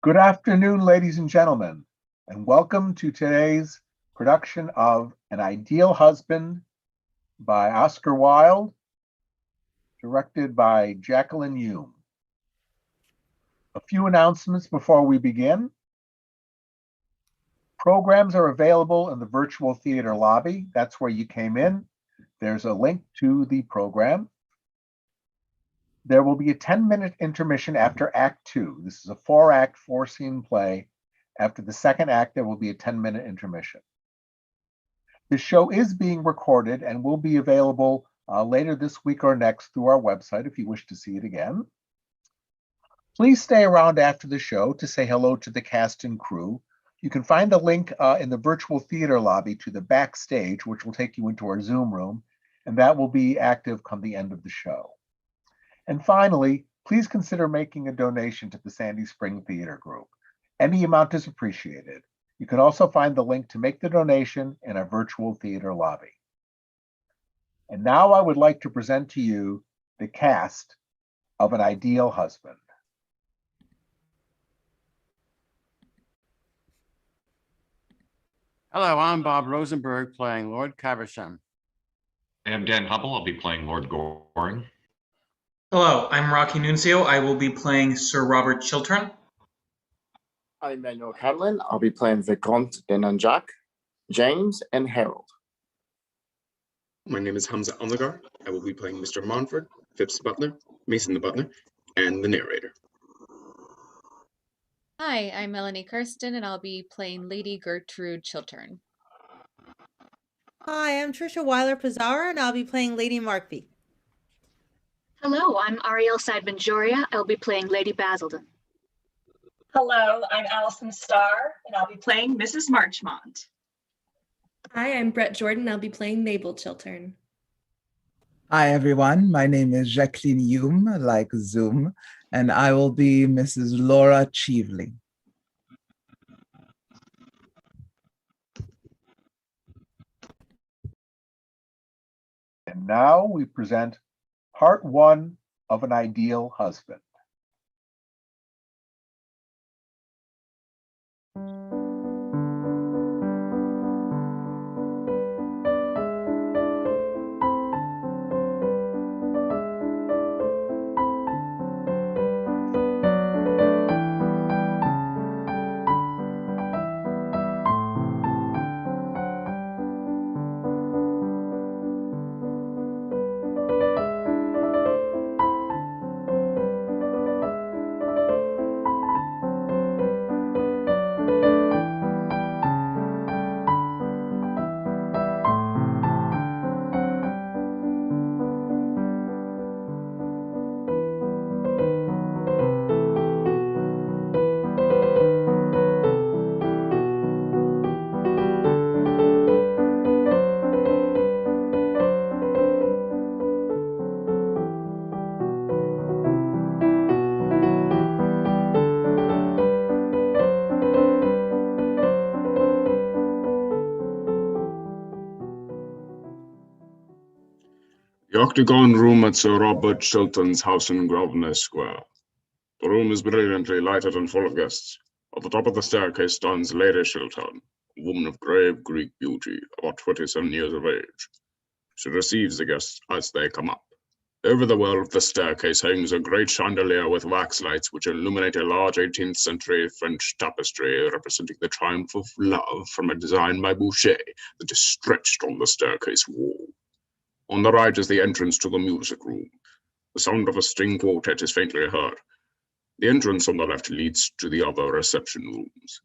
Good afternoon, ladies and gentlemen, and welcome to today's production of An Ideal Husband by Oscar Wilde, directed by Jacqueline Hume. A few announcements before we begin. Programs are available in the virtual theater lobby. That's where you came in. There's a link to the program. There will be a 10-minute intermission after Act 2. This is a 4-act, 4-scene play. After the second act, there will be a 10-minute intermission. The show is being recorded and will be available later this week or next through our website if you wish to see it again. Please stay around after the show to say hello to the cast and crew. You can find a link in the virtual theater lobby to the backstage, which will take you into our Zoom room, and that will be active come the end of the show. And finally, please consider making a donation to the Sandy Spring Theater Group. Any amount is appreciated. You can also find the link to make the donation in our virtual theater lobby. And now I would like to present to you the cast of An Ideal Husband. Hello, I'm Bob Rosenberg playing Lord Caversham. I'm Dan Hubble. I'll be playing Lord Goring. Hello, I'm Rocky Nunzio. I will be playing Sir Robert Chiltern. I'm Manuel Catlin. I'll be playing Vicomte de Nanjak, James, and Harold. My name is Hamza Alnagar. I will be playing Mr. Montfort, Phipps Butler, Mason the Butler, and the narrator. Hi, I'm Melanie Kirsten, and I'll be playing Lady Gertrude Chiltern. Hi, I'm Trisha Weiler-Pizarro, and I'll be playing Lady Markby. Hello, I'm Ariel Seidman-Joria. I'll be playing Lady Basildon. Hello, I'm Allison Starr, and I'll be playing Mrs. Marchmont. Hi, I'm Brett Jordan. I'll be playing Mabel Chiltern. Hi, everyone. My name is Jacqueline Hume, like Zoom, and I will be Mrs. Laura Cheveley. And now we present Part 1 of An Ideal Husband. The octagon room at Sir Robert Chiltern's house in Grosvenor Square. The room is brilliantly lighted and full of guests. At the top of the staircase stands Lady Chiltern, a woman of grave Greek beauty, about 27 years of age. She receives the guests as they come up. Over the well of the staircase hangs a great chandelier with wax lights which illuminate a large 18th century French tapestry representing the triumph of love from a design by Boucher that is stretched on the staircase wall. On the right is the entrance to the music room. The sound of a string quartet is faintly heard. The entrance on the left leads to the other reception rooms.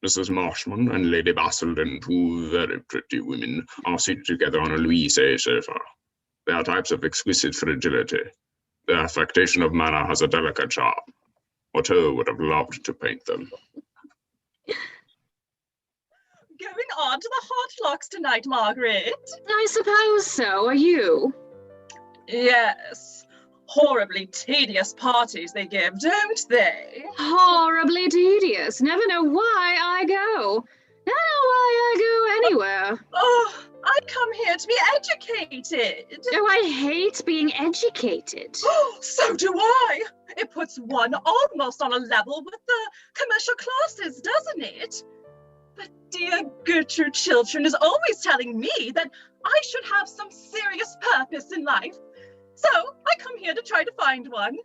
Mrs. Marshman and Lady Basildon, two very pretty women, are seated together on a Louise sofa. They are types of exquisite fragility. Their affectation of manner has a delicate charm. Watteau would have loved to paint them. Going on to the Hot Locks tonight, Margaret? I suppose so. Are you? Yes. Horribly tedious parties they give, don't they? Horribly tedious. Never know why I go. Never know why I go anywhere. Oh, I come here to be educated. Oh, I hate being educated. Oh, so do I. It puts one almost on a level with the commercial classes, doesn't it? But dear Gertrude Chiltern is always telling me that I should have some serious purpose in life. So I come here to try to find one.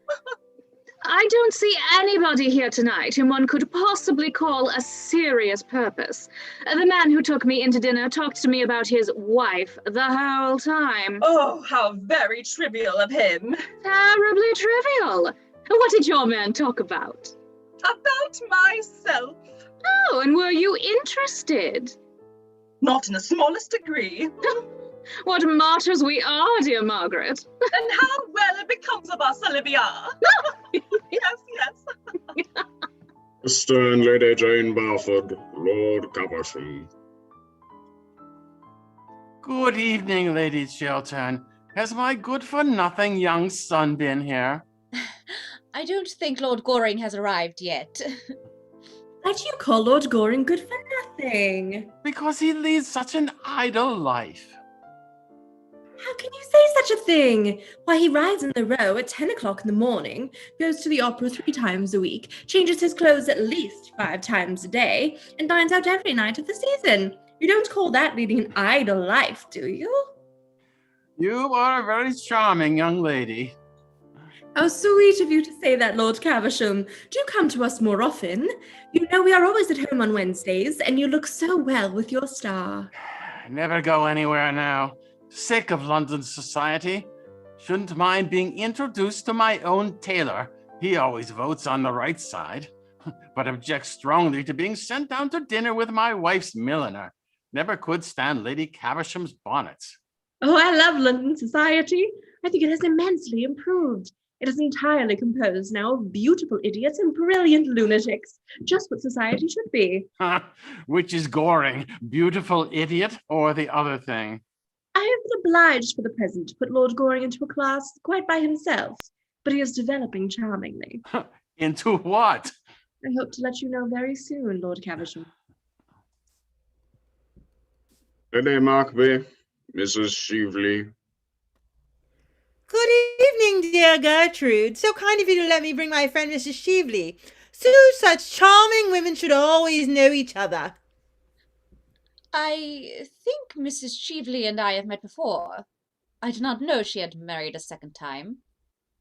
I don't see anybody here tonight whom one could possibly call a serious purpose. The man who took me into dinner talked to me about his wife the whole time. Oh, how very trivial of him. Terribly trivial. What did your man talk about? About myself. Oh, and were you interested? Not in the smallest degree. What martyrs we are, dear Margaret. And how well it becomes of us, Olivia. Yes. Mr. and Lady Jane Barford, Lord Caversham. Good evening, Lady Chiltern. Has my good-for-nothing young son been here? I don't think Lord Goring has arrived yet. Why do you call Lord Goring good for nothing? Because he leads such an idle life. How can you say such a thing? Why, he rides in the Row at 10 o'clock in the morning, goes to the opera 3 times a week, changes his clothes at least 5 times a day, and dines out every night of the season. You don't call that leading an idle life, do you? You are a very charming young lady. How sweet of you to say that, Lord Caversham. Do come to us more often. You know we are always at home on Wednesdays, and you look so well with your star. I never go anywhere now. Sick of London society. Shouldn't mind being introduced to my own tailor. He always votes on the right side. But objects strongly to being sent down to dinner with my wife's milliner. Never could stand Lady Caversham's bonnets. Oh, I love London society. I think it has immensely improved. It is entirely composed now of beautiful idiots and brilliant lunatics. Just what society should be. Which is Goring, beautiful idiot or the other thing? I have been obliged for the present to put Lord Goring into a class quite by himself, but he is developing charmingly. Into what? I hope to let you know very soon, Lord Caversham. Lady Markby, Mrs. Shively. Good evening, dear Gertrude. So kind of you to let me bring my friend Mrs. Shively. Such charming women should always know each other. I think Mrs. Shively and I have met before. I did not know she had married a second time.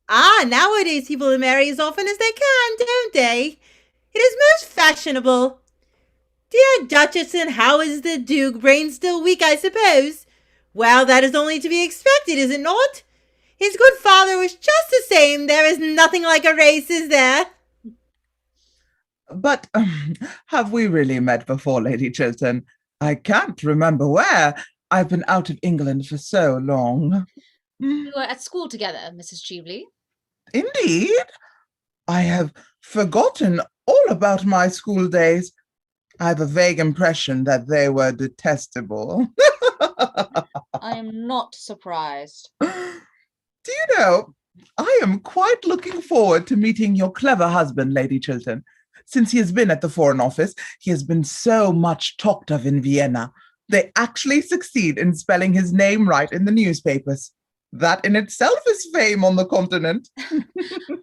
Ah, nowadays people marry as often as they can, don't they? It is most fashionable. Dear Duchesson, how is the Duke? Brain still weak, I suppose? Well, that is only to be expected, is it not? His good father was just the same. There is nothing like a race, is there? But have we really met before, Lady Chiltern? I can't remember where. I've been out of England for so long. We were at school together, Mrs. Shively. Indeed? I have forgotten all about my school days. I have a vague impression that they were detestable. I am not surprised. Do you know, I am quite looking forward to meeting your clever husband, Lady Chiltern. Since he has been at the Foreign Office, he has been so much talked of in Vienna. They actually succeed in spelling his name right in the newspapers. That in itself is fame on the continent.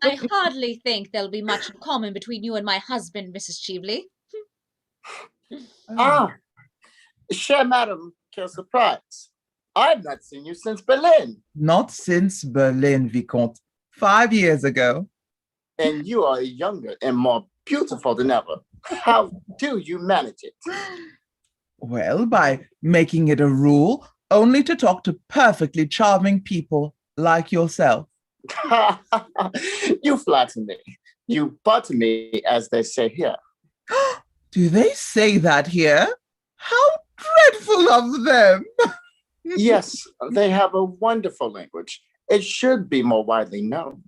I hardly think there'll be much in common between you and my husband, Mrs. Shively. Ah, cher madam, quelle surprise. I've not seen you since Berlin. Not since Berlin, Vicomte. 5 years ago. And you are younger and more beautiful than ever. How do you manage it? Well, by making it a rule only to talk to perfectly charming people like yourself. You flatter me. You butter me, as they say here. Do they say that here? How dreadful of them! Yes, they have a wonderful language. It should be more widely known.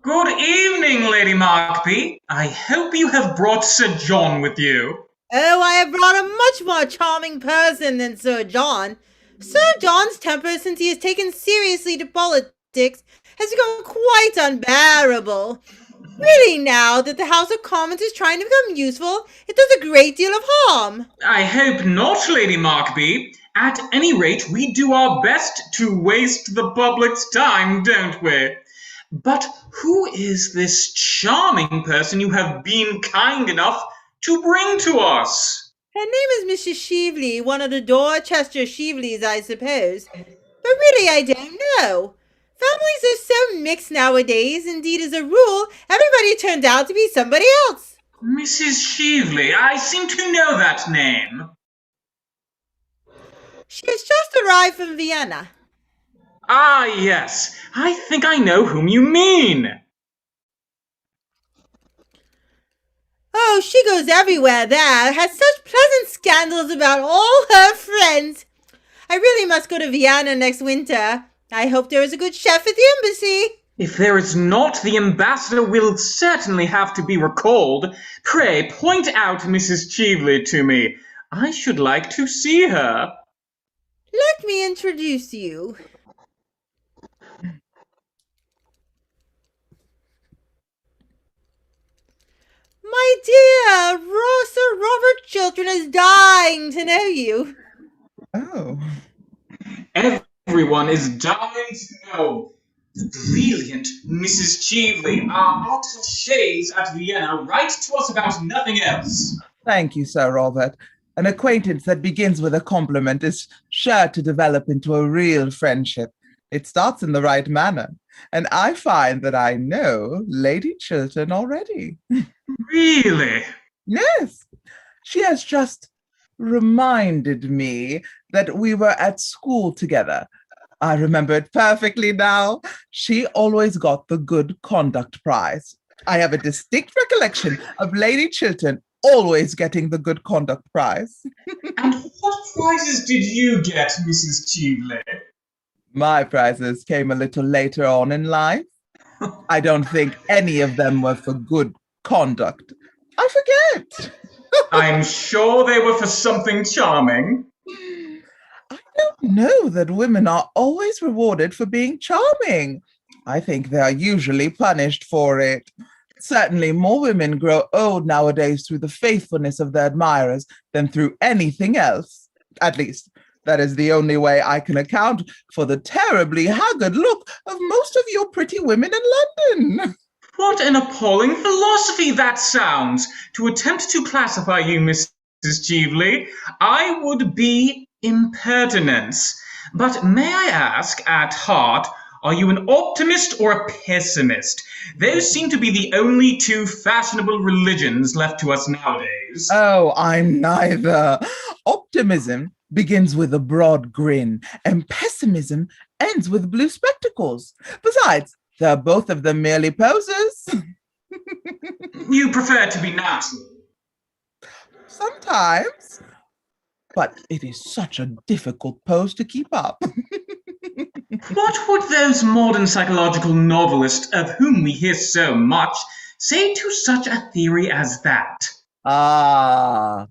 Good evening, Lady Markby. I hope you have brought Sir John with you. Oh, I have brought a much more charming person than Sir John. Sir John's temper, since he has taken seriously to politics, has become quite unbearable. Really, now that the House of Commons is trying to become useful, it does a great deal of harm. I hope not, Lady Markby. At any rate, we do our best to waste the public's time, don't we? But who is this charming person you have been kind enough to bring to us? Her name is Mrs. Shively, one of the Dorchester Shivleys, I suppose. But really, I don't know. Families are so mixed nowadays. Indeed, as a rule, everybody turned out to be somebody else. Mrs. Shively, I seem to know that name. She has just arrived from Vienna. Ah, yes. I think I know whom you mean. Oh, she goes everywhere there. Has such pleasant scandals about all her friends. I really must go to Vienna next winter. I hope there is a good chef at the embassy. If there is not, the ambassador will certainly have to be recalled. Pray, point out Mrs. Shively to me. I should like to see her. Let me introduce you. My dear, Sir Robert Chiltern is dying to know you. Oh. Everyone is dying to know. The brilliant Mrs. Shively, our attaches at Vienna, write to us about nothing else. Thank you, Sir Robert. An acquaintance that begins with a compliment is sure to develop into a real friendship. It starts in the right manner. And I find that I know Lady Chiltern already. Really? Yes. She has just reminded me that we were at school together. I remember it perfectly now. She always got the Good Conduct Prize. I have a distinct recollection of Lady Chiltern always getting the Good Conduct Prize. And what prizes did you get, Mrs. Shively? My prizes came a little later on in life. I don't think any of them were for good conduct. I forget. I'm sure they were for something charming. I don't know that women are always rewarded for being charming. I think they are usually punished for it. Certainly, more women grow old nowadays through the faithfulness of their admirers than through anything else. At least, that is the only way I can account for the terribly haggard look of most of your pretty women in London. What an appalling philosophy that sounds! To attempt to classify you, Mrs. Shively, I would be impertinence. But may I ask, at heart, are you an optimist or a pessimist? Those seem to be the only two fashionable religions left to us nowadays. Oh, I'm neither. Optimism begins with a broad grin, and pessimism ends with blue spectacles. Besides, they're both of them merely poses. You prefer to be natural. Sometimes. But it is such a difficult pose to keep up. What would those modern psychological novelists, of whom we hear so much, say to such a theory as that? Ah,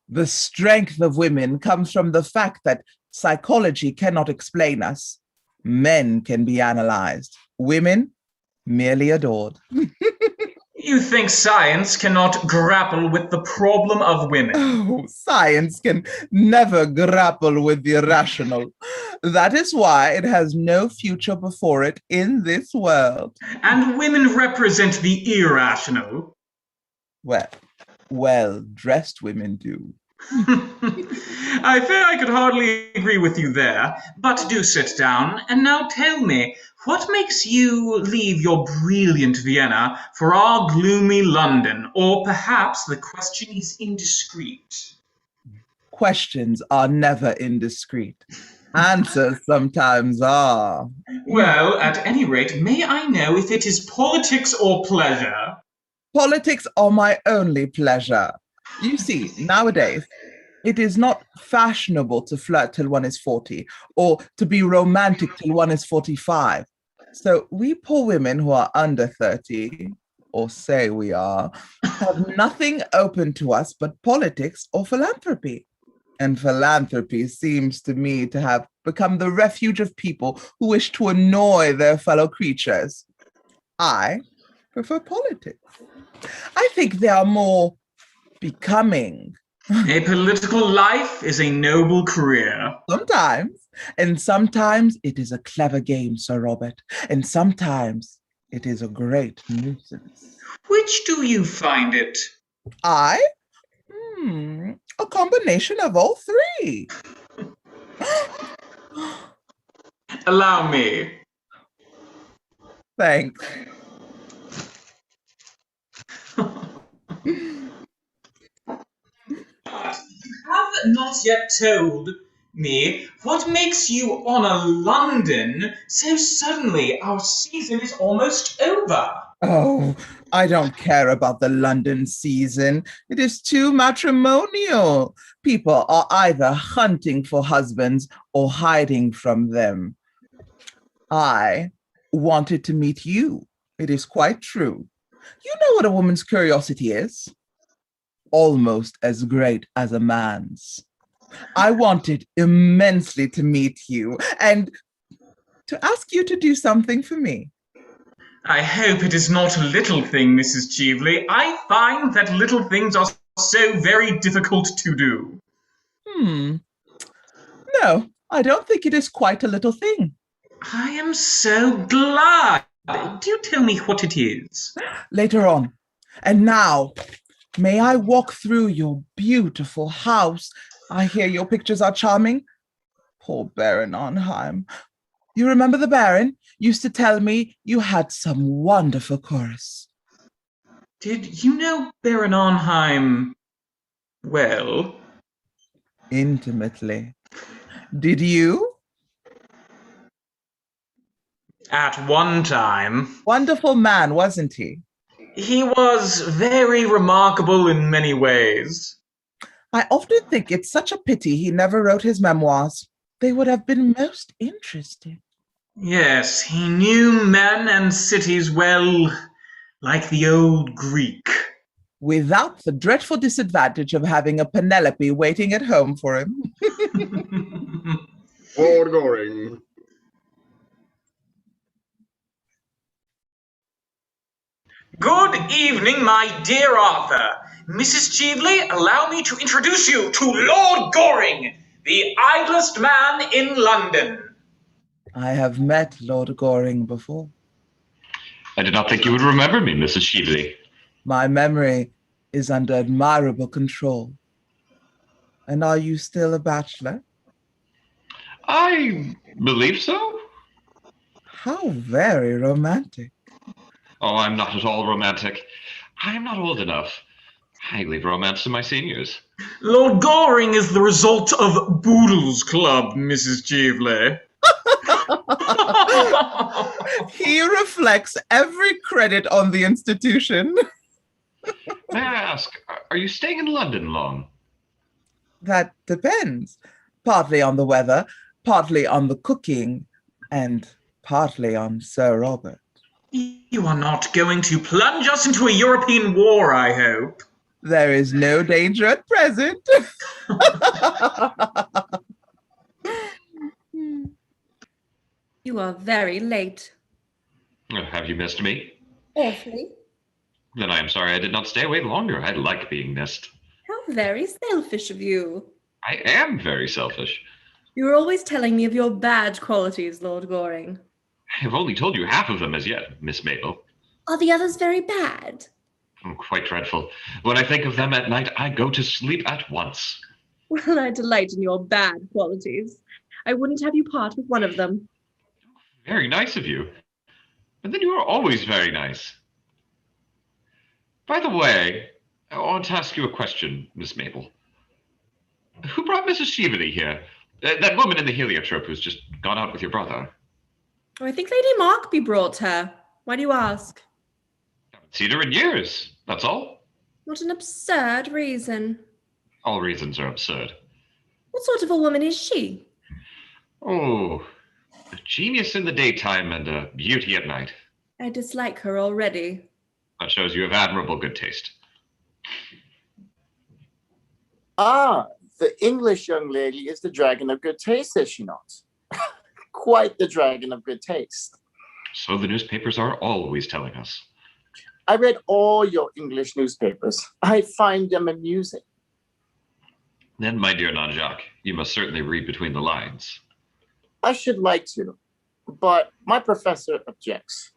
the strength of women comes from the fact that psychology cannot explain us. Men can be analyzed. Women, merely adored. You think science cannot grapple with the problem of women? Oh, science can never grapple with the irrational. That is why it has no future before it in this world. And women represent the irrational. Well, well-dressed women do. I fear I could hardly agree with you there, but do sit down, and now tell me, what makes you leave your brilliant Vienna for our gloomy London? Or perhaps the question is indiscreet. Questions are never indiscreet. Answers sometimes are. Well, at any rate, may I know if it is politics or pleasure? Politics are my only pleasure. You see, nowadays, it is not fashionable to flirt till one is 40, or to be romantic till one is 45. So we poor women who are under 30, or say we are, have nothing open to us but politics or philanthropy. And philanthropy seems to me to have become the refuge of people who wish to annoy their fellow creatures. I prefer politics. I think they are more becoming A political life is a noble career. Sometimes. And sometimes it is a clever game, Sir Robert. And sometimes it is a great nuisance. Which do you find it? I? A combination of all three. Allow me. Thanks. But you have not yet told me what makes you honor London so suddenly. Our season is almost over. Oh, I don't care about the London season. It is too matrimonial. People are either hunting for husbands or hiding from them. I wanted to meet you. It is quite true. You know what a woman's curiosity is? Almost as great as a man's. I wanted immensely to meet you and to ask you to do something for me. I hope it is not a little thing, Mrs. Cheveley. I find that little things are so very difficult to do. No, I don't think it is quite a little thing. I am so glad. Do tell me what it is. Later on. And now, may I walk through your beautiful house? I hear your pictures are charming. Poor Baron Arnheim. You remember the Baron used to tell me you had some wonderful chorus. Did you know Baron Arnheim well? Intimately. Did you? At one time. Wonderful man, wasn't he? He was very remarkable in many ways. I often think it's such a pity he never wrote his memoirs. They would have been most interesting. Yes, he knew men and cities well, like the old Greek. Without the dreadful disadvantage of having a Penelope waiting at home for him. Lord Goring. Good evening, my dear Arthur. Mrs. Cheveley, allow me to introduce you to Lord Goring, the idlest man in London. I have met Lord Goring before. I did not think you would remember me, Mrs. Cheveley. My memory is under admirable control. And are you still a bachelor? I believe so. How very romantic. Oh, I'm not at all romantic. I'm not old enough. I leave romance to my seniors. Lord Goring is the result of Boodle's Club, Mrs. Cheveley. He reflects every credit on the institution. May I ask, are you staying in London long? That depends. Partly on the weather, partly on the cooking, and partly on Sir Robert. You are not going to plunge us into a European war, I hope. There is no danger at present. You are very late. Have you missed me? Awfully. Then I am sorry I did not stay away longer. I like being missed. How very selfish of you. I am very selfish. You were always telling me of your bad qualities, Lord Goring. I have only told you half of them as yet, Miss Mabel. Are the others very bad? Quite dreadful. When I think of them at night, I go to sleep at once. Well, I delight in your bad qualities. I wouldn't have you part with one of them. Very nice of you. But then you are always very nice. By the way, I want to ask you a question, Miss Mabel. Who brought Mrs. Cheveley here? That woman in the heliotrope who's just gone out with your brother. Oh, I think Lady Markby brought her. Why do you ask? Haven't seen her in years, that's all. What an absurd reason. All reasons are absurd. What sort of a woman is she? Oh, a genius in the daytime and a beauty at night. I dislike her already. That shows you have admirable good taste. Ah, the English young lady is the dragon of good taste, is she not? Quite the dragon of good taste. So the newspapers are always telling us. I read all your English newspapers. I find them amusing. Then, my dear Nanjak, you must certainly read between the lines. I should like to, but my professor objects.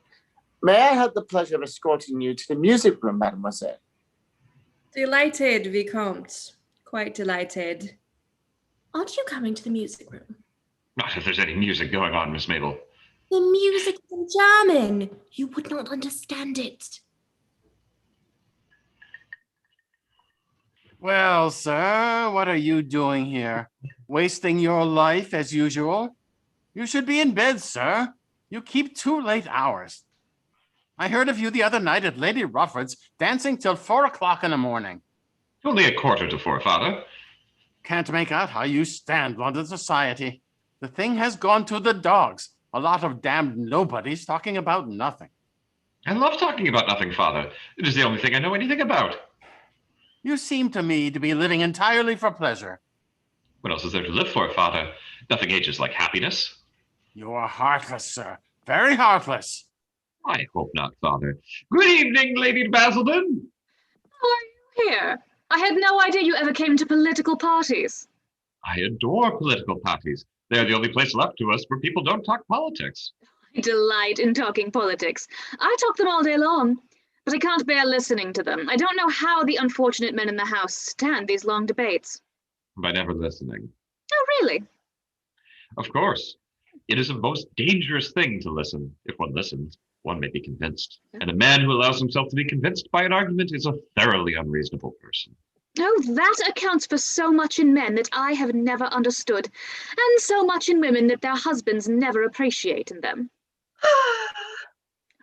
May I have the pleasure of escorting you to the music room, mademoiselle? Delighted, Vicomte. Quite delighted. Aren't you coming to the music room? Not if there's any music going on, Miss Mabel. The music is in German. You would not understand it. Well, sir, what are you doing here? Wasting your life as usual? You should be in bed, sir. You keep too late hours. I heard of you the other night at Lady Rufford's, dancing till 4 o'clock in the morning. Only a quarter to 4, Father. Can't make out how you stand London society. The thing has gone to the dogs. A lot of damned nobodies talking about nothing. I love talking about nothing, Father. It is the only thing I know anything about. You seem to me to be living entirely for pleasure. What else is there to live for, Father? Nothing ages like happiness. You are heartless, sir. Very heartless. I hope not, Father. Good evening, Lady Basildon. How are you here? I had no idea you ever came to political parties. I adore political parties. They're the only place left to us where people don't talk politics. I delight in talking politics. I talk them all day long, but I can't bear listening to them. I don't know how the unfortunate men in the House stand these long debates. By never listening. Oh, really? Of course. It is a most dangerous thing to listen. If one listens, one may be convinced. And a man who allows himself to be convinced by an argument is a thoroughly unreasonable person. Oh, that accounts for so much in men that I have never understood, and so much in women that their husbands never appreciate in them.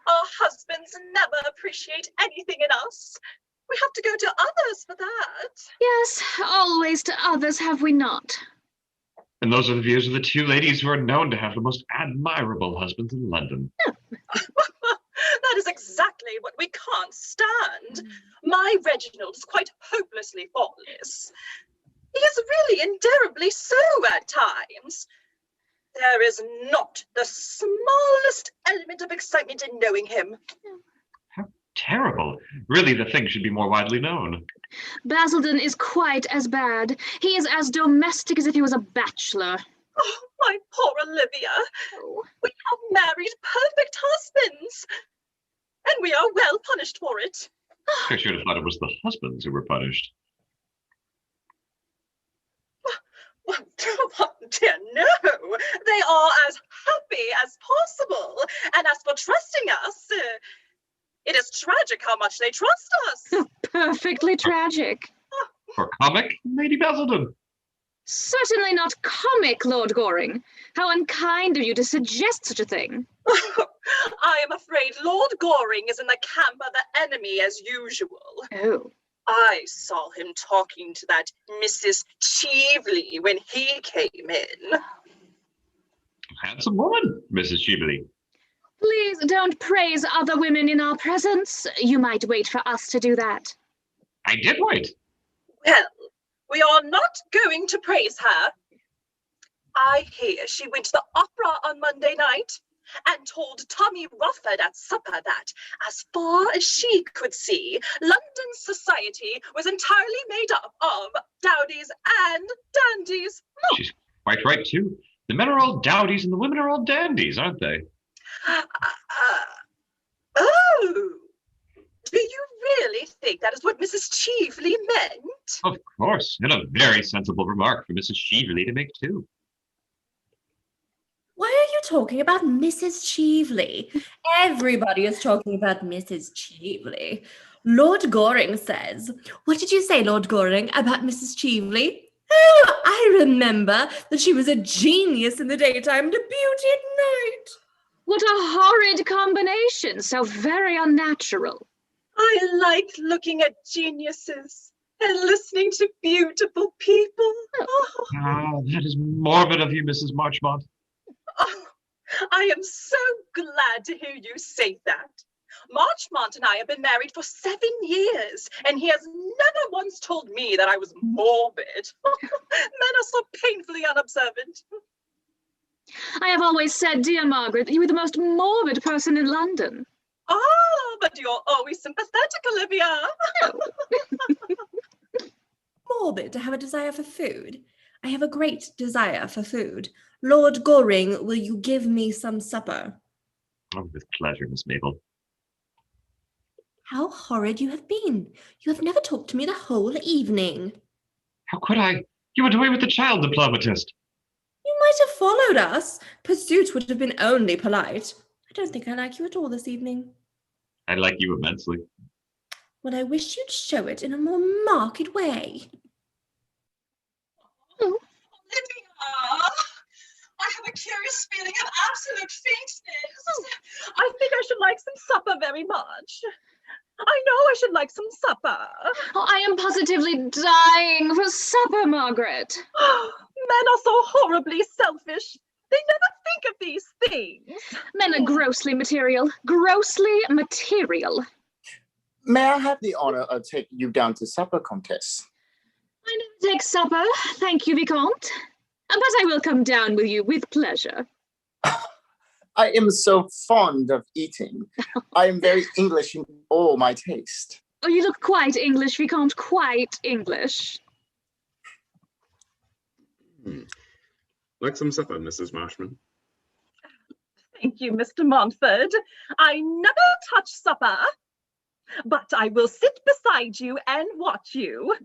Our husbands never appreciate anything in us. We have to go to others for that. Yes, always to others, have we not? And those are the views of the two ladies who are known to have the most admirable husbands in London. That is exactly what we can't stand. My Reginald is quite hopelessly thoughtless. He is really endearably so at times. There is not the smallest element of excitement in knowing him. Terrible. Really, the thing should be more widely known. Basildon is quite as bad. He is as domestic as if he was a bachelor. Oh, my poor Olivia. We have married perfect husbands, and we are well punished for it. I should have thought it was the husbands who were punished. Well, dear, no. They are as happy as possible. And as for trusting us, it is tragic how much they trust us. Perfectly tragic. For comic, Lady Basildon? Certainly not comic, Lord Goring. How unkind of you to suggest such a thing. I am afraid Lord Goring is in the camp of the enemy as usual. Oh. I saw him talking to that Mrs. Cheveley when he came in. Handsome woman, Mrs. Cheveley. Please don't praise other women in our presence. You might wait for us to do that. I did wait. Well, we are not going to praise her. I hear she went to the opera on Monday night and told Tommy Rufford at supper that, as far as she could see, London society was entirely made up of dowdies and dandies. She's quite right, too. The men are all dowdies and the women are all dandies, aren't they? Oh, do you really think that is what Mrs. Cheveley meant? Of course, and a very sensible remark for Mrs. Cheveley to make, too. Why are you talking about Mrs. Cheveley? Everybody is talking about Mrs. Cheveley. Lord Goring says, what did you say, Lord Goring, about Mrs. Cheveley? Oh, I remember that she was a genius in the daytime and a beauty at night. What a horrid combination, so very unnatural. I like looking at geniuses and listening to beautiful people. Oh, that is morbid of you, Mrs. Marchmont. Oh, I am so glad to hear you say that. Marchmont and I have been married for 7 years, and he has never once told me that I was morbid. Men are so painfully unobservant. I have always said, dear Margaret, that you were the most morbid person in London. Oh, but you're always sympathetic, Olivia. morbid to have a desire for food? I have a great desire for food. Lord Goring, will you give me some supper? Oh, with pleasure, Miss Mabel. How horrid you have been. You have never talked to me the whole evening. How could I? You went away with the child diplomatist. You might have followed us. Pursuit would have been only polite. I don't think I like you at all this evening. I like you immensely. Well, I wish you'd show it in a more marked way. Olivia! I have a curious feeling of absolute faintness. I think I should like some supper very much. I know I should like some supper. Oh, I am positively dying for supper, Margaret. Men are so horribly selfish. They never think of these things. Men are grossly material. Grossly material. May I have the honor of taking you down to supper, Comtesse? I never take supper, thank you, Vicomte. But I will come down with you with pleasure. I am so fond of eating. I am very English in all my taste. Oh, you look quite English, Vicomte, quite English. Like some supper, Mrs. Marshman? Thank you, Mr. Montfort. I never touch supper, but I will sit beside you and watch you.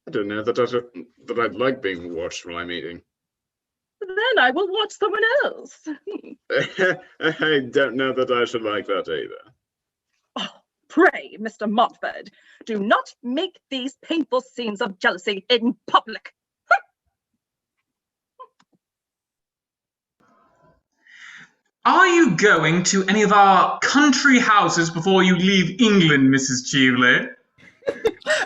I don't know that I'd like being watched while I'm eating. Then I will watch someone else. I don't know that I should like that either. Oh, pray, Mr. Montfort, do not make these painful scenes of jealousy in public. Are you going to any of our country houses before you leave England, Mrs. Cheveley?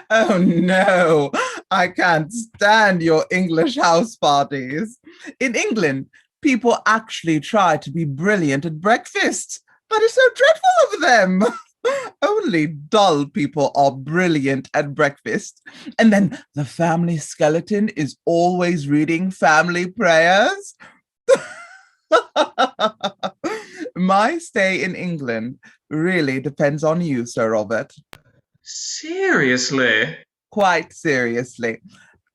Oh no, I can't stand your English house parties. In England, people actually try to be brilliant at breakfast, but it's so dreadful of them. Only dull people are brilliant at breakfast. And then the family skeleton is always reading family prayers. My stay in England really depends on you, Sir Robert. Seriously? Quite seriously.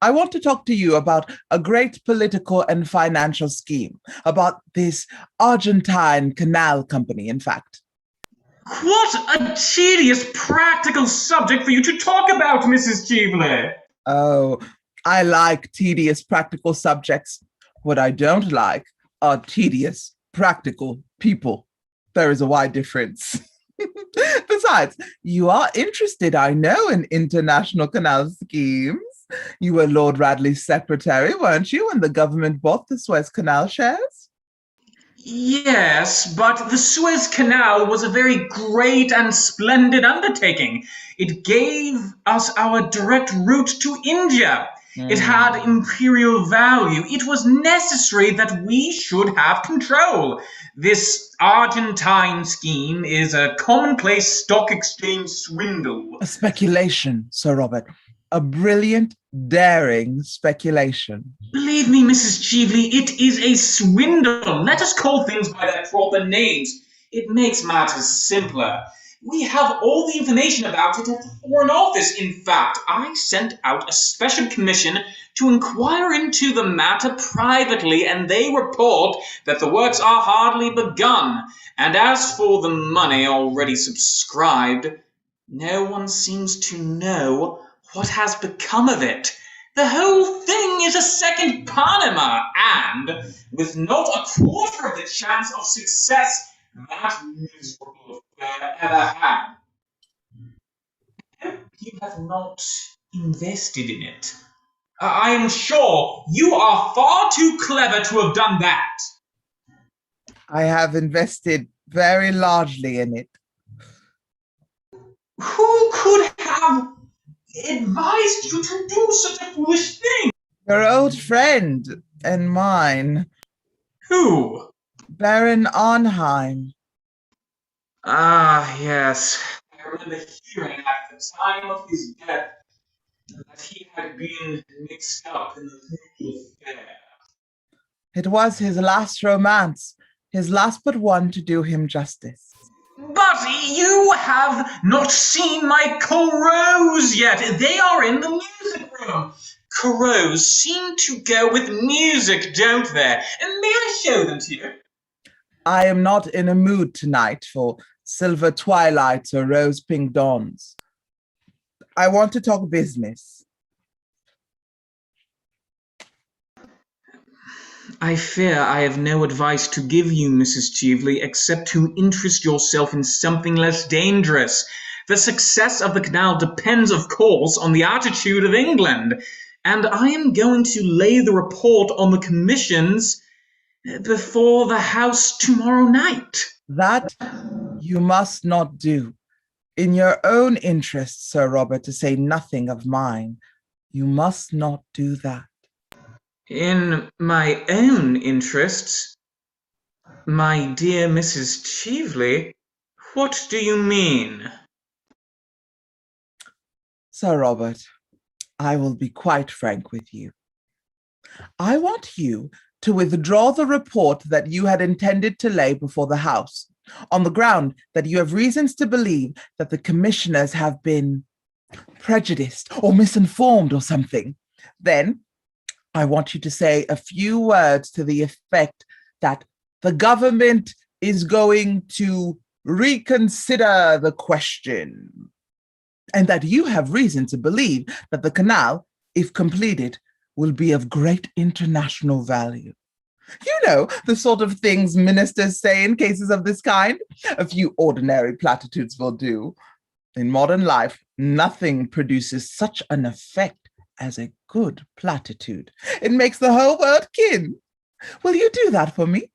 I want to talk to you about a great political and financial scheme, about this Argentine Canal Company, in fact. What a tedious practical subject for you to talk about, Mrs. Cheveley. Oh, I like tedious practical subjects. What I don't like are tedious practical people. There is a wide difference. Besides, you are interested, I know, in international canal schemes. You were Lord Radley's secretary, weren't you, when the government bought the Suez Canal shares? Yes, but the Suez Canal was a very great and splendid undertaking. It gave us our direct route to India. It had imperial value. It was necessary that we should have control. This Argentine scheme is a commonplace stock exchange swindle. A speculation, Sir Robert. A brilliant, daring speculation. Believe me, Mrs. Cheveley, it is a swindle. Let us call things by their proper names. It makes matters simpler. We have all the information about it at the Foreign Office. In fact, I sent out a special commission to inquire into the matter privately, and they report that the works are hardly begun. And as for the money already subscribed, no one seems to know what has become of it. The whole thing is a second Panama, and with not a quarter of the chance of success that miserable affair ever had. You have not invested in it. I am sure you are far too clever to have done that. I have invested very largely in it. Who could have advised you to do such a foolish thing? Your old friend and mine. Who? Baron Arnheim. Ah, yes. I remember hearing at the time of his death that he had been mixed up in the whole affair. It was his last romance, his last but one to do him justice. But you have not seen my coraux yet. They are in the music room. Crows seem to go with music, don't they? And may I show them to you? I am not in a mood tonight for silver twilights or rose pink dawns. I want to talk business. I fear I have no advice to give you, Mrs. Cheveley, except to interest yourself in something less dangerous. The success of the canal depends, of course, on the attitude of England, and I am going to lay the report on the commissions before the House tomorrow night. That you must not do. In your own interest, Sir Robert, to say nothing of mine, you must not do that. In my own interests? My dear Mrs. Cheveley, what do you mean? Sir Robert, I will be quite frank with you. I want you to withdraw the report that you had intended to lay before the House, on the ground that you have reasons to believe that the commissioners have been prejudiced or misinformed or something. Then I want you to say a few words to the effect that the government is going to reconsider the question, and that you have reason to believe that the canal, if completed, will be of great international value. You know, the sort of things ministers say in cases of this kind. A few ordinary platitudes will do. In modern life, nothing produces such an effect as a good platitude. It makes the whole world kin. Will you do that for me?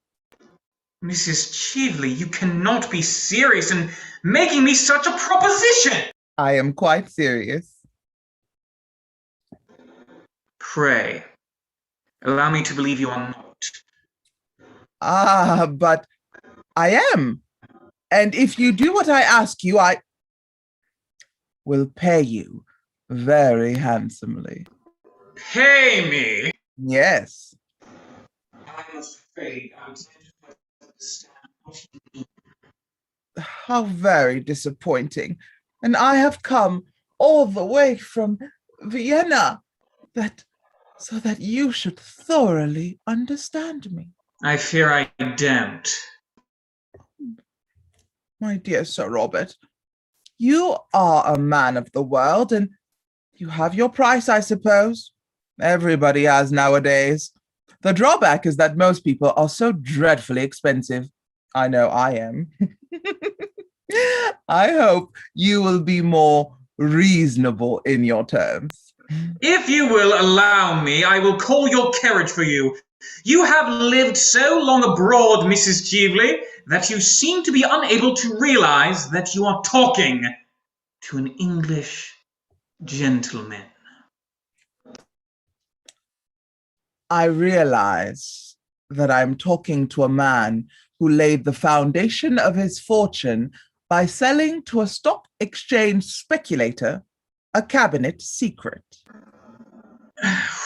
Mrs. Cheveley, you cannot be serious in making me such a proposition. I am quite serious. Pray, allow me to believe you are not. Ah, but I am. And if you do what I ask you, I will pay you very handsomely. Pay me? Yes. I'm afraid I don't understand what you mean. How very disappointing. And I have come all the way from Vienna so that you should thoroughly understand me. I fear I don't. My dear Sir Robert, you are a man of the world, and you have your price, I suppose. Everybody has nowadays. The drawback is that most people are so dreadfully expensive. I know I am. I hope you will be more reasonable in your terms. If you will allow me, I will call your carriage for you. You have lived so long abroad, Mrs. Cheveley, that you seem to be unable to realize that you are talking to an English gentleman. I realize that I'm talking to a man who laid the foundation of his fortune by selling to a stock exchange speculator a cabinet secret.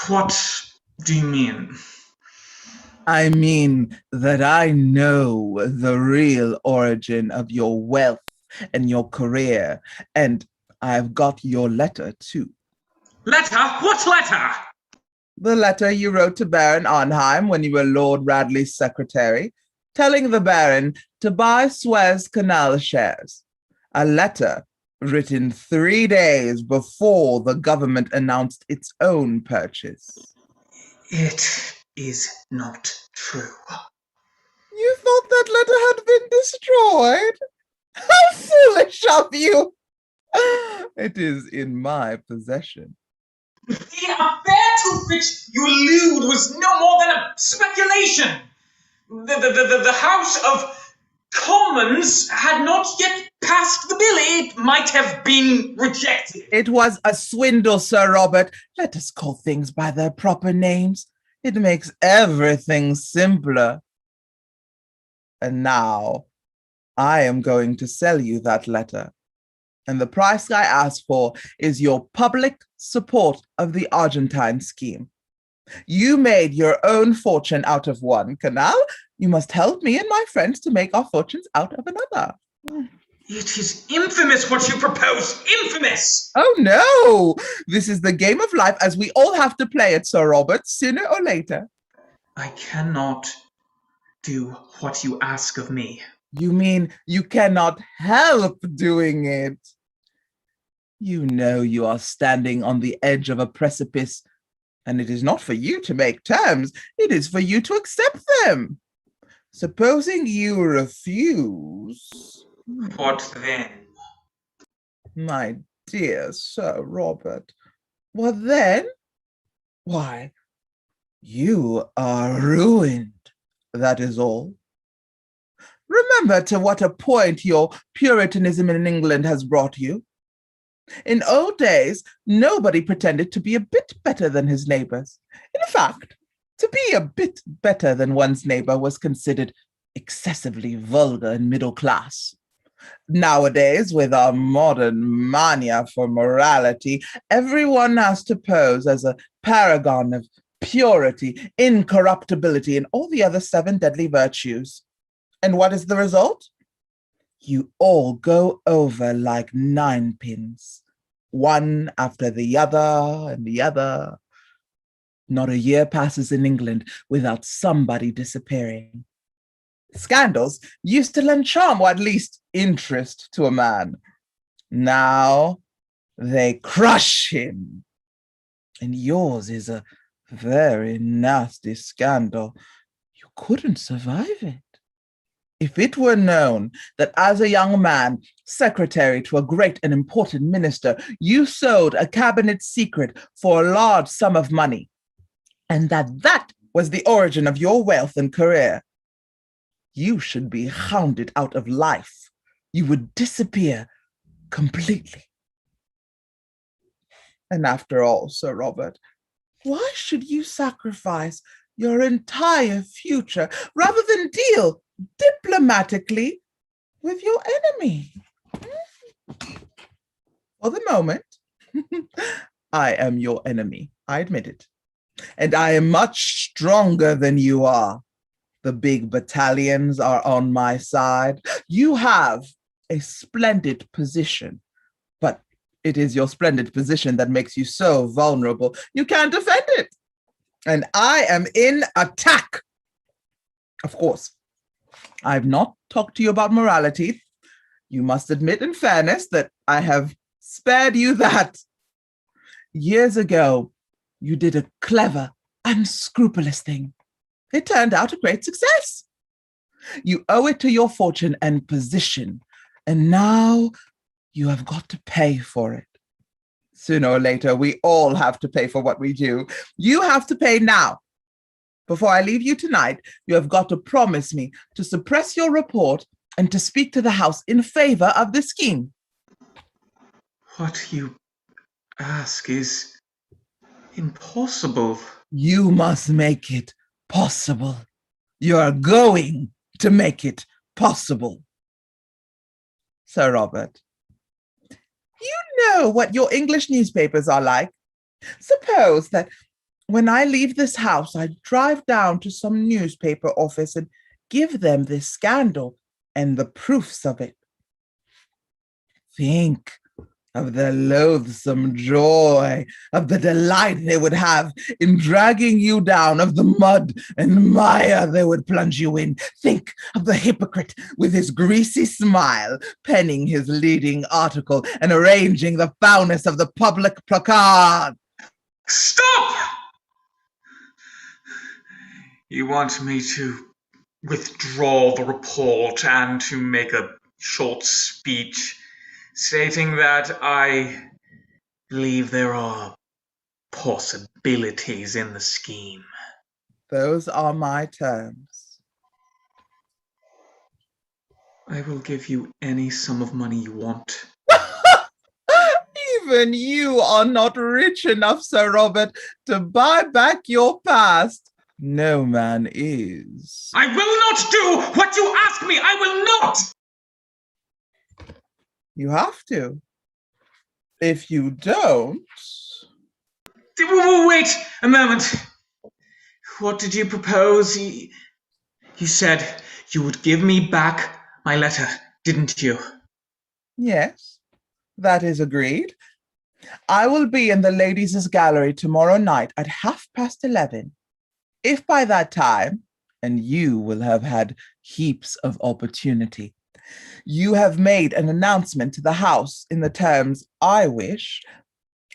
What do you mean? I mean that I know the real origin of your wealth and your career, and I've got your letter too. Letter? What letter? The letter you wrote to Baron Arnheim when you were Lord Radley's secretary, telling the Baron to buy Suez Canal shares. A letter written 3 days before the government announced its own purchase. It is not true. You thought that letter had been destroyed? How foolish of you! It is in my possession. The affair to which you allude was no more than a speculation. The House of Commons had not yet passed the bill. It might have been rejected. It was a swindle, Sir Robert. Let us call things by their proper names. It makes everything simpler. And now, I am going to sell you that letter. And the price I ask for is your public support of the Argentine scheme. You made your own fortune out of one canal. You must help me and my friends to make our fortunes out of another. It is infamous what you propose! Infamous! Oh no! This is the game of life as we all have to play it, Sir Robert, sooner or later. I cannot do what you ask of me. You mean you cannot help doing it? You know you are standing on the edge of a precipice, and it is not for you to make terms, it is for you to accept them. Supposing you refuse... What then? My dear Sir Robert, what then? Why, you are ruined, that is all. Remember to what a point your Puritanism in England has brought you. In old days, nobody pretended to be a bit better than his neighbors. In fact, to be a bit better than one's neighbor was considered excessively vulgar and middle class. Nowadays, with our modern mania for morality, everyone has to pose as a paragon of purity, incorruptibility, and all the other 7 deadly virtues. And what is the result? You all go over like 9-pins, one after the other and the other. Not a year passes in England without somebody disappearing. Scandals used to lend charm, or at least interest, to a man. Now they crush him. And yours is a very nasty scandal. You couldn't survive it. If it were known that as a young man, secretary to a great and important minister, you sold a cabinet secret for a large sum of money, and that was the origin of your wealth and career, you should be hounded out of life. You would disappear completely. And after all, Sir Robert, why should you sacrifice your entire future rather than deal diplomatically with your enemy? For the moment, I am your enemy. I admit it. And I am much stronger than you are. The big battalions are on my side. You have a splendid position, but it is your splendid position that makes you so vulnerable. You can't defend it. And I am in attack. Of course, I've not talked to you about morality. You must admit in fairness that I have spared you that. Years ago, you did a clever, unscrupulous thing. It turned out a great success. You owe it to your fortune and position, and now you have got to pay for it. Sooner or later, we all have to pay for what we do. You have to pay now. Before I leave you tonight, you have got to promise me to suppress your report and to speak to the House in favor of the scheme. What you ask is impossible. You must make it possible. You are going to make it possible. Sir Robert, you know what your English newspapers are like. Suppose that when I leave this house, I drive down to some newspaper office and give them this scandal and the proofs of it. Think of the loathsome joy, of the delight they would have in dragging you down, of the mud and mire they would plunge you in. Think of the hypocrite with his greasy smile, penning his leading article and arranging the foulness of the public placard. Stop! You want me to withdraw the report and to make a short speech stating that I believe there are possibilities in the scheme. Those are my terms. I will give you any sum of money you want. Even you are not rich enough, Sir Robert, to buy back your past. No man is. I will not do what you ask me! I will not! You have to. If you don't... Wait a moment. What did you propose? You said you would give me back my letter, didn't you? Yes, that is agreed. I will be in the ladies' gallery tomorrow night at 11:30. If by that time, and you will have had heaps of opportunity, you have made an announcement to the house in the terms I wish,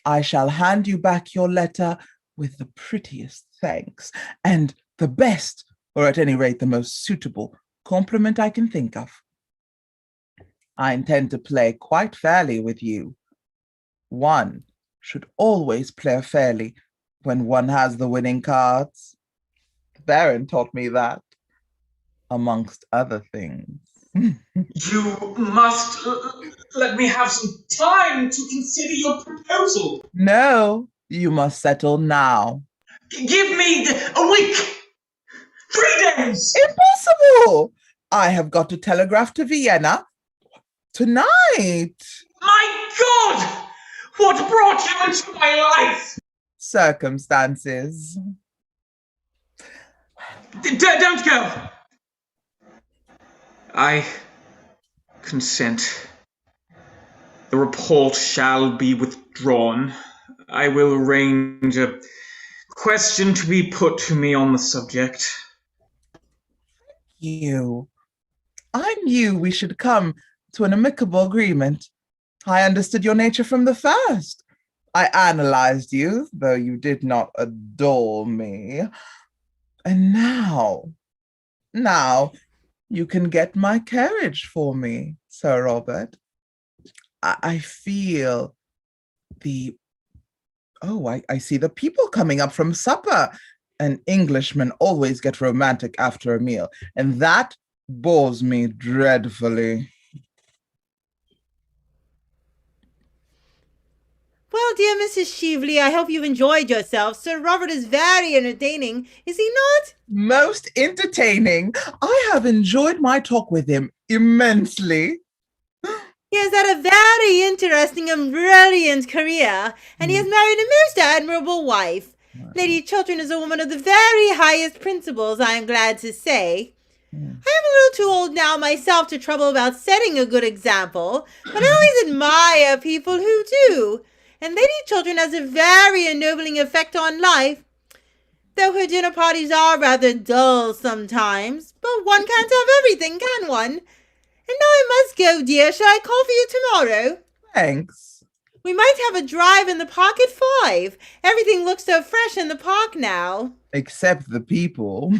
I shall hand you back your letter with the prettiest thanks and the best, or at any rate the most suitable, compliment I can think of. I intend to play quite fairly with you. One should always play fairly when one has the winning cards. The Baron taught me that, amongst other things. You must let me have some time to consider your proposal. No, you must settle now. Give me a week! 3 days! Impossible! I have got to telegraph to Vienna tonight. My God! What brought you into my life? Circumstances. Don't go! I consent. The report shall be withdrawn. I will arrange a question to be put to me on the subject. I knew we should come to an amicable agreement. I understood your nature from the first. I analyzed you, though you did not adore me. And now you can get my carriage for me, Sir Robert. I feel the... Oh, I see the people coming up from supper. An Englishman always get romantic after a meal, and that bores me dreadfully. Well, dear Mrs. Shively, I hope you've enjoyed yourself. Sir Robert is very entertaining, is he not? Most entertaining. I have enjoyed my talk with him immensely. He has had a very interesting and brilliant career, and he has married a most admirable wife. Lady Chiltern is a woman of the very highest principles, I am glad to say. I am a little too old now myself to trouble about setting a good example, but I always admire people who do. And Lady Chiltern has a very ennobling effect on life, though her dinner parties are rather dull sometimes. But one can't have everything, can one? And now I must go, dear. Shall I call for you tomorrow? Thanks. We might have a drive in the park at 5. Everything looks so fresh in the park now. Except the people.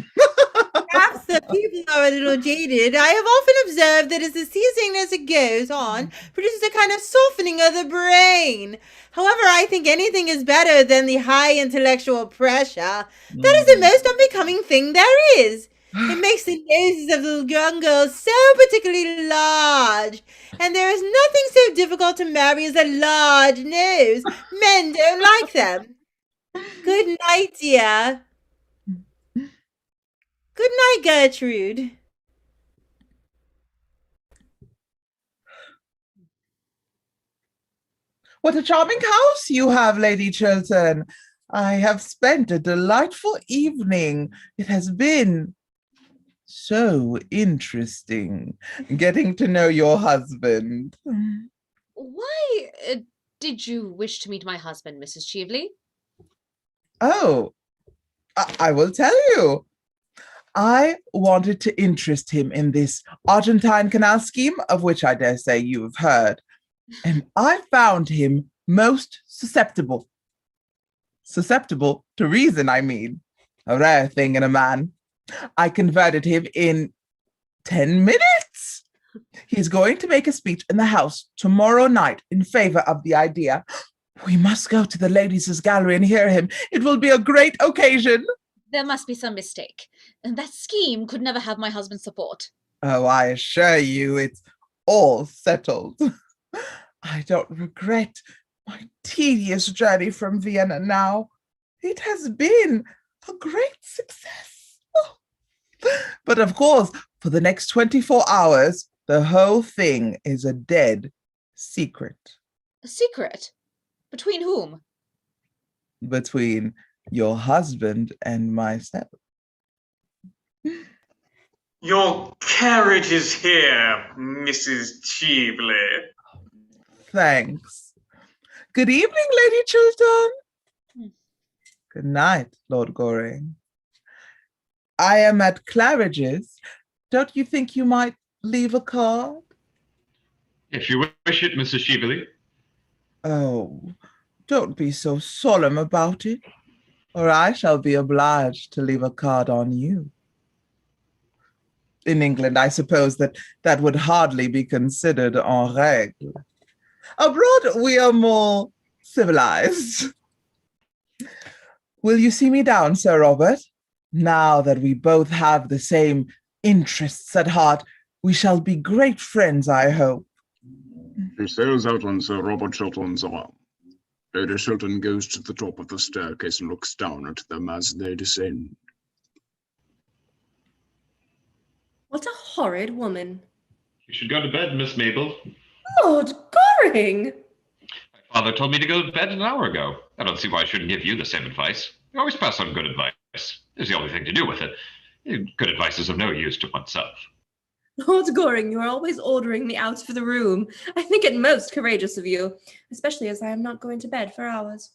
Perhaps the people are a little jaded. I have often observed that as the season as it goes on produces a kind of softening of the brain. However, I think anything is better than the high intellectual pressure. That is the most unbecoming thing there is. It makes the noses of the young girls so particularly large. And there is nothing so difficult to marry as a large nose. Men don't like them. Good night, dear. Good night, Gertrude. What a charming house you have, Lady Chiltern. I have spent a delightful evening. It has been so interesting getting to know your husband. Why did you wish to meet my husband, Mrs. Cheveley? Oh, I will tell you. I wanted to interest him in this Argentine canal scheme, of which I dare say you have heard. And I found him most susceptible. Susceptible to reason, I mean. A rare thing in a man. I converted him in 10 minutes. He's going to make a speech in the House tomorrow night in favor of the idea. We must go to the ladies' gallery and hear him. It will be a great occasion. There must be some mistake. And that scheme could never have my husband's support. Oh, I assure you, it's all settled. I don't regret my tedious journey from Vienna now. It has been a great success. Oh. But of course, for the next 24 hours, the whole thing is a dead secret. A secret? Between whom? Between your husband and myself. Your carriage is here, Mrs. Cheveley. Thanks. Good evening, Lady Chiltern. Hmm. Good night, Lord Goring. I am at Claridge's. Don't you think you might leave a card? If you wish it, Mrs. Cheveley. Oh, don't be so solemn about it, or I shall be obliged to leave a card on you. In England, I suppose that would hardly be considered en règle. Abroad, we are more civilized. Will you see me down, Sir Robert? Now that we both have the same interests at heart, we shall be great friends, I hope. She sails out on Sir Robert Chiltern's arm. Lady Chiltern goes to the top of the staircase and looks down at them as they descend. What a horrid woman. You should go to bed, Miss Mabel. Lord Goring! My father told me to go to bed an hour ago. I don't see why I shouldn't give you the same advice. You always pass on good advice. It's the only thing to do with it. Good advice is of no use to oneself. Lord Goring, you are always ordering me out of the room. I think it most courageous of you, especially as I am not going to bed for hours.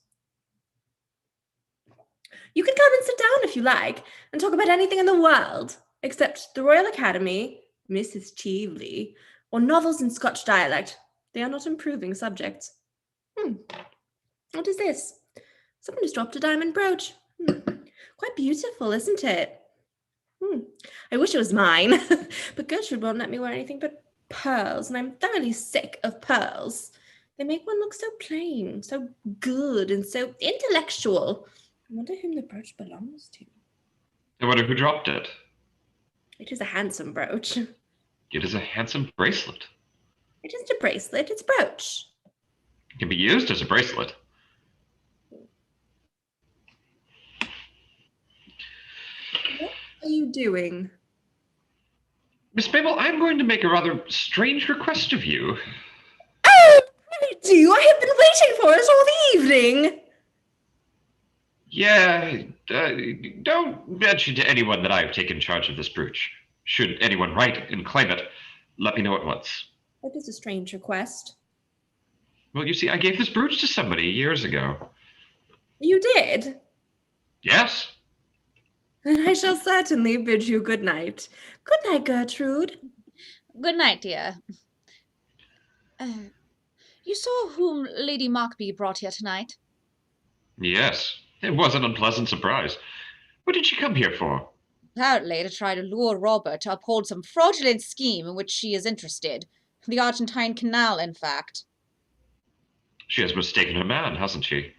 You can come and sit down if you like, and talk about anything in the world, except the Royal Academy, Mrs. Cheveley, or novels in Scotch dialect. They are not improving subjects. What is this? Someone has dropped a diamond brooch. Quite beautiful, isn't it? I wish it was mine, but Gertrude won't let me wear anything but pearls, and I'm thoroughly sick of pearls. They make one look so plain, so good, and so intellectual. I wonder whom the brooch belongs to. I wonder who dropped it. It is a handsome brooch. It is a handsome bracelet. It isn't a bracelet, it's a brooch. It can be used as a bracelet. What are you doing? Miss Mabel, I'm going to make a rather strange request of you. Oh, do! I have been waiting for it all the evening. Yeah, don't mention to anyone that I have taken charge of this brooch. Should anyone write and claim it, let me know at once. That is a strange request. Well, you see, I gave this brooch to somebody years ago. You did? Yes. Then I shall certainly bid you good night. Good night, Gertrude. Good night, dear. You saw whom Lady Markby brought here tonight? Yes, it was an unpleasant surprise. What did she come here for? Apparently to try to lure Robert to uphold some fraudulent scheme in which she is interested. The Argentine Canal, in fact. She has mistaken her man, hasn't she?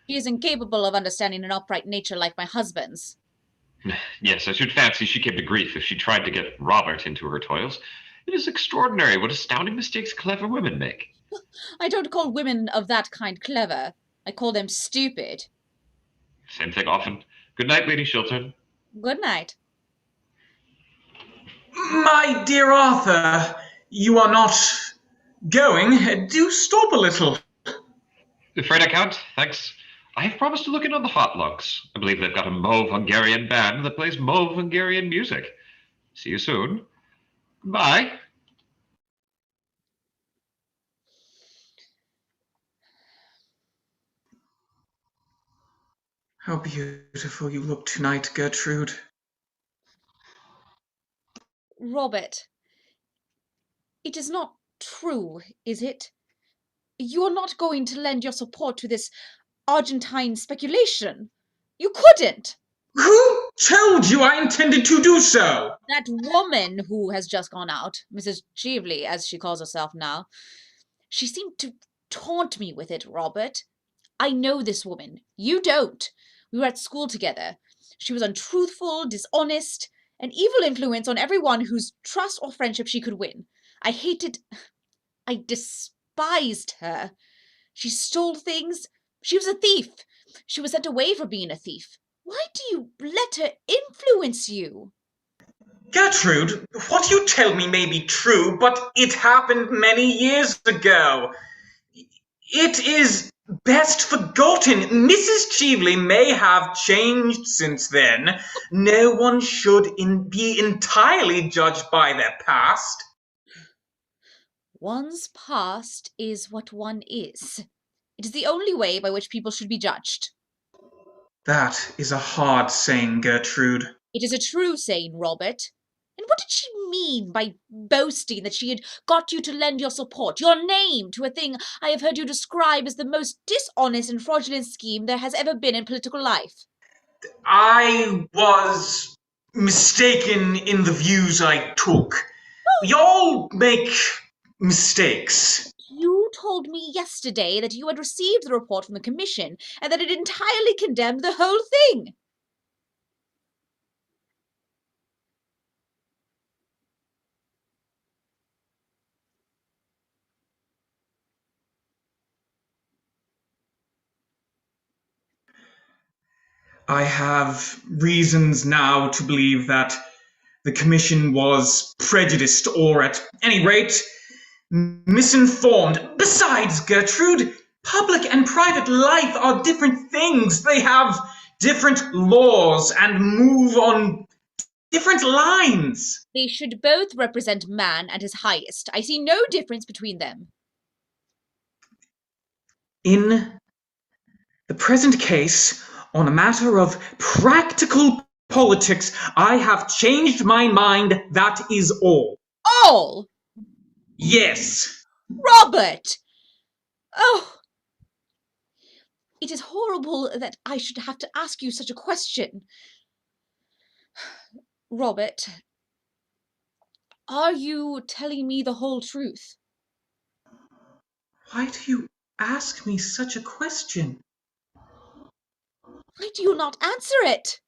She is incapable of understanding an upright nature like my husband's. Yes, I should fancy she came to grief if she tried to get Robert into her toils. It is extraordinary what astounding mistakes clever women make. I don't call women of that kind clever. I call them stupid. Same thing often. Good night, Lady Chiltern. Good night. My dear Arthur, you are not going. Do stop a little. Afraid I can't, thanks. I have promised to look in on the Hot Lunks. I believe they've got a mauve Hungarian band that plays mauve Hungarian music. See you soon. Bye. How beautiful you look tonight, Gertrude. Robert, it is not true, is it? You're not going to lend your support to this Argentine speculation. You couldn't. Who told you I intended to do so? That woman who has just gone out, Mrs. Cheveley, as she calls herself now, she seemed to taunt me with it, Robert. I know this woman. You don't. We were at school together. She was untruthful, dishonest, an evil influence on everyone whose trust or friendship she could win. I despised her. She stole things. She was a thief. She was sent away for being a thief. Why do you let her influence you? Gertrude, what you tell me may be true, but it happened many years ago. It is best forgotten. Mrs. Cheveley may have changed since then. No one should be entirely judged by their past. One's past is what one is. It is the only way by which people should be judged. That is a hard saying, Gertrude. It is a true saying, Robert. And what did she mean by boasting that she had got you to lend your support, your name, to a thing I have heard you describe as the most dishonest and fraudulent scheme there has ever been in political life? I was mistaken in the views I took. We all make mistakes. You told me yesterday that you had received the report from the commission and that it entirely condemned the whole thing. I have reasons now to believe that the commission was prejudiced or, at any rate, misinformed. Besides, Gertrude, public and private life are different things. They have different laws and move on different lines. They should both represent man at his highest. I see no difference between them. In the present case, on a matter of practical politics, I have changed my mind, that is all. All? Yes. Robert! Oh! It is horrible that I should have to ask you such a question. Robert, are you telling me the whole truth? Why do you ask me such a question? Why do you not answer it?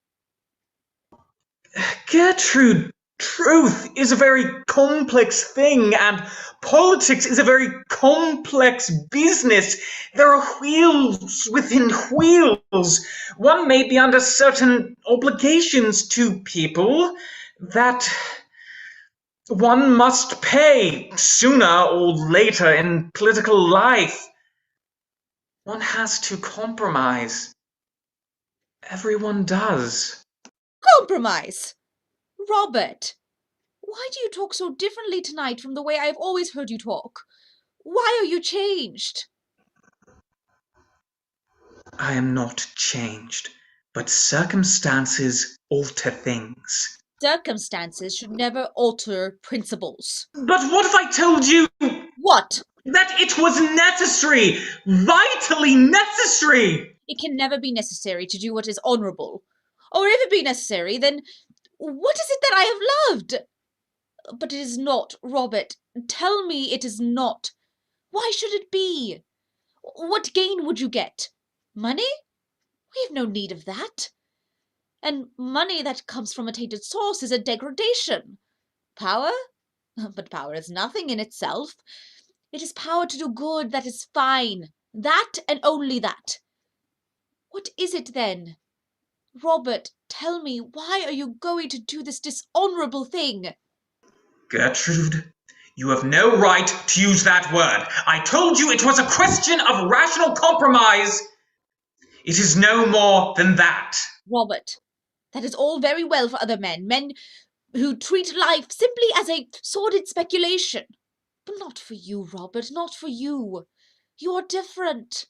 Gertrude, truth is a very complex thing, and politics is a very complex business. There are wheels within wheels. One may be under certain obligations to people that one must pay sooner or later in political life. One has to compromise. Everyone does. Compromise! Robert, why do you talk so differently tonight from the way I have always heard you talk? Why are you changed? I am not changed, but circumstances alter things. Circumstances should never alter principles. But what if I told you What? that it was necessary, vitally necessary? It can never be necessary to do what is honourable. Or if it be necessary, then what is it that I have loved? But it is not, Robert. Tell me it is not. Why should it be? What gain would you get? Money? We have no need of that. And money that comes from a tainted source is a degradation. Power? But power is nothing in itself. It is power to do good that is fine. That and only that. What is it then? Robert, tell me, why are you going to do this dishonourable thing? Gertrude, you have no right to use that word. I told you it was a question of rational compromise. It is no more than that. Robert, that is all very well for other men, men who treat life simply as a sordid speculation. But not for you, Robert, not for you. You are different.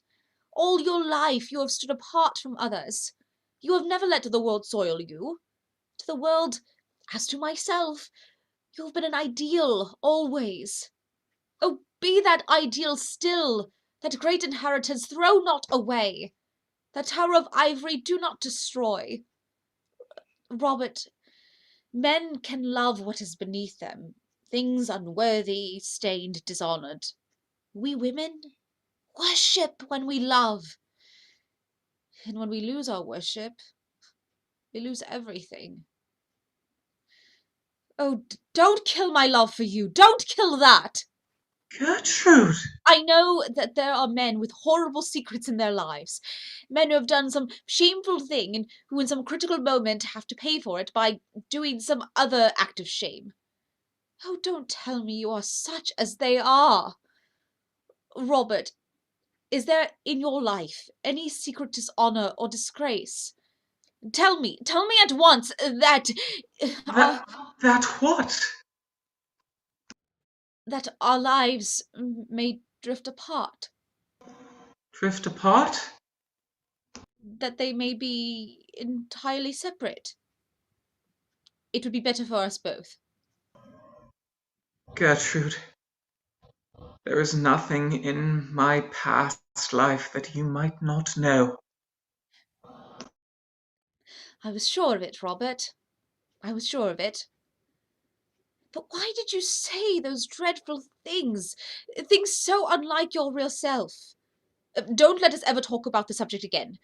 All your life you have stood apart from others. You have never let the world soil you. To the world, as to myself, you have been an ideal, always. Oh, be that ideal still, that great inheritance throw not away. That tower of ivory do not destroy. Robert, men can love what is beneath them, things unworthy, stained, dishonoured. We women worship when we love. And when we lose our worship, we lose everything. Oh, don't kill my love for you. Don't kill that. Gertrude! I know that there are men with horrible secrets in their lives. Men who have done some shameful thing and who in some critical moment have to pay for it by doing some other act of shame. Oh, don't tell me you are such as they are. Robert, is there in your life any secret dishonour or disgrace? Tell me at once that... That what? that our lives may drift apart. Drift apart? That they may be entirely separate. It would be better for us both. Gertrude, there is nothing in my past life that you might not know. I was sure of it, Robert. I was sure of it. But why did you say those dreadful things? Things so unlike your real self. Don't let us ever talk about the subject again.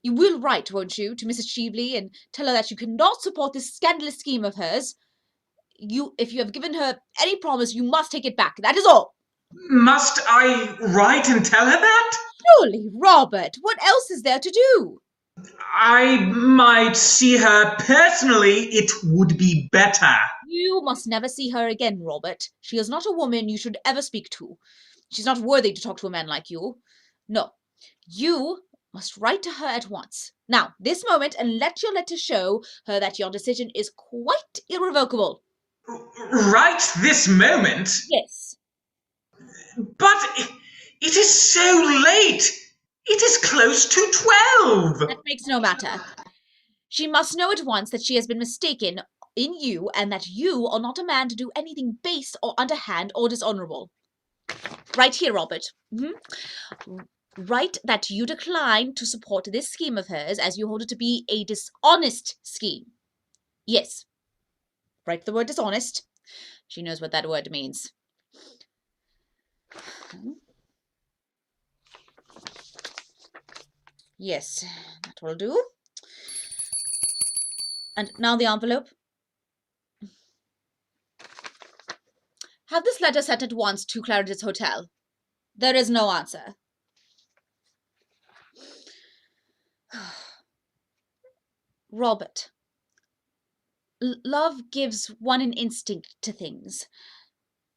You will write, won't you, to Mrs. Cheveley and tell her that you cannot support this scandalous scheme of hers? If you have given her any promise, you must take it back. That is all. Must I write and tell her that? Surely, Robert. What else is there to do? I might see her personally. It would be better. You must never see her again, Robert. She is not a woman you should ever speak to. She's not worthy to talk to a man like you. No, you must write to her at once. Now, this moment, and let your letter show her that your decision is quite irrevocable. Right this moment? Yes. But it is so late. It is close to 12. That makes no matter. She must know at once that she has been mistaken in you, and that you are not a man to do anything base or underhand or dishonorable. Right here, Robert. Write that you decline to support this scheme of hers, as you hold it to be a dishonest scheme. Yes. Write the word dishonest. She knows what that word means. Yes, that will do. And now the envelope. Have this letter sent at once to Claridge's Hotel. There is no answer. Robert, love gives one an instinct to things.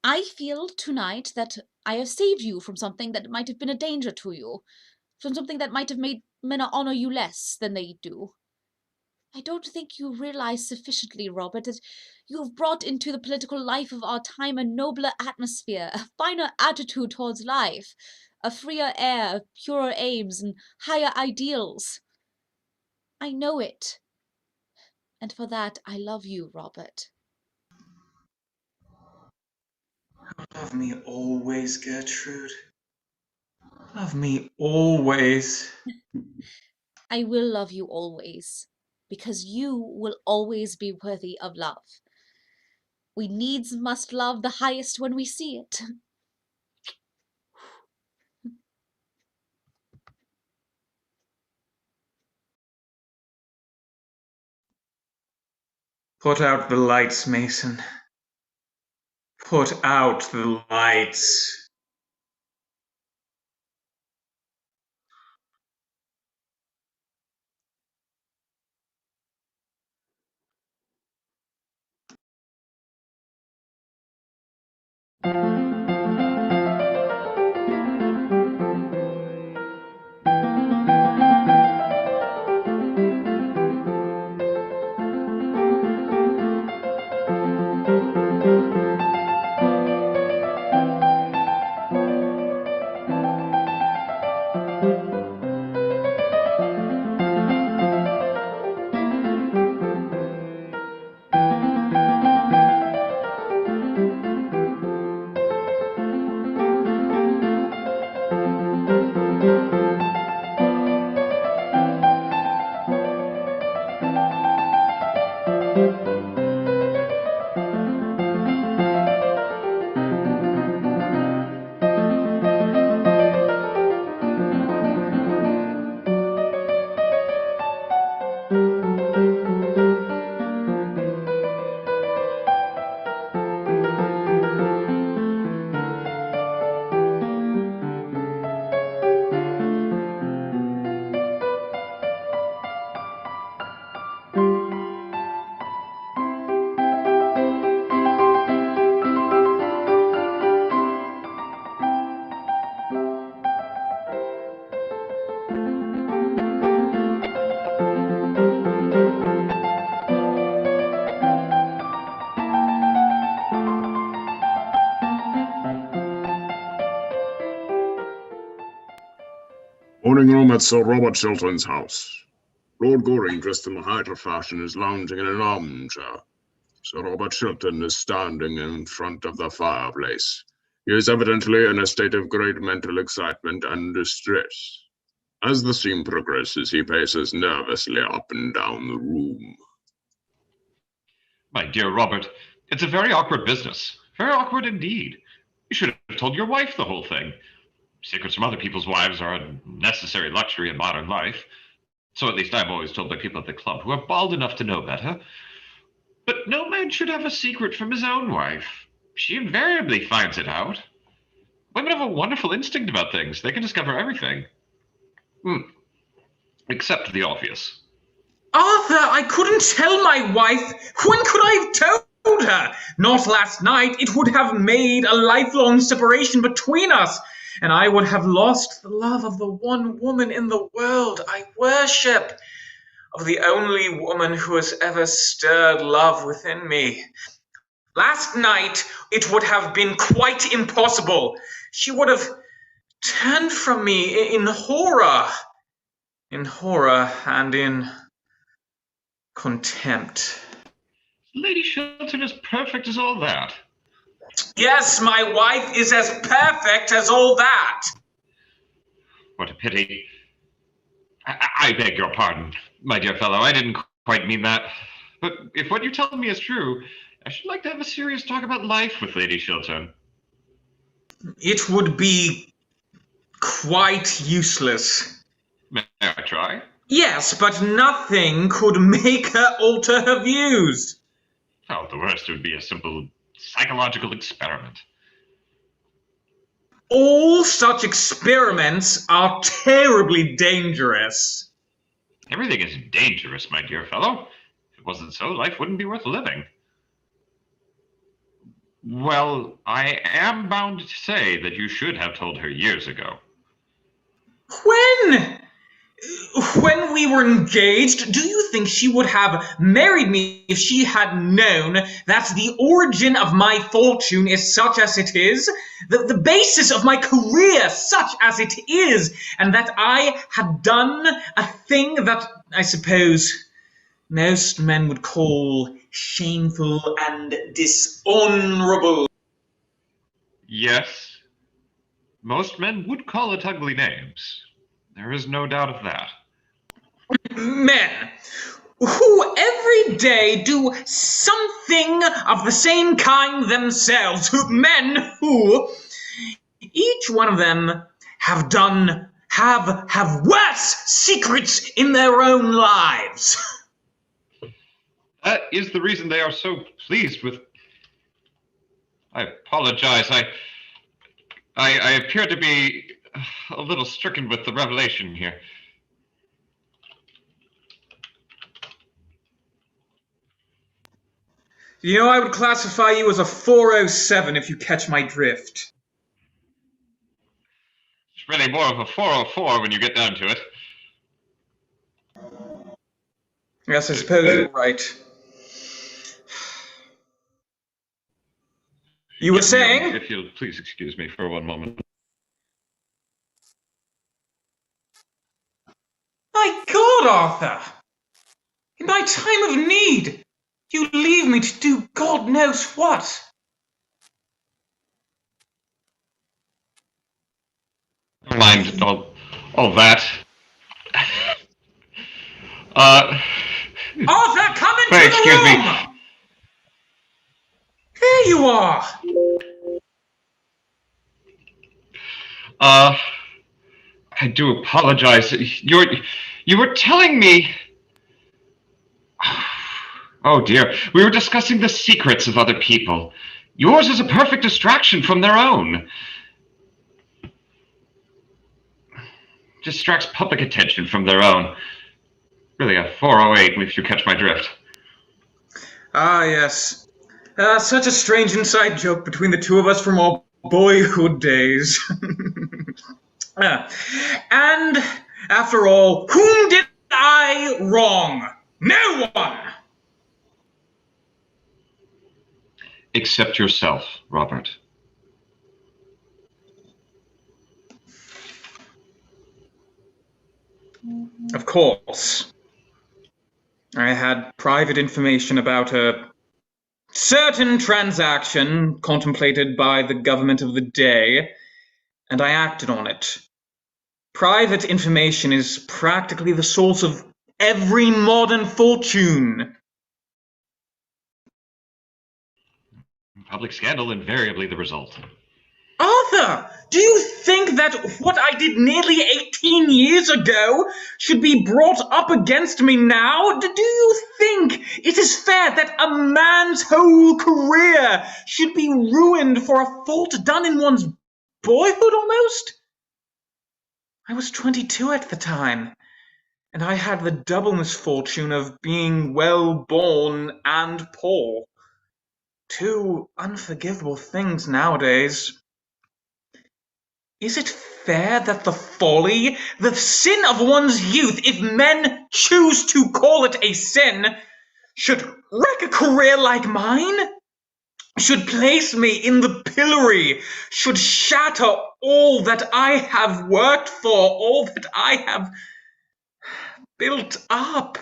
I feel tonight that I have saved you from something that might have been a danger to you, from something that might have made men honor you less than they do. I don't think you realize sufficiently, Robert, that you have brought into the political life of our time a nobler atmosphere, a finer attitude towards life, a freer air, purer aims, and higher ideals. I know it. And for that, I love you, Robert. Love me always, Gertrude. Love me always. I will love you always, because you will always be worthy of love. We needs must love the highest when we see it. Put out the lights, Mason. Put out the lights. Morning room at Sir Robert Chiltern's house. Lord Goring, dressed in the height of fashion, is lounging in an armchair. Sir Robert Chiltern is standing in front of the fireplace. He is evidently in a state of great mental excitement and distress. As the scene progresses, he paces nervously up and down the room. My dear Robert, it's a very awkward business. Very awkward indeed. You should have told your wife the whole thing. Secrets from other people's wives are a necessary luxury in modern life. So at least I'm always told by people at the club who are bald enough to know better. But no man should have a secret from his own wife. She invariably finds it out. Women have a wonderful instinct about things. They can discover everything. Except the obvious. Arthur, I couldn't tell my wife. When could I have told her? Not last night. It would have made a lifelong separation between us, and I would have lost the love of the one woman in the world I worship, of the only woman who has ever stirred love within me. Last night, it would have been quite impossible. She would have turned from me in horror and in contempt. Lady Chiltern is perfect as all that. Yes, my wife is as perfect as all that. What a pity. I beg your pardon, my dear fellow. I didn't quite mean that. But if what you tell me is true, I should like to have a serious talk about life with Lady Chiltern. It would be quite useless. May I try? Yes, but nothing could make her alter her views. Oh, the worst would be a simple psychological experiment. All such experiments are terribly dangerous. Everything is dangerous, my dear fellow. If it wasn't so, life wouldn't be worth living. Well, I am bound to say that you should have told her years ago. When? When we were engaged, do you think she would have married me if she had known that the origin of my fortune is such as it is, the basis of my career such as it is, and that I had done a thing that I suppose most men would call shameful and dishonorable? Yes, most men would call it ugly names. There is no doubt of that. Men who every day do something of the same kind themselves. Men who, each one of them, have worse secrets in their own lives. That is the reason they are so pleased with... I apologize. I appear to be a little stricken with the revelation here. You know, I would classify you as a 407 if you catch my drift. It's really more of a 404 when you get down to it. Yes, I suppose you're right. You were saying? If you'll please excuse me for one moment. My God, Arthur! In my time of need, you leave me to do God knows what. Never mind all that. Arthur, come into Wait, the excuse room! me. There you are! I do apologize. You were telling me... Oh dear, we were discussing the secrets of other people. Yours is a perfect distraction from their own. Distracts public attention from their own. Really a 408 if you catch my drift. Ah, yes. Such a strange inside joke between the two of us from our boyhood days. And, after all, whom did I wrong? No one! Except yourself, Robert. Of course. I had private information about a certain transaction contemplated by the government of the day, and I acted on it. Private information is practically the source of every modern fortune. Public scandal invariably the result. Arthur, do you think that what I did nearly 18 years ago should be brought up against me now? Do you think it is fair that a man's whole career should be ruined for a fault done in one's boyhood almost? I was 22 at the time, and I had the double misfortune of being well born and poor. Two unforgivable things nowadays. Is it fair that the folly, the sin of one's youth, if men choose to call it a sin, should wreck a career like mine? Should place me in the pillory, should shatter all that I have worked for, all that I have built up?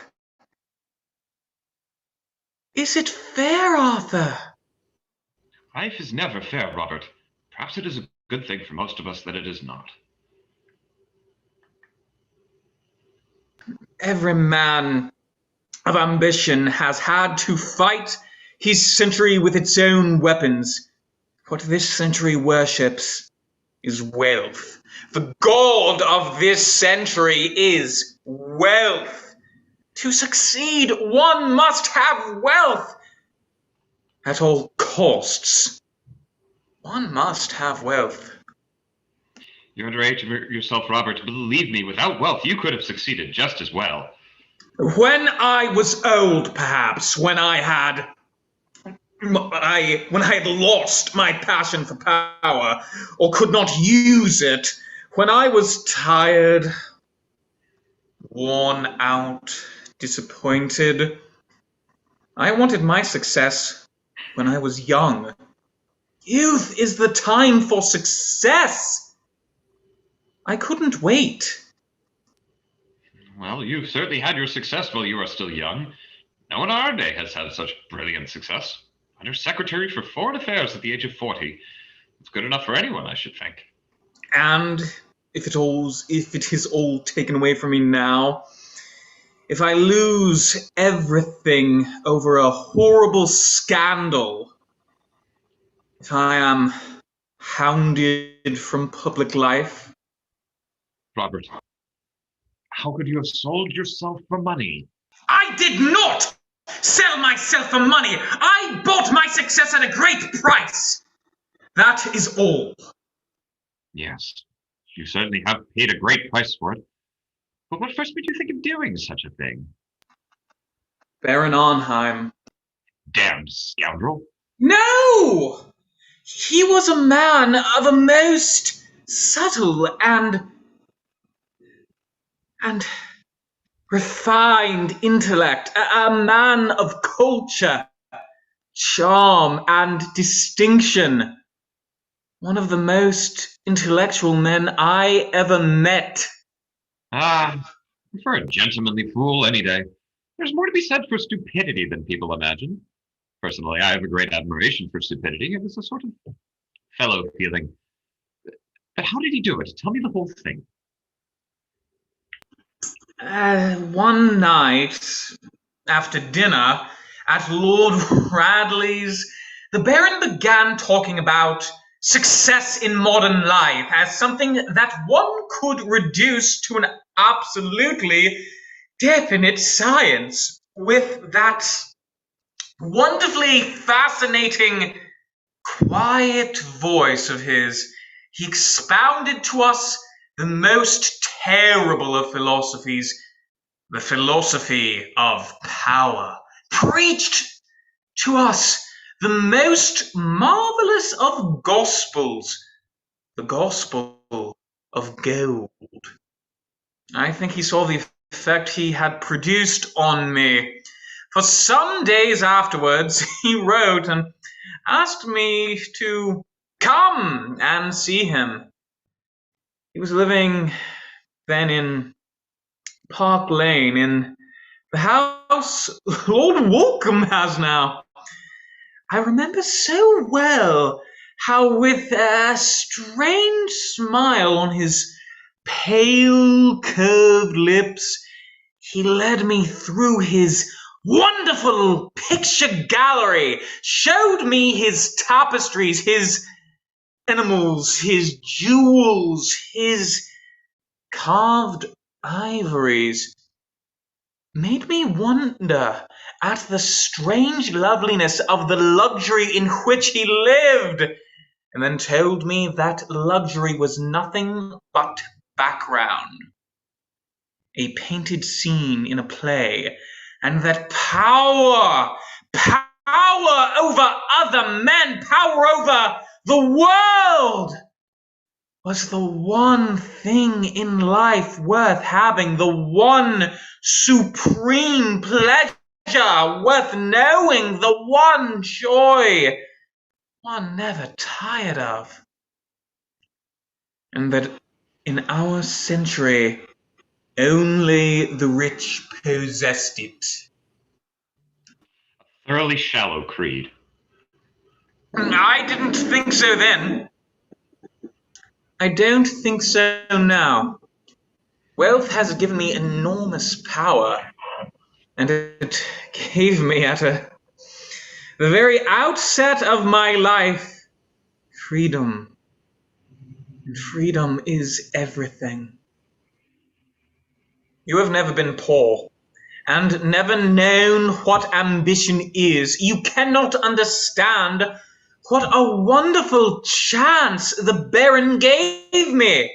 Is it fair, Arthur? Life is never fair, Robert. Perhaps it is a good thing for most of us that it is not. Every man of ambition has had to fight his century with its own weapons. What this century worships is wealth. The god of this century is wealth. To succeed, one must have wealth. At all costs, one must have wealth. You're underrating yourself, Robert. Believe me, without wealth, you could have succeeded just as well. When I was old, perhaps, when I had lost my passion for power, or could not use it, when I was tired, worn out, disappointed, I wanted my success when I was young. Youth is the time for success. I couldn't wait. Well, you've certainly had your success while you are still young. No one in our day has had such brilliant success. Under Secretary for Foreign Affairs at the age of 40. It's good enough for anyone, I should think. And if it is all taken away from me now, if I lose everything over a horrible scandal, if I am hounded from public life. Robert, how could you have sold yourself for money? I did not sell myself for money. I bought my success at a great price. That is all. Yes, you certainly have paid a great price for it. But what first made you think of doing such a thing? Baron Arnheim. Damned scoundrel. No! He was a man of a most subtle and refined intellect, a man of culture, charm, and distinction. One of the most intellectual men I ever met. For a gentlemanly fool any day. There's more to be said for stupidity than people imagine. Personally, I have a great admiration for stupidity. It is a sort of fellow feeling. But how did he do it? Tell me the whole thing. One night, after dinner, at Lord Radley's, the Baron began talking about success in modern life as something that one could reduce to an absolutely definite science. With that wonderfully fascinating, quiet voice of his, he expounded to us the most terrible of philosophies, the philosophy of power. Preached to us the most marvelous of gospels, the gospel of gold. I think he saw the effect he had produced on me. For some days afterwards, he wrote and asked me to come and see him. He was living then in Park Lane in the house Lord Walcombe has now. I remember so well how, with a strange smile on his pale, curved lips, he led me through his wonderful picture gallery, showed me his tapestries, his animals, his jewels, his carved ivories, made me wonder at the strange loveliness of the luxury in which he lived, and then told me that luxury was nothing but background, a painted scene in a play, and that power over other men, power over the world, was the one thing in life worth having, the one supreme pleasure worth knowing, the one joy one never tired of. And that in our century, only the rich possessed it. Thoroughly shallow creed. I didn't think so then. I don't think so now. Wealth has given me enormous power, and it gave me at the very outset of my life freedom. And freedom is everything. You have never been poor, and never known what ambition is. You cannot understand what a wonderful chance the Baron gave me.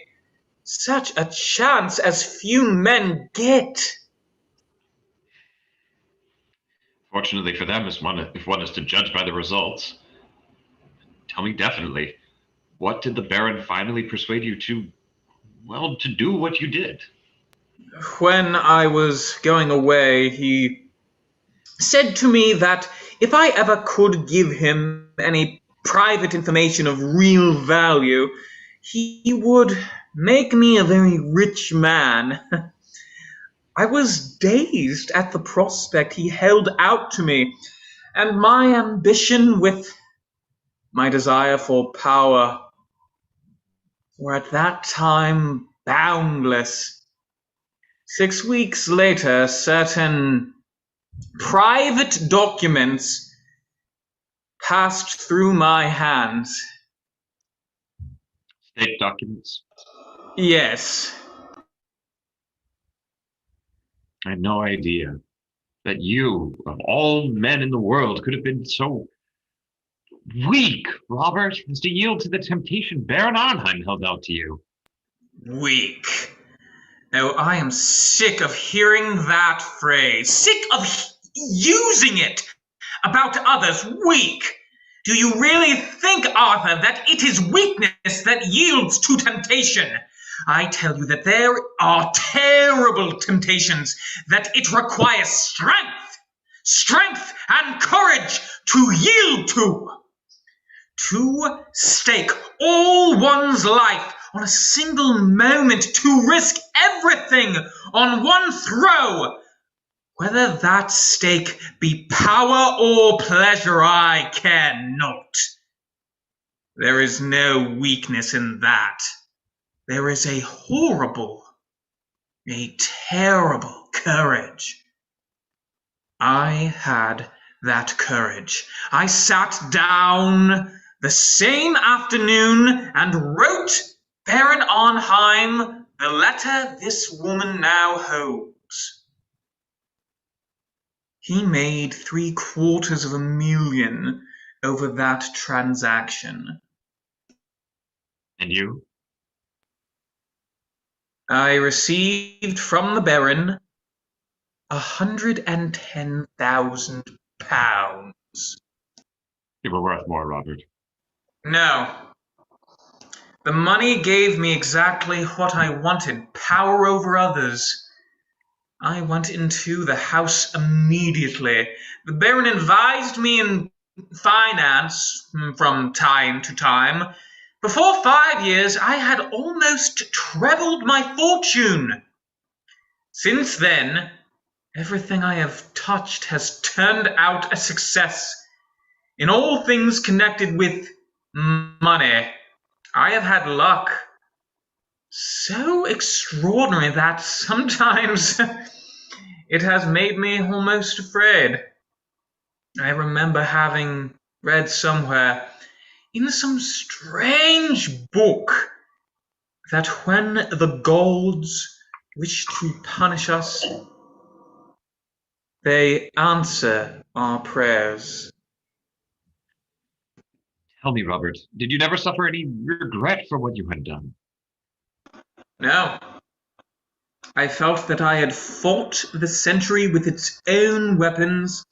Such a chance as few men get. Fortunately for them, if one is to judge by the results. Tell me definitely, what did the Baron finally persuade you to do what you did? When I was going away, he said to me that if I ever could give him any private information of real value, he would make me a very rich man. I was dazed at the prospect he held out to me, and my ambition with my desire for power were at that time boundless. 6 weeks later, certain private documents passed through my hands. State documents? Yes. I had no idea that you, of all men in the world, could have been so weak, Robert, as to yield to the temptation Baron Arnheim held out to you. Weak. Oh, I am sick of hearing that phrase. Sick of using it about others. Weak. Do you really think, Arthur, that it is weakness that yields to temptation? I tell you that there are terrible temptations that it requires strength and courage to yield to. To stake all one's life on a single moment, to risk everything on one throw. Whether that stake be power or pleasure, I care not. There is no weakness in that. There is a horrible, a terrible courage. I had that courage. I sat down the same afternoon and wrote Baron Arnheim the letter this woman now holds. He made $750,000 over that transaction. And you? I received from the Baron £110,000. You were worth more, Robert. No. The money gave me exactly what I wanted, power over others. I went into the house immediately. The Baron advised me in finance from time to time. Before 5 years, I had almost trebled my fortune. Since then, everything I have touched has turned out a success. In all things connected with money, I have had luck. So extraordinary that sometimes it has made me almost afraid. I remember having read somewhere in some strange book that when the gods wish to punish us, they answer our prayers. Tell me, Robert, did you never suffer any regret for what you had done? No. I felt that I had fought the century with its own weapons,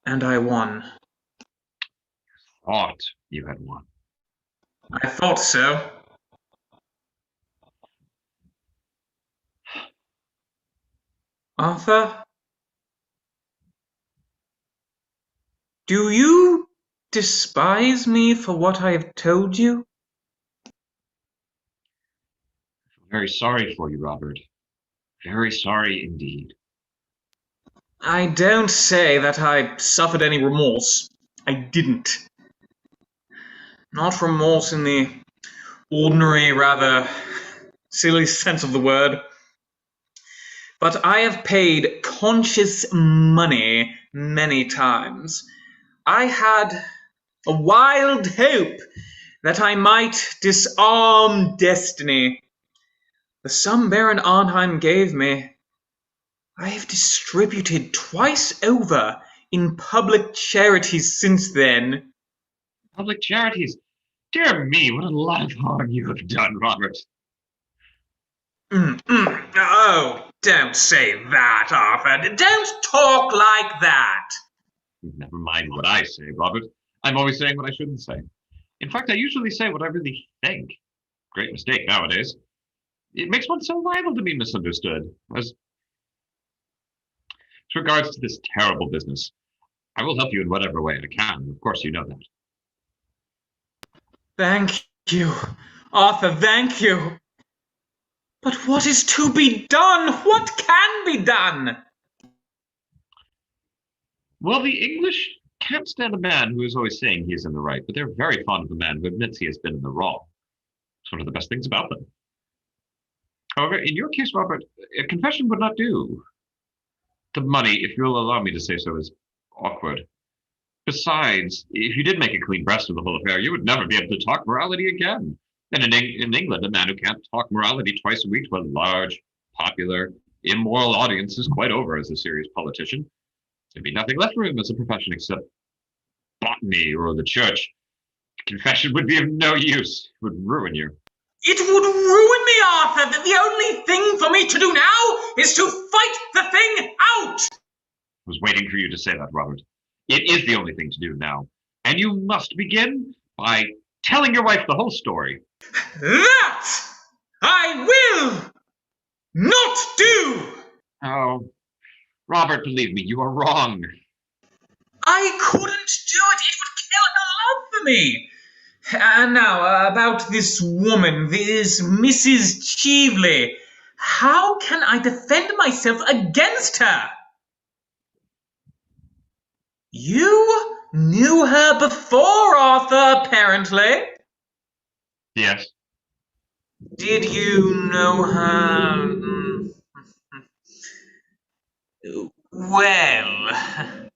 and I won. Thought you had won. I thought so. Arthur? Do you despise me for what I have told you? Very sorry for you, Robert. Very sorry indeed. I don't say that I suffered any remorse. I didn't. Not remorse in the ordinary, rather silly sense of the word. But I have paid conscious money many times. I had a wild hope that I might disarm destiny. The sum Baron Arnheim gave me, I have distributed twice over in public charities since then. Public charities? Dear me, what a lot of harm you have done, Robert. Oh, don't say that, Arthur. Don't talk like that. Never mind what I say, Robert. I'm always saying what I shouldn't say. In fact, I usually say what I really think. Great mistake nowadays. It makes one so liable to be misunderstood. As regards to this terrible business, I will help you in whatever way I can. Of course, you know that. Thank you, Arthur, thank you. But what is to be done? What can be done? Well, the English can't stand a man who is always saying he is in the right, but they're very fond of a man who admits he has been in the wrong. It's one of the best things about them. However, in your case, Robert, a confession would not do. The money, if you'll allow me to say so, is awkward. Besides, if you did make a clean breast of the whole affair, you would never be able to talk morality again. And in England, a man who can't talk morality twice a week to a large, popular, immoral audience is quite over as a serious politician. There'd be nothing left for him as a profession except botany or the church. Confession would be of no use. It would ruin you. It would ruin me, Arthur, that the only thing for me to do now is to fight the thing out! I was waiting for you to say that, Robert. It is the only thing to do now. And you must begin by telling your wife the whole story. That I will not do! Oh, Robert, believe me, you are wrong. I couldn't do it. It would kill her love for me. And now, about this woman, this Mrs. Cheveley. How can I defend myself against her? You knew her before, Arthur, apparently. Yes. Did you know her... well...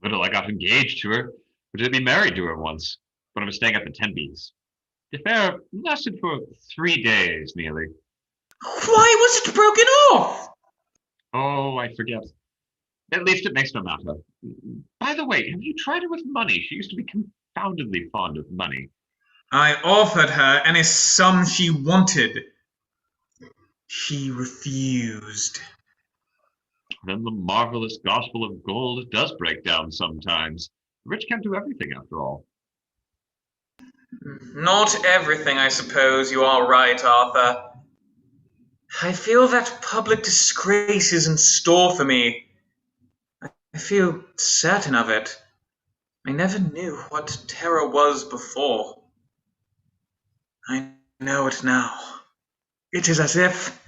Little I got engaged to her, but to be married to her once, when I was staying at the Tenbys. The affair lasted for 3 days, nearly. Why was it broken off? Oh, I forget. At least it makes no matter. By the way, have you tried her with money? She used to be confoundedly fond of money. I offered her any sum she wanted. She refused. Then the marvelous gospel of gold does break down sometimes. The rich can't do everything, after all. Not everything, I suppose. You are right, Arthur. I feel that public disgrace is in store for me. I feel certain of it. I never knew what terror was before. I know it now. It is as if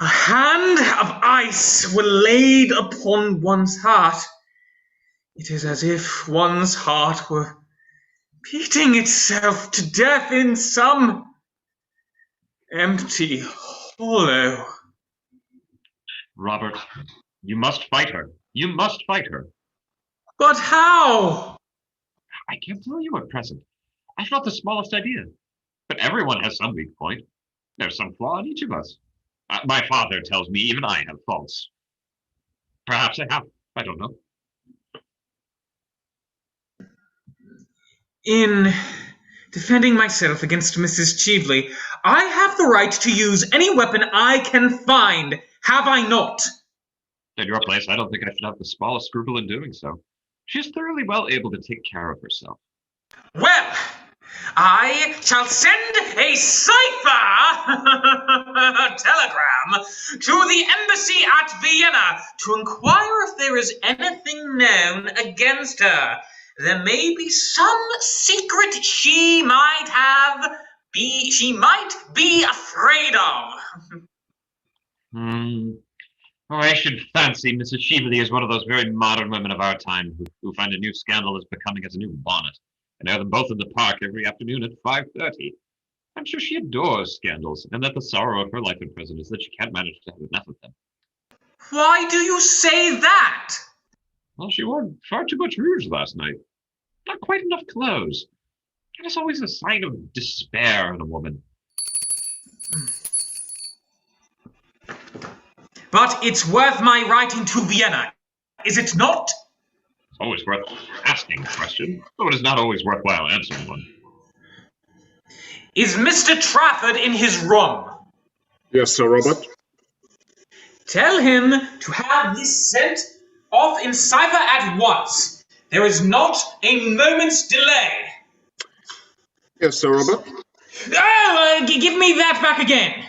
a hand of ice were laid upon one's heart. It is as if one's heart were beating itself to death in some empty hollow. Robert, you must fight her. You must fight her. But how? I can't tell you at present. I've not the smallest idea. But everyone has some weak point. There's some flaw in each of us. My father tells me even I have faults. Perhaps I have. I don't know. In defending myself against Mrs. Cheveley, I have the right to use any weapon I can find. Have I not? In your place, I don't think I should have the smallest scruple in doing so. She is thoroughly well able to take care of herself. Well, I shall send a cipher telegram to the embassy at Vienna to inquire if there is anything known against her. There may be some secret she might be afraid of. Oh, I should fancy Mrs. Cheveley is one of those very modern women of our time who find a new scandal as becoming as a new bonnet, and have them both in the park every afternoon at 5:30. I'm sure she adores scandals, and that the sorrow of her life at present is that she can't manage to have enough of them. Why do you say that? Well, she wore far too much rouge last night. Not quite enough clothes. That is always a sign of despair in a woman. But it's worth my writing to Vienna, is it not? It's always worth asking a question, though it is not always worthwhile answering one. Is Mr. Trafford in his room? Yes, Sir Robert. Tell him to have this sent off in cipher at once. There is not a moment's delay. Yes, Sir Robert. Oh, give me that back again.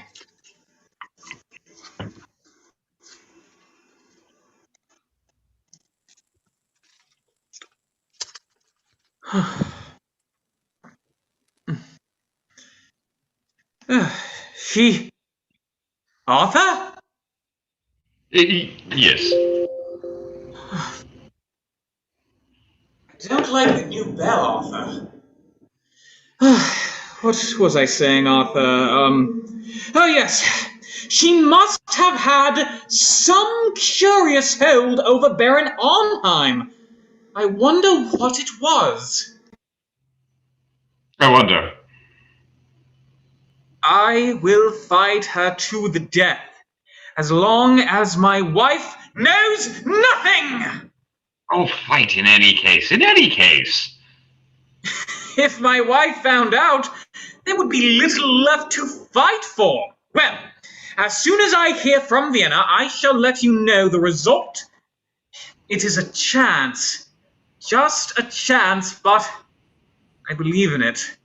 Arthur? Yes. I don't like the new bell, Arthur. What was I saying, Arthur? Oh yes. She must have had some curious hold over Baron Arnheim. I wonder what it was. I wonder. I will fight her to the death, as long as my wife knows nothing! Oh, fight in any case, in any case! If my wife found out, there would be little left to fight for. Well, as soon as I hear from Vienna, I shall let you know the result. It is a chance. Just a chance, but I believe in it.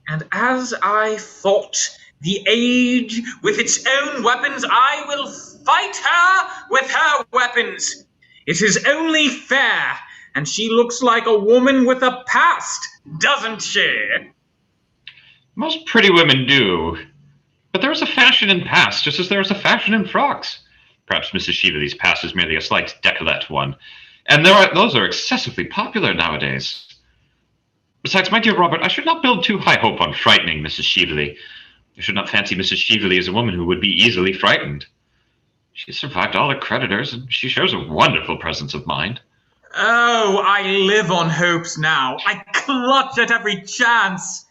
And as I fought the age with its own weapons, I will fight her with her weapons. It is only fair, and she looks like a woman with a past, doesn't she? Most pretty women do. But there is a fashion in past, just as there is a fashion in frocks. Perhaps Mrs. Cheveley's past is merely a slight décolleté one. And those are excessively popular nowadays. Besides, my dear Robert, I should not build too high hope on frightening Mrs. Cheveley. I should not fancy Mrs. Cheveley as a woman who would be easily frightened. She has survived all her creditors, and she shows a wonderful presence of mind. Oh, I live on hopes now. I clutch at every chance.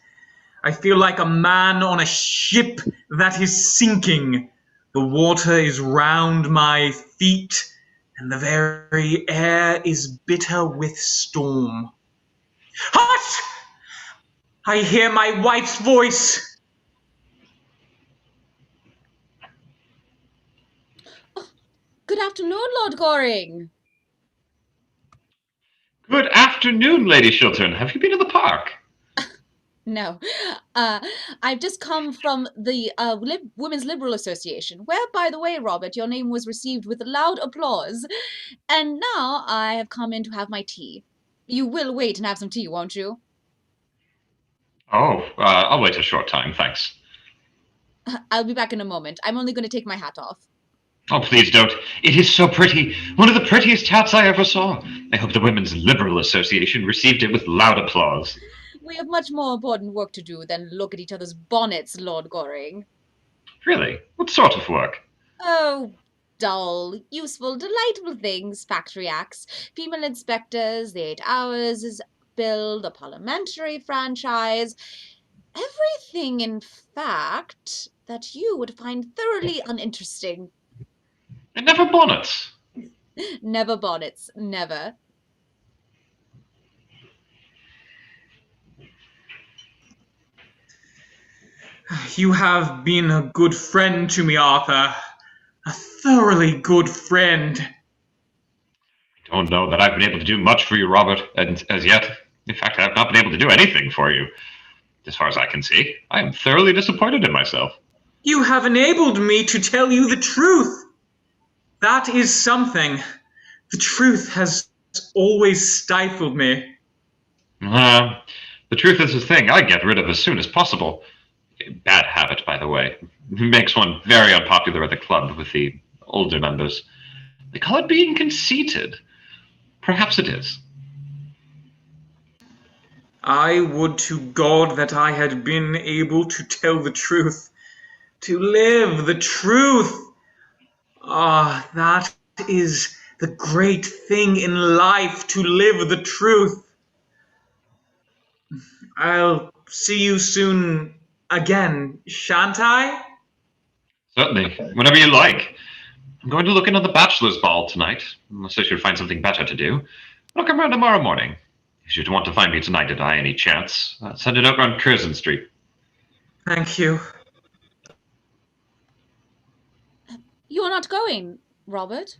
I feel like a man on a ship that is sinking. The water is round my feet, and the very air is bitter with storm. Hush! I hear my wife's voice. Good afternoon, Lord Goring. Good afternoon, Lady Shilton. Have you been to the park? No, I've just come from the Women's Liberal Association, where, by the way, Robert, your name was received with loud applause. And now I have come in to have my tea. You will wait and have some tea, won't you? Oh, I'll wait a short time, thanks. I'll be back in a moment. I'm only going to take my hat off. Oh, please don't. It is so pretty. One of the prettiest hats I ever saw. I hope the Women's Liberal Association received it with loud applause. We have much more important work to do than look at each other's bonnets, Lord Goring. Really? What sort of work? Oh, dull, useful, delightful things. Factory acts, female inspectors, the 8 Hours Bill, the parliamentary franchise. Everything, in fact, that you would find thoroughly uninteresting. And never bonnets. Never bonnets, never. You have been a good friend to me, Arthur. A thoroughly good friend. I don't know that I've been able to do much for you, Robert, and as yet. In fact, I have not been able to do anything for you. As far as I can see, I am thoroughly disappointed in myself. You have enabled me to tell you the truth. That is something. The truth has always stifled me. The truth is a thing I get rid of as soon as possible. Bad habit, by the way. Makes one very unpopular at the club with the older members. They call it being conceited. Perhaps it is. I would to God that I had been able to tell the truth. To live the truth. Ah, that is the great thing in life, to live the truth. I'll see you soon again, shan't I? Certainly, whenever you like. I'm going to look into the bachelor's ball tonight, unless I should find something better to do. I'll come around tomorrow morning. If you should want to find me tonight by any chance, send it over on Curzon Street. Thank you. You're not going, Robert?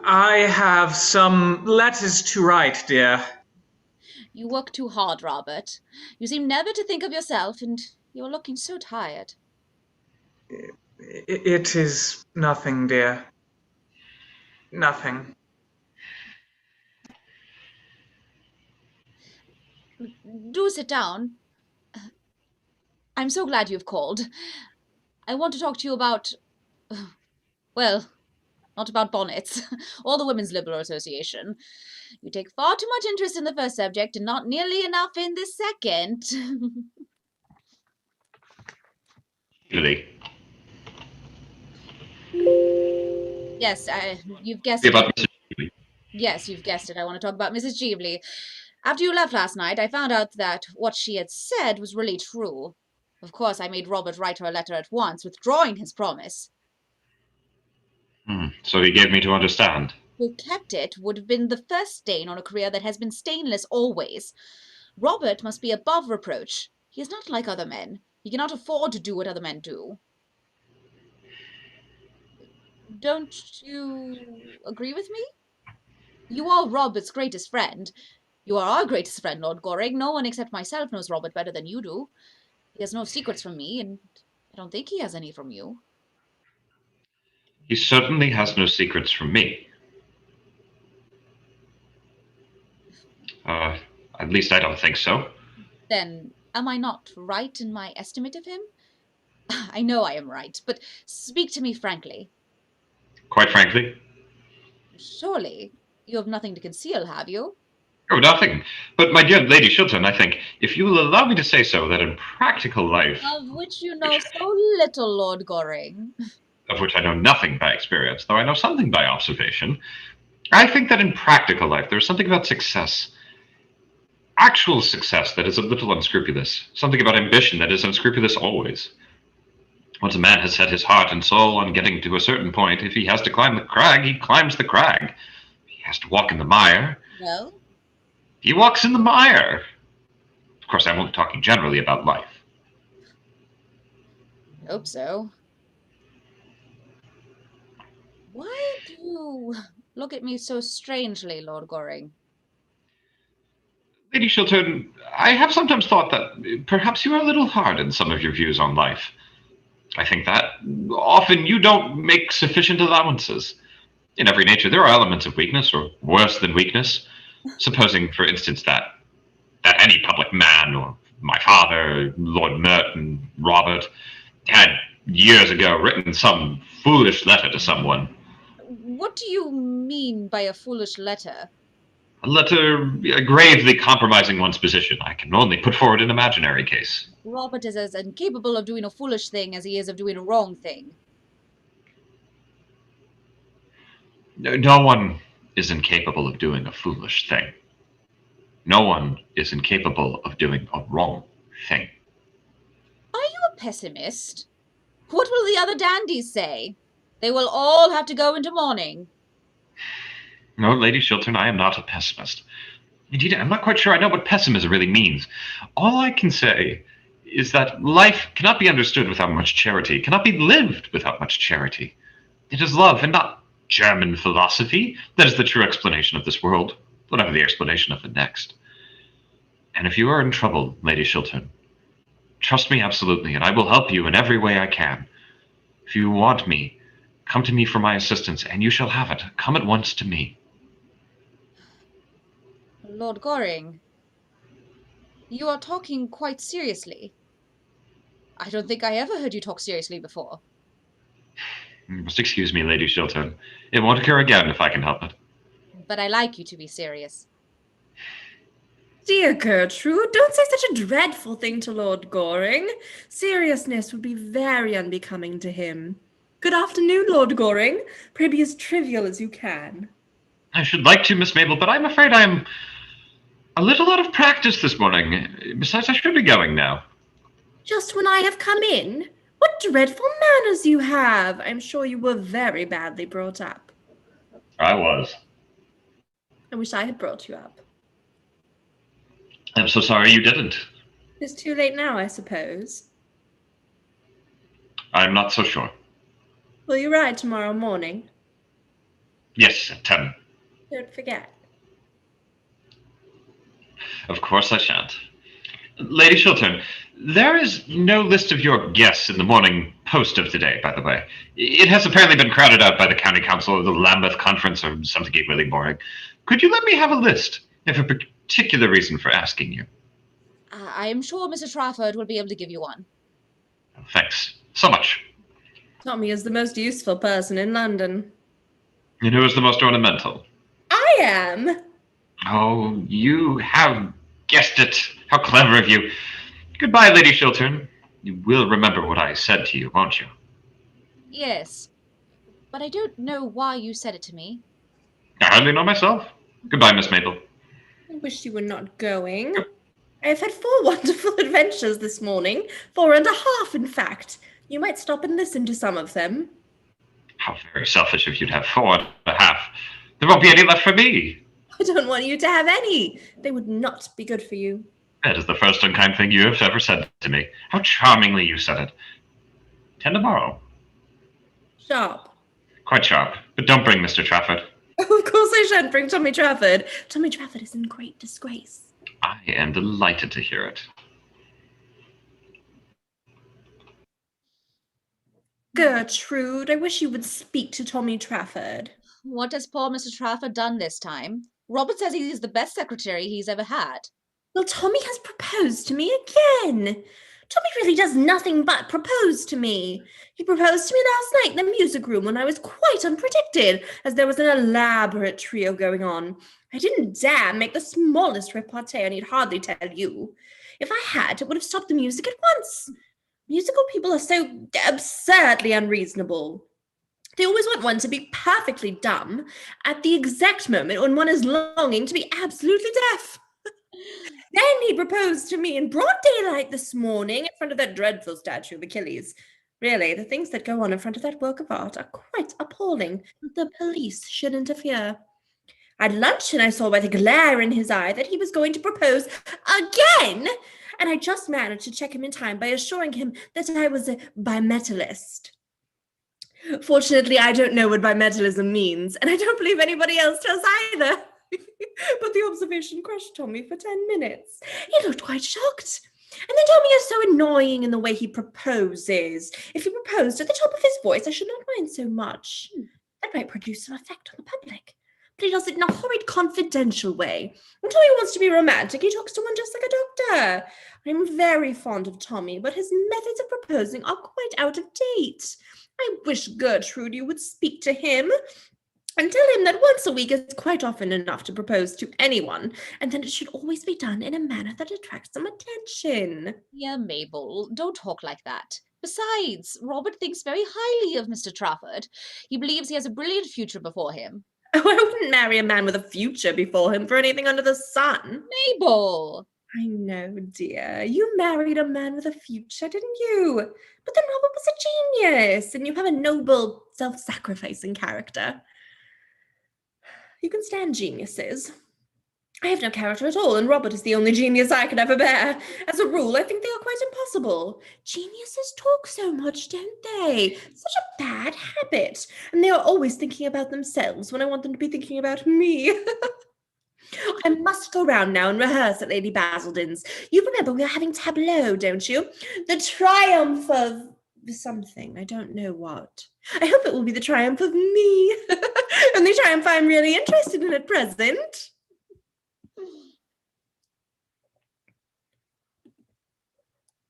I have some letters to write, dear. You work too hard, Robert. You seem never to think of yourself, and you're looking so tired. It is nothing, dear. Nothing. Do sit down. I'm so glad you've called. I want to talk to you about... well, not about bonnets, or the Women's Liberal Association. You take far too much interest in the first subject and not nearly enough in the second. Really? Yes, you've guessed About it. Mrs. Jeevely. Yes, you've guessed it. I want to talk about Mrs. Jeevely. After you left last night, I found out that what she had said was really true. Of course, I made Robert write her a letter at once, withdrawing his promise. So he gave me to understand. Who kept it would have been the first stain on a career that has been stainless always. Robert must be above reproach. He is not like other men. He cannot afford to do what other men do. Don't you agree with me? You are Robert's greatest friend. You are our greatest friend, Lord Goring. No one except myself knows Robert better than you do. He has no secrets from me, and I don't think he has any from you. He certainly has no secrets from me. At least I don't think so. Then, am I not right in my estimate of him? I know I am right, but speak to me frankly. Quite frankly? Surely, you have nothing to conceal, have you? Oh, nothing. But my dear Lady Shilton, I think, if you will allow me to say so, that in practical life... Of which you know so little, Lord Goring. Of which I know nothing by experience, though I know something by observation. I think that in practical life, there's something about success. Actual success that is a little unscrupulous. Something about ambition that is unscrupulous always. Once a man has set his heart and soul on getting to a certain point, if he has to climb the crag, he climbs the crag. If he has to walk in the mire, Well? he walks in the mire. Of course, I'm only talking generally about life. I hope so. Why do you look at me so strangely, Lord Goring? Lady Shilton, I have sometimes thought that perhaps you are a little hard in some of your views on life. I think that often you don't make sufficient allowances. In every nature, there are elements of weakness, or worse than weakness. Supposing, for instance, that any public man, or my father, Lord Merton, Robert, had years ago written some foolish letter to someone. What do you mean by a foolish letter? A letter gravely compromising one's position. I can only put forward an imaginary case. Robert is as incapable of doing a foolish thing as he is of doing a wrong thing. No one is incapable of doing a foolish thing. No one is incapable of doing a wrong thing. Are you a pessimist? What will the other dandies say? They will all have to go into mourning. No, Lady Chiltern, I am not a pessimist. Indeed, I'm not quite sure I know what pessimism really means. All I can say is that life cannot be understood without much charity, cannot be lived without much charity. It is love and not German philosophy that is the true explanation of this world, whatever the explanation of the next. And if you are in trouble, Lady Chiltern, trust me absolutely, and I will help you in every way I can. If you want me, come to me for my assistance, and you shall have it. Come at once to me. Lord Goring, you are talking quite seriously. I don't think I ever heard you talk seriously before. You must excuse me, Lady Chiltern. It won't occur again if I can help it. But I like you to be serious. Dear Gertrude, don't say such a dreadful thing to Lord Goring. Seriousness would be very unbecoming to him. Good afternoon, Lord Goring. Pray be as trivial as you can. I should like to, Miss Mabel, but I'm afraid I'm a little out of practice this morning. Besides, I should be going now. Just when I have come in? What dreadful manners you have! I'm sure you were very badly brought up. I was. I wish I had brought you up. I'm so sorry you didn't. It's too late now, I suppose. I'm not so sure. Will you ride tomorrow morning? Yes, at 10. Don't forget. Of course I shan't. Lady Chiltern, there is no list of your guests in the Morning Post of today, by the way. It has apparently been crowded out by the County Council or the Lambeth Conference or something equally boring. Could you let me have a list? I have a particular reason for asking you. I am sure Mr. Trafford will be able to give you one. Thanks so much. Tommy is the most useful person in London. And who is the most ornamental? I am! Oh, you have guessed it. How clever of you. Goodbye, Lady Chiltern. You will remember what I said to you, won't you? Yes, but I don't know why you said it to me. I hardly know myself. Goodbye, Miss Mabel. I wish you were not going. I have had 4 wonderful adventures this morning. 4 and a half, in fact. You might stop and listen to some of them. How very selfish of you to have 4 and a half. There won't be any left for me. I don't want you to have any. They would not be good for you. That is the first unkind thing you have ever said to me. How charmingly you said it. 10 tomorrow. Sharp. Quite sharp. But don't bring Mr. Trafford. Of course I shan't bring Tommy Trafford. Tommy Trafford is in great disgrace. I am delighted to hear it. Gertrude, I wish you would speak to Tommy Trafford. What has poor Mr. Trafford done this time? Robert says he is the best secretary he's ever had. Well, Tommy has proposed to me again. Tommy really does nothing but propose to me. He proposed to me last night in the music room when I was quite unpredicted, as there was an elaborate trio going on. I didn't dare make the smallest repartee, I need hardly tell you. If I had, it would have stopped the music at once. Musical people are so absurdly unreasonable. They always want one to be perfectly dumb at the exact moment when one is longing to be absolutely deaf. Then he proposed to me in broad daylight this morning in front of that dreadful statue of Achilles. Really, the things that go on in front of that work of art are quite appalling. The police should interfere. At luncheon, I saw by the glare in his eye that he was going to propose again, and I just managed to check him in time by assuring him that I was a bimetallist. Fortunately, I don't know what bimetallism means, and I don't believe anybody else does either. But the observation crushed Tommy for 10 minutes. He looked quite shocked. And then Tommy is so annoying in the way he proposes. If he proposed at the top of his voice, I should not mind so much. That might produce some effect on the public. but he does it in a horrid confidential way. Until he wants to be romantic, he talks to one just like a doctor. I'm very fond of Tommy, but his methods of proposing are quite out of date. I wish, Gertrude, you would speak to him and tell him that once a week is quite often enough to propose to anyone, and that it should always be done in a manner that attracts some attention. Yeah, Mabel, don't talk like that. Besides, Robert thinks very highly of Mr. Trafford. He believes he has a brilliant future before him. Oh, I wouldn't marry a man with a future before him for anything under the sun. Mabel! I know, dear. You married a man with a future, didn't you? But then Robert was a genius, and you have a noble, self-sacrificing character. You can stand geniuses. I have no character at all, and Robert is the only genius I could ever bear. As a rule, I think they are quite impossible. Geniuses talk so much, don't they? Such a bad habit. And they are always thinking about themselves when I want them to be thinking about me. I must go round now and rehearse at Lady Basildon's. You remember we are having tableau, don't you? The triumph of something. I don't know what. I hope it will be the triumph of me. And the triumph I'm really interested in at present.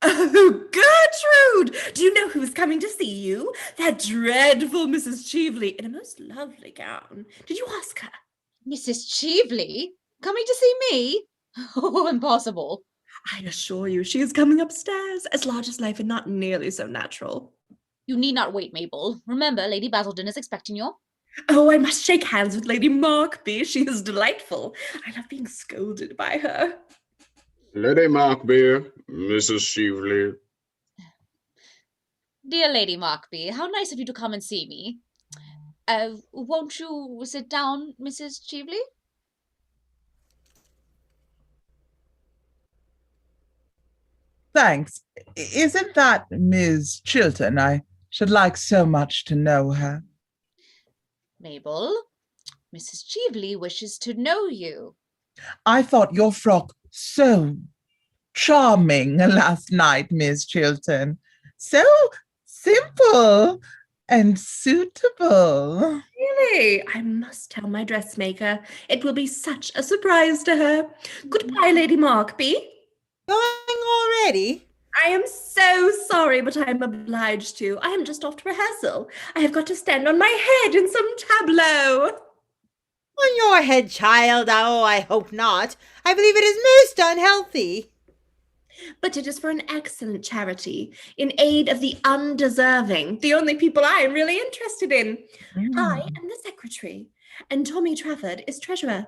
Oh, Gertrude! Do you know who's coming to see you? That dreadful Mrs. Cheveley in a most lovely gown. Did you ask her? Mrs. Cheveley? Coming to see me? Oh, impossible. I assure you, she is coming upstairs, as large as life and not nearly so natural. You need not wait, Mabel. Remember, Lady Basildon is expecting you. Oh, I must shake hands with Lady Markby. She is delightful. I love being scolded by her. Lady Markby, Mrs. Cheveley. Dear Lady Markby, how nice of you to come and see me. Won't you sit down, Mrs. Cheveley? Thanks. Isn't that Miss Chilton? I should like so much to know her. Mabel, Mrs. Cheveley wishes to know you. I thought your frock so charming last night, Miss Chilton. So simple and suitable. Really? I must tell my dressmaker. It will be such a surprise to her. Goodbye, Lady Markby. Going already? I am so sorry, but I am obliged to. I am just off to rehearsal. I have got to stand on my head in some tableau. On your head, child? Oh, I hope not. I believe it is most unhealthy. But it is for an excellent charity, in aid of the undeserving, the only people I am really interested in. I am the secretary, and Tommy Trafford is treasurer.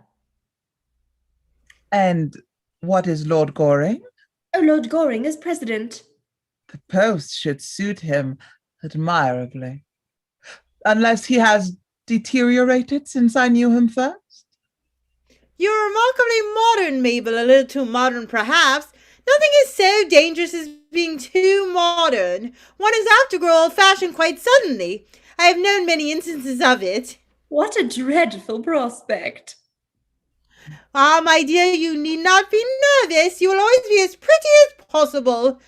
And what is Lord Goring? Oh, Lord Goring is president. The post should suit him admirably. Unless he has deteriorated since I knew him first. You're remarkably modern, Mabel. A little too modern, perhaps. Nothing is so dangerous as being too modern. One is apt to grow old-fashioned quite suddenly. I have known many instances of it. What a dreadful prospect. Ah, my dear, you need not be nervous. You will always be as pretty as possible.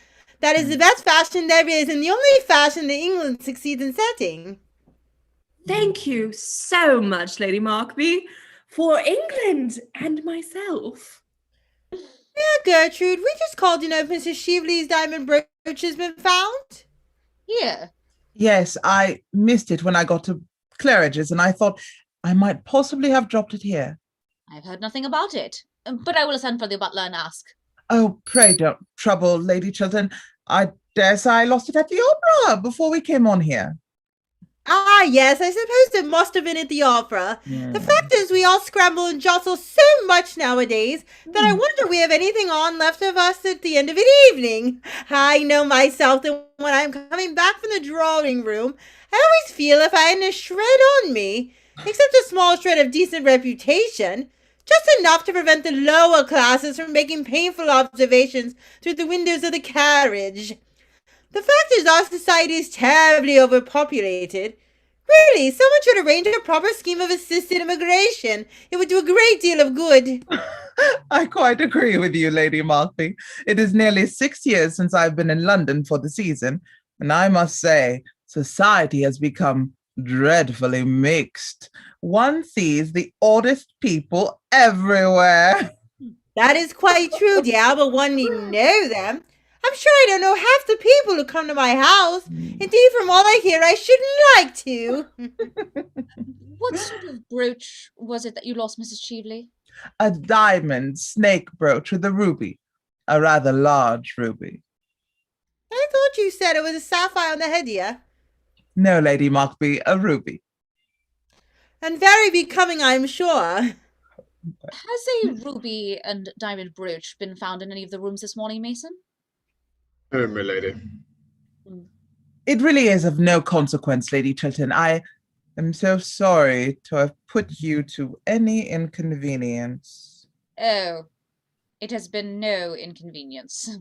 That is the best fashion there is, and the only fashion that England succeeds in setting. Thank you so much, Lady Markby, for England and myself. Yeah, Gertrude, we just called to know if Mrs. Cheveley's diamond brooch has been found. Here. Yes, I missed it when I got to Claridge's, and I thought I might possibly have dropped it here. I've heard nothing about it, but I will send for the butler and ask. Oh, pray don't trouble, Lady Chilton. I dare say I lost it at the opera before we came on here. Ah, yes, I suppose it must have been at the opera. The fact is we all scramble and jostle so much nowadays that I wonder we have anything on left of us at the end of an evening. I know myself that when I'm coming back from the drawing room, I always feel if I hadn't a shred on me, except a small shred of decent reputation, just enough to prevent the lower classes from making painful observations through the windows of the carriage. The fact is our society is terribly overpopulated. Really, someone should arrange a proper scheme of assisted immigration. It would do a great deal of good. I quite agree with you, Lady Markby. It is nearly 6 years since I've been in London for the season, and I must say, society has become dreadfully mixed. One sees the oddest people everywhere. That is quite true, dear, but one need know them. I'm sure I don't know half the people who come to my house. Indeed, from all I hear, I shouldn't like to. What sort of brooch was it that you lost, Mrs. Cheveley? A diamond snake brooch with a ruby, a rather large ruby. I thought you said it was a sapphire on the head, dear. No, Lady Mockbee, a ruby. And very becoming, I'm sure. Has a ruby and diamond brooch been found in any of the rooms this morning, Mason? No, my lady. It really is of no consequence, Lady Chilton. I am so sorry to have put you to any inconvenience. Oh, it has been no inconvenience.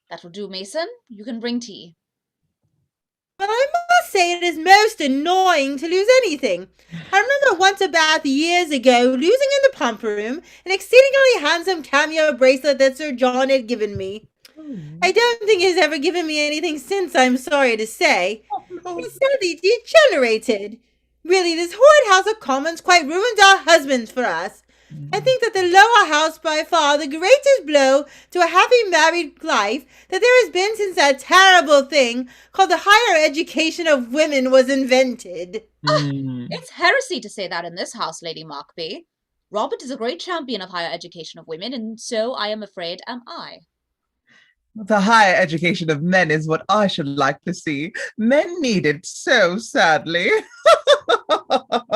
That will do, Mason. You can bring tea. But I must say it is most annoying to lose anything. I remember once about years ago losing in the pump room an exceedingly handsome cameo bracelet that Sir John had given me. I don't think he's ever given me anything since, I'm sorry to say. He's sadly degenerated. Really, this horrid House of Commons quite ruins our husbands for us. I think that the lower house by far the greatest blow to a happy married life that there has been since that terrible thing called the higher education of women was invented. It's heresy to say that in this house, Lady Mockbee. Robert is a great champion of higher education of women, and so I am afraid am I. The higher education of men is what I should like to see. Men need it so sadly.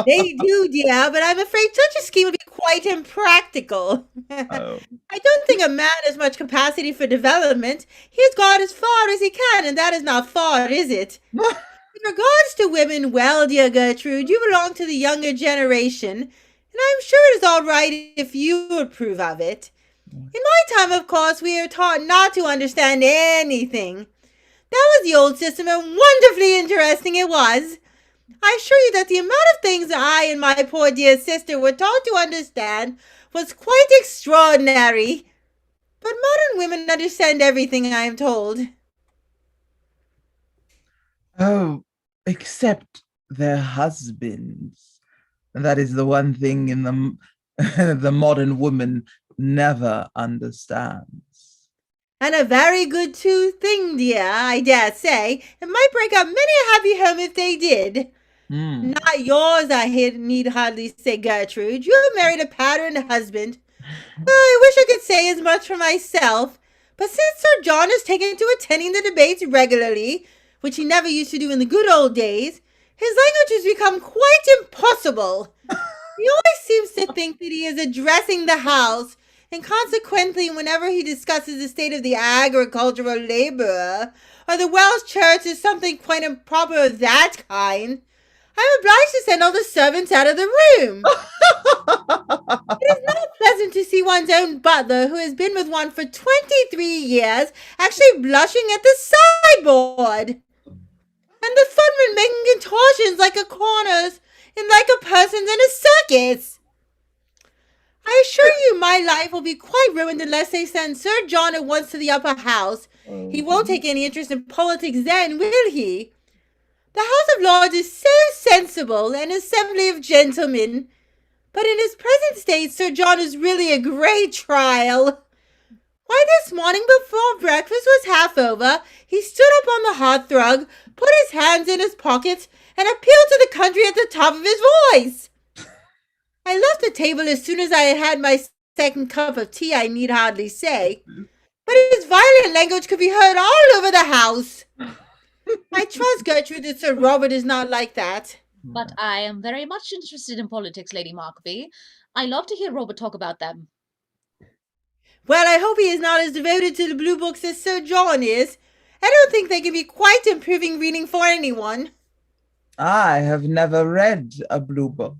They do, dear, but I'm afraid such a scheme would be quite impractical. Oh. I don't think a man has much capacity for development. He's gone as far as he can, and that is not far, is it? In regards to women, well, dear Gertrude, you belong to the younger generation, and I'm sure it is all right if you approve of it. In my time, of course, we are taught not to understand anything. That was the old system, and wonderfully interesting it was. I assure you that the amount of things I and my poor dear sister were taught to understand was quite extraordinary. But modern women understand everything, I am told. Oh, except their husbands. That is the one thing in the modern woman never understands. And a very good thing, dear, I dare say. It might break up many a happy home if they did. Not yours, I need hardly say, Gertrude. You have married a pattern husband. I wish I could say as much for myself. But since Sir John has taken to attending the debates regularly, which he never used to do in the good old days, his language has become quite impossible. He always seems to think that he is addressing the House, and consequently, whenever he discusses the state of the agricultural laborer, or the Welsh church or something quite improper of that kind, I'm obliged to send all the servants out of the room. It is not pleasant to see one's own butler, who has been with one for 23 years, actually blushing at the sideboard. And the footman making contortions like a corner's and like a person's in a circus. I assure you my life will be quite ruined unless they send Sir John at once to the upper house. He won't take any interest in politics then, will he? The House of Lords is so sensible, an assembly of gentlemen. But in his present state, Sir John is really a great trial. Why, this morning before breakfast was half over, he stood up on the hearthrug, put his hands in his pockets, and appealed to the country at the top of his voice. I left the table as soon as I had had my second cup of tea, I need hardly say. But his violent language could be heard all over the house. I trust, Gertrude, that Sir Robert is not like that. But I am very much interested in politics, Lady Mockbee. I love to hear Robert talk about them. Well, I hope he is not as devoted to the blue books as Sir John is. I don't think they can be quite improving reading for anyone. I have never read a blue book.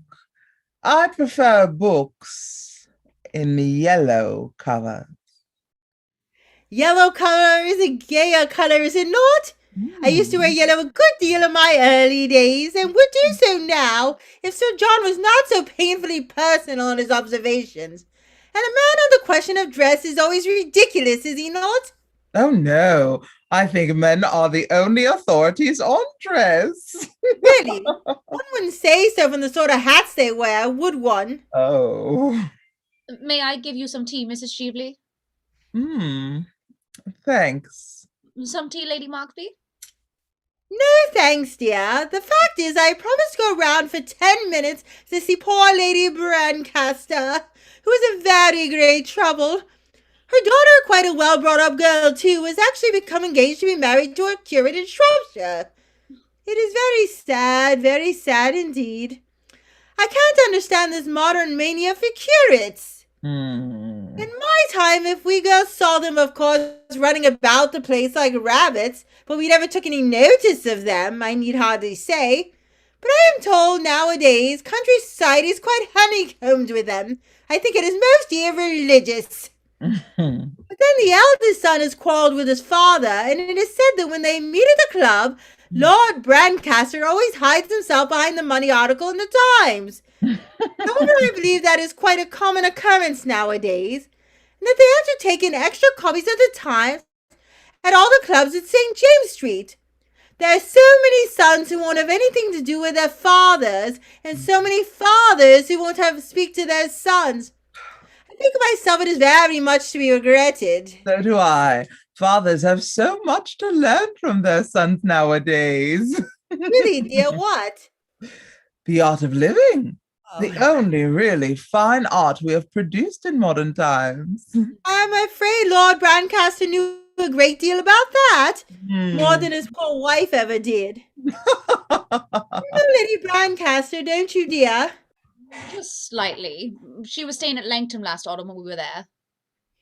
I prefer books in yellow covers. Yellow color is a gayer color, is it not? I used to wear yellow a good deal in my early days, and would do so now if Sir John was not so painfully personal in his observations. And a man on the question of dress is always ridiculous, is he not? Oh no, I think men are the only authorities on dress. Really? One wouldn't say so from the sort of hats they wear, would one? Oh. May I give you some tea, Mrs. Cheveley? Thanks. Some tea, Lady Markby? No thanks, dear. The fact is, I promised to go round for 10 minutes to see poor Lady Brancaster, who is in very great trouble. Her daughter, quite a well-brought-up girl, too, has actually become engaged to be married to a curate in Shropshire. It is very sad indeed. I can't understand this modern mania for curates. In my time, if we girls saw them, of course, running about the place like rabbits, but we never took any notice of them, I need hardly say. But I am told nowadays country society is quite honeycombed with them. I think it is most irreligious. But then the eldest son has quarrelled with his father, and it is said that when they meet at the club, Lord Brancaster always hides himself behind the money article in the Times. However, I believe that is quite a common occurrence nowadays, and that they have to take in extra copies of the Times at all the clubs at St. James Street. There are so many sons who won't have anything to do with their fathers, and so many fathers who won't have to speak to their sons. I think myself it is very much to be regretted. So do I. Fathers have so much to learn from their sons nowadays. Really, dear, what? The art of living. Oh. The only really fine art we have produced in modern times. I'm afraid Lord Brancaster knew a great deal about that. More than his poor wife ever did. You know Lady Brancaster, don't you, dear? Just slightly. She was staying at Langton last autumn when we were there.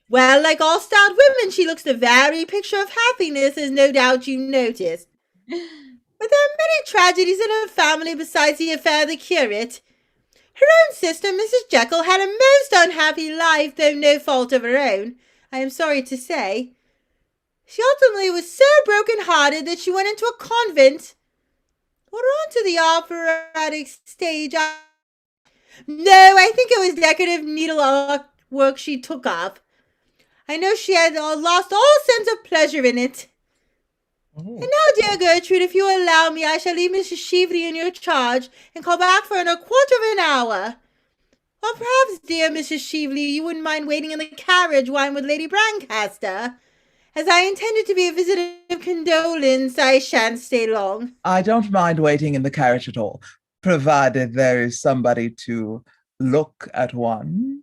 Well, like all stout women, she looks the very picture of happiness, as no doubt you noticed. But there are many tragedies in her family besides the affair of the curate. Her own sister, Mrs. Jekyll, had a most unhappy life, though no fault of her own, I am sorry to say. She ultimately was so broken-hearted that she went into a convent, or onto the operatic stage. No, I think it was decorative needlework she took up. I know she had lost all sense of pleasure in it. And now, dear Gertrude, if you will allow me, I shall leave Mrs. Cheveley in your charge and call back for her in a quarter of an hour. Or perhaps, dear Mrs. Cheveley, you wouldn't mind waiting in the carriage while I'm with Lady Brancaster. As I intended to be a visit of condolence, I shan't stay long. I don't mind waiting in the carriage at all, provided there is somebody to look at one.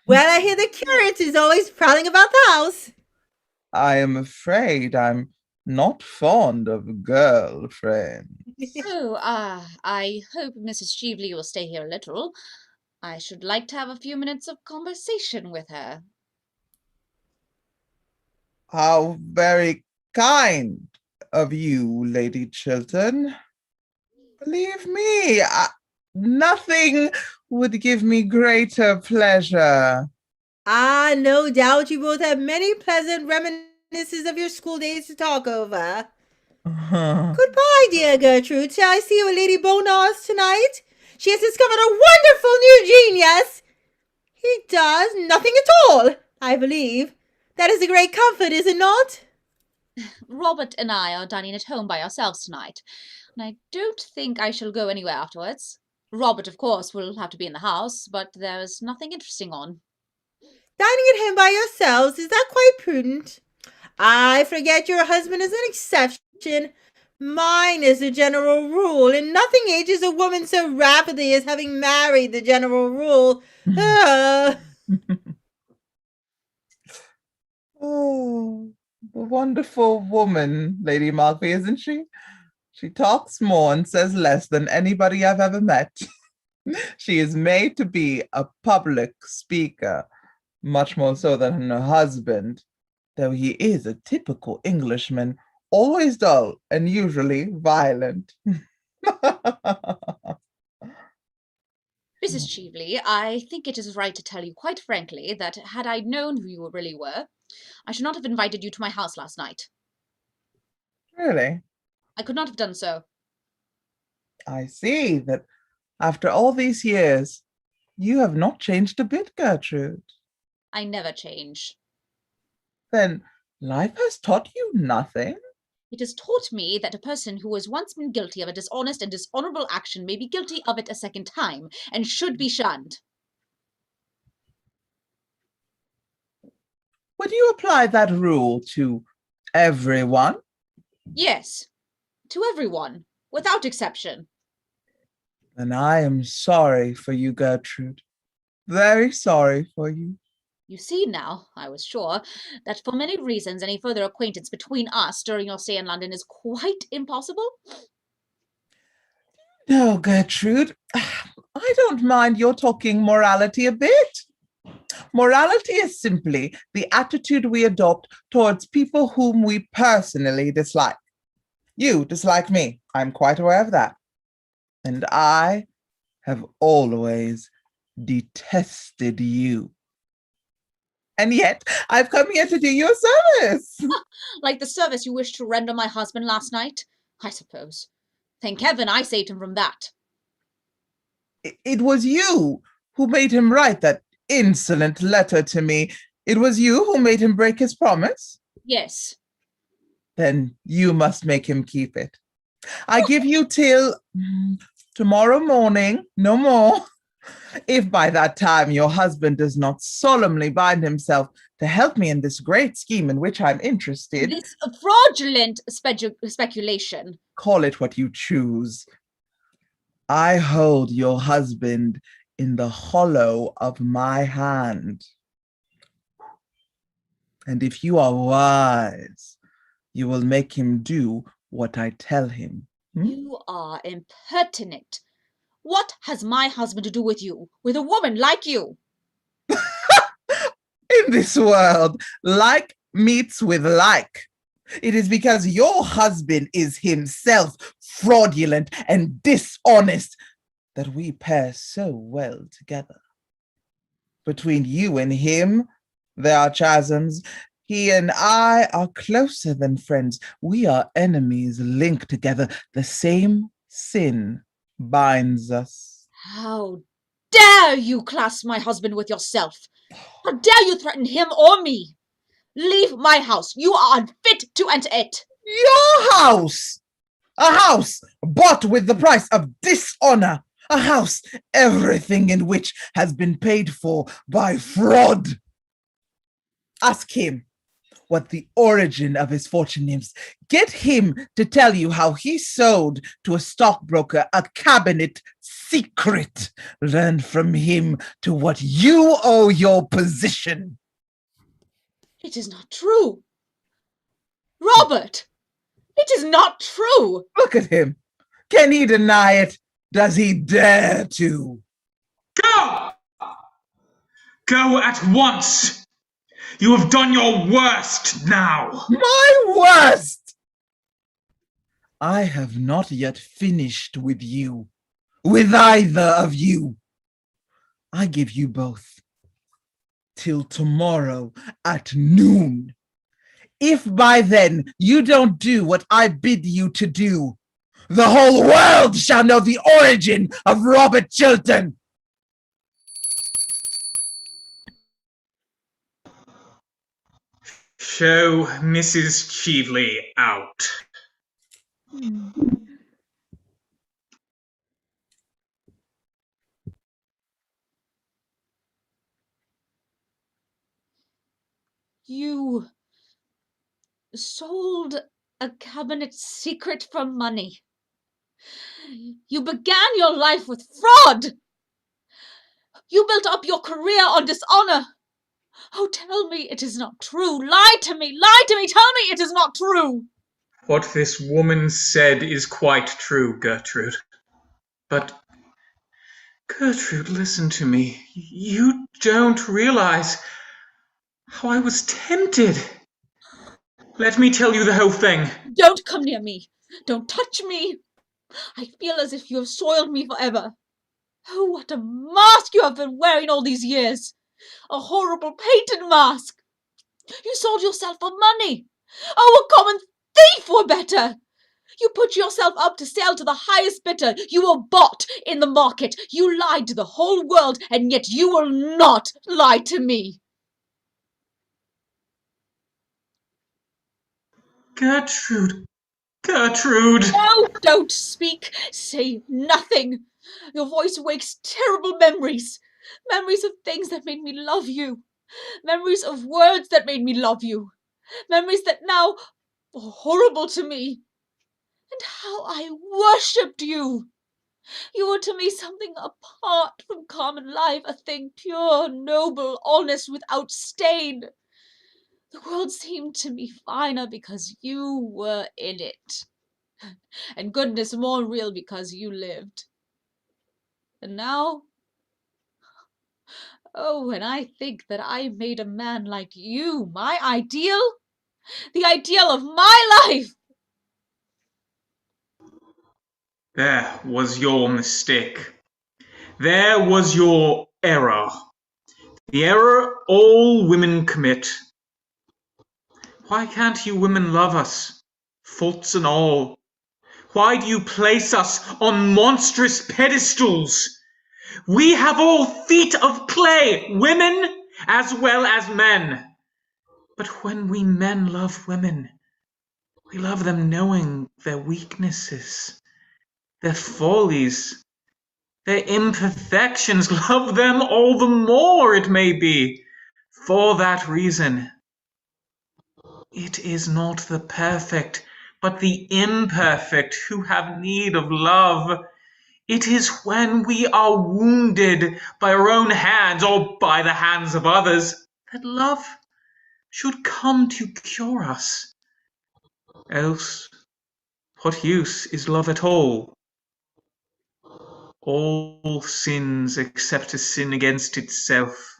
Well, I hear the curate is always prowling about the house. I am afraid I'm not fond of girl-friends. Oh, I hope Mrs. Cheveley will stay here a little. I should like to have a few minutes of conversation with her. How very kind of you, Lady Chiltern. Believe me, nothing would give me greater pleasure. Ah, no doubt you both have many pleasant reminiscences of your school days to talk over. Goodbye, dear Gertrude. Shall I see you at Lady Bonar's tonight? She has discovered a wonderful new genius. He does nothing at all, I believe. That is a great comfort, is it not? Robert and I are dining at home by ourselves tonight, and I don't think I shall go anywhere afterwards. Robert, of course, will have to be in the house, but there is nothing interesting on. Dining at home by yourselves, is that quite prudent? I forget your husband is an exception. Mine is the general rule, and nothing ages a woman so rapidly as having married the general rule. Oh, the wonderful woman, Lady Markby, isn't she? She talks more and says less than anybody I've ever met. She is made to be a public speaker, much more so than her husband, though he is a typical Englishman, always dull and usually violent. Mrs. Cheveley, I think it is right to tell you quite frankly that had I known who you really were, I should not have invited you to my house last night. Really? I could not have done so. I see that after all these years, you have not changed a bit, Gertrude. I never change. Then Life has taught you nothing? It has taught me that a person who has once been guilty of a dishonest and dishonorable action may be guilty of it a second time, and should be shunned. Would you apply that rule to everyone? Yes, to everyone, without exception. Then I am sorry for you, Gertrude. Very sorry for you. You see now, I was sure, that for many reasons any further acquaintance between us during your stay in London is quite impossible. No, Gertrude, I don't mind your talking morality a bit. Morality is simply the attitude we adopt towards people whom we personally dislike. You dislike me. I'm quite aware of that. And I have always detested you. And yet, I've come here to do you a service. Like the service you wished to render my husband last night, I suppose. Thank heaven I saved him from that. It was you who made him write that insolent letter to me. It was you who made him break his promise? Yes. Then you must make him keep it. I give you till tomorrow morning, no more. If by that time your husband does not solemnly bind himself to help me in this great scheme in which I'm interested. This fraudulent speculation. Call it what you choose. I hold your husband in the hollow of my hand. And if you are wise, you will make him do what I tell him. You are impertinent. What has my husband to do with you, with a woman like you? In this world, like meets with like. It is because your husband is himself fraudulent and dishonest that we pair so well together. Between you and him, there are chasms. He and I are closer than friends. We are enemies linked together. The same sin binds us. How dare you class my husband with yourself? How dare you threaten him or me? Leave my house. You are unfit to enter it. Your house! A house bought with the price of dishonor. A house, everything in which has been paid for by fraud. Ask him what the origin of his fortune is. Get him to tell you how he sold to a stockbroker a cabinet secret. Learn from him to what you owe your position. It is not true. Robert, it is not true. Look at him. Can he deny it? Does he dare to? Go! Go at once! You have done your worst now. My worst! I have not yet finished with you, with either of you. I give you both till tomorrow at noon. If by then you don't do what I bid you to do, the whole world shall know the origin of Robert Chilton. Show Mrs. Cheveley out. You sold a cabinet secret for money. You began your life with fraud. You built up your career on dishonor. Oh, tell me it is not true. Lie to me, tell me it is not true. What this woman said is quite true, Gertrude. But, Gertrude, listen to me. You don't realize how I was tempted. Let me tell you the whole thing. Don't come near me. Don't touch me. I feel as if you have soiled me forever. Oh, what a mask you have been wearing all these years. A horrible painted mask. You sold yourself for money. Oh, a common thief were better. You put yourself up to sell to the highest bidder. You were bought in the market. You lied to the whole world, and yet you will not lie to me. Gertrude. Gertrude! No, don't speak. Say nothing. Your voice wakes terrible memories. Memories of things that made me love you. Memories of words that made me love you. Memories that now are horrible to me. And how I worshipped you. You were to me something apart from common life, a thing pure, noble, honest, without stain. The world seemed to me finer because you were in it. And goodness more real because you lived. And now, oh, when I think that I made a man like you my ideal, the ideal of my life. There was your mistake. There was your error. The error all women commit. Why can't you women love us, faults and all? Why do you place us on monstrous pedestals? We have all feet of clay, women as well as men. But when we men love women, we love them knowing their weaknesses, their follies, their imperfections. Love them all the more, it may be, for that reason. It is not the perfect, but the imperfect who have need of love. It is when we are wounded by our own hands or by the hands of others that love should come to cure us. Else, what use is love at all? All sins except a sin against itself.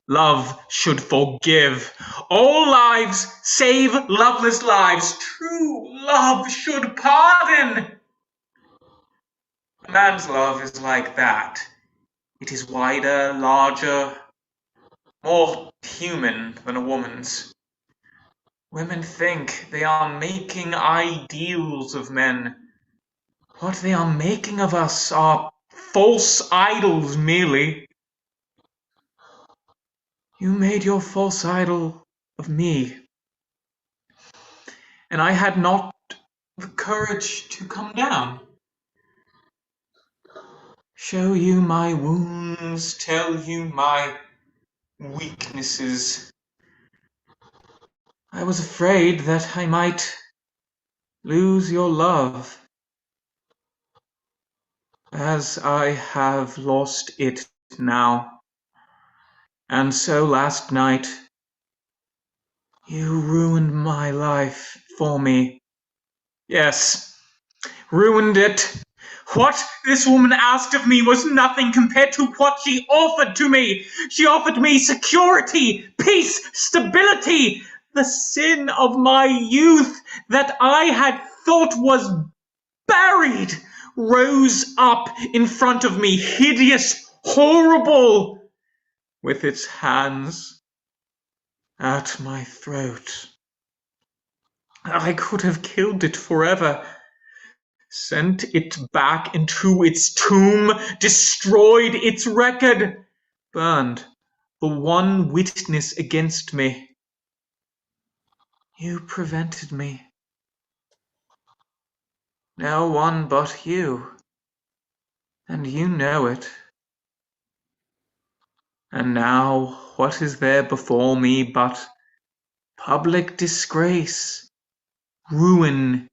Love should forgive. All lives save loveless lives. True love should pardon. A man's love is like that. It is wider, larger, more human than a woman's. Women think they are making ideals of men. What they are making of us are false idols merely. You made your false idol of me, and I had not the courage to come down. Show you my wounds, tell you my weaknesses. I was afraid that I might lose your love, as I have lost it now. And so last night, you ruined my life for me. Yes, ruined it. What this woman asked of me was nothing compared to what she offered to me. She offered me security, peace, stability. The sin of my youth that I had thought was buried rose up in front of me, hideous, horrible, with its hands at my throat. I could have killed it forever, sent it back into its tomb, destroyed its record, burned the one witness against me. You prevented me. No one but you, and you know it. And now what is there before me but public disgrace, ruin,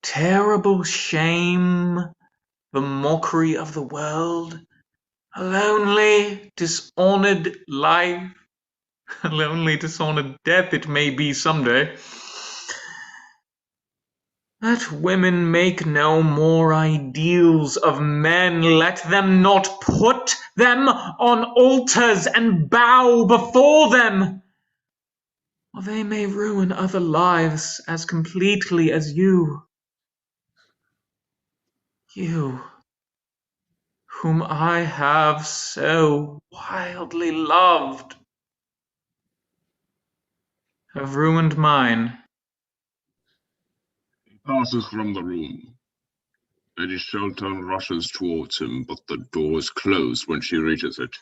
terrible shame, the mockery of the world, a lonely, dishonored life, a lonely, dishonored death it may be someday. Let women make no more ideals of men. Let them not put them on altars and bow before them, or they may ruin other lives as completely as you. You, whom I have so wildly loved, have ruined mine. He passes from the room. Lady Shelton rushes towards him, but the door is closed when she reaches it.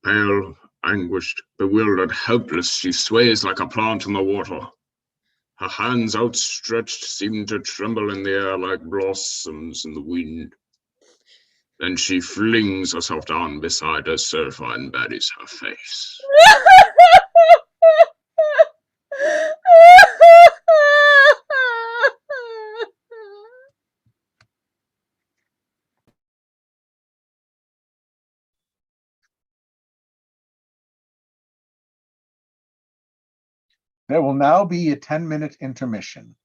Pale, anguished, bewildered, helpless, she sways like a plant in the water. Her hands outstretched seemed to tremble in the air like blossoms in the wind. Then she flings herself down beside her sofa and buries her face. There will now be a 10-minute intermission.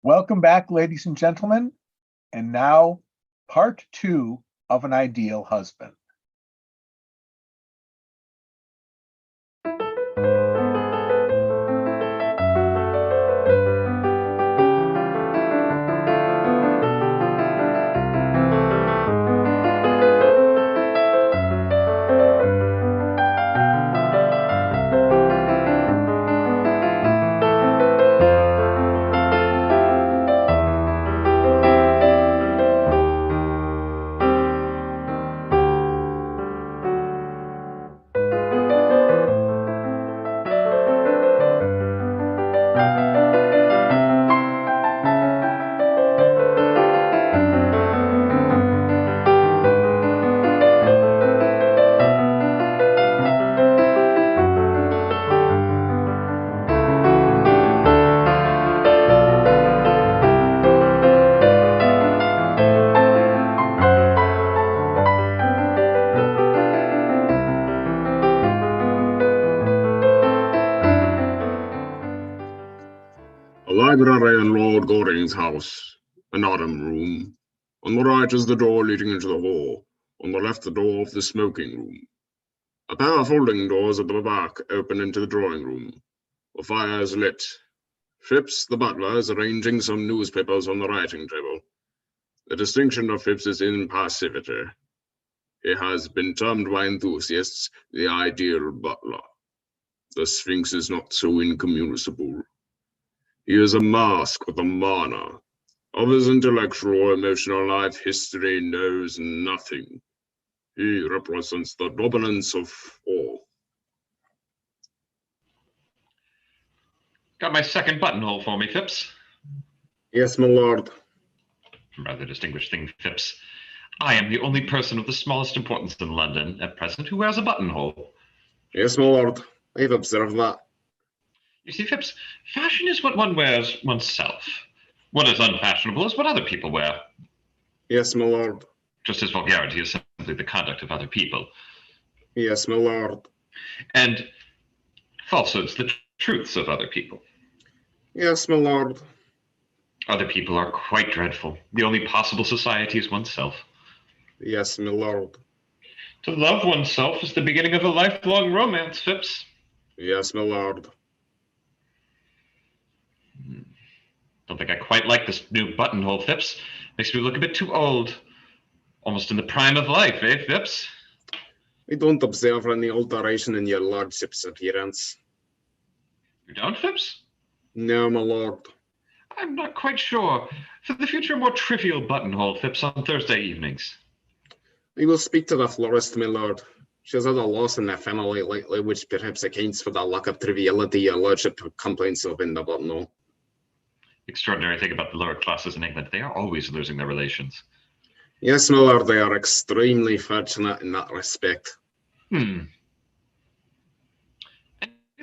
Welcome back, ladies and gentlemen. And now, part 2 of An Ideal Husband. A library in Lord Goring's house, an autumn room. On the right is the door leading into the hall, on the left the door of the smoking room. A pair of folding doors at the back open into the drawing room. The fire is lit. Phipps, the butler, is arranging some newspapers on the writing table. The distinction of Phipps is impassivity. He has been termed by enthusiasts the ideal butler. The Sphinx is not so incommunicable. He is a mask with a mana. Of his intellectual, emotional life, history knows nothing. He represents the dominance of all. Got my second buttonhole for me, Phipps? Yes, my lord. Rather distinguished thing, Phipps. I am the only person of the smallest importance in London at present who wears a buttonhole. Yes, my lord. I've observed that. You see, Phipps, fashion is what one wears oneself. What is unfashionable is what other people wear. Yes, my lord. Just as vulgarity is simply the conduct of other people. Yes, my lord. And falsehoods the truths of other people. Yes, my lord. Other people are quite dreadful. The only possible society is oneself. Yes, my lord. To love oneself is the beginning of a lifelong romance, Phipps. Yes, my lord. Don't think I quite like this new buttonhole, Phipps. Makes me look a bit too old. Almost in the prime of life, eh, Phipps? I don't observe any alteration in your lordship's appearance. You don't, Phipps? No, my lord. I'm not quite sure. For the future, more trivial buttonhole, Phipps, on Thursday evenings. I will speak to the florist, my lord. She has had a loss in their family lately, which perhaps accounts for the lack of triviality your lordship complains of in the buttonhole. Extraordinary thing about the lower classes in England. They are always losing their relations. Yes, my lord, they are extremely fortunate in that respect. Any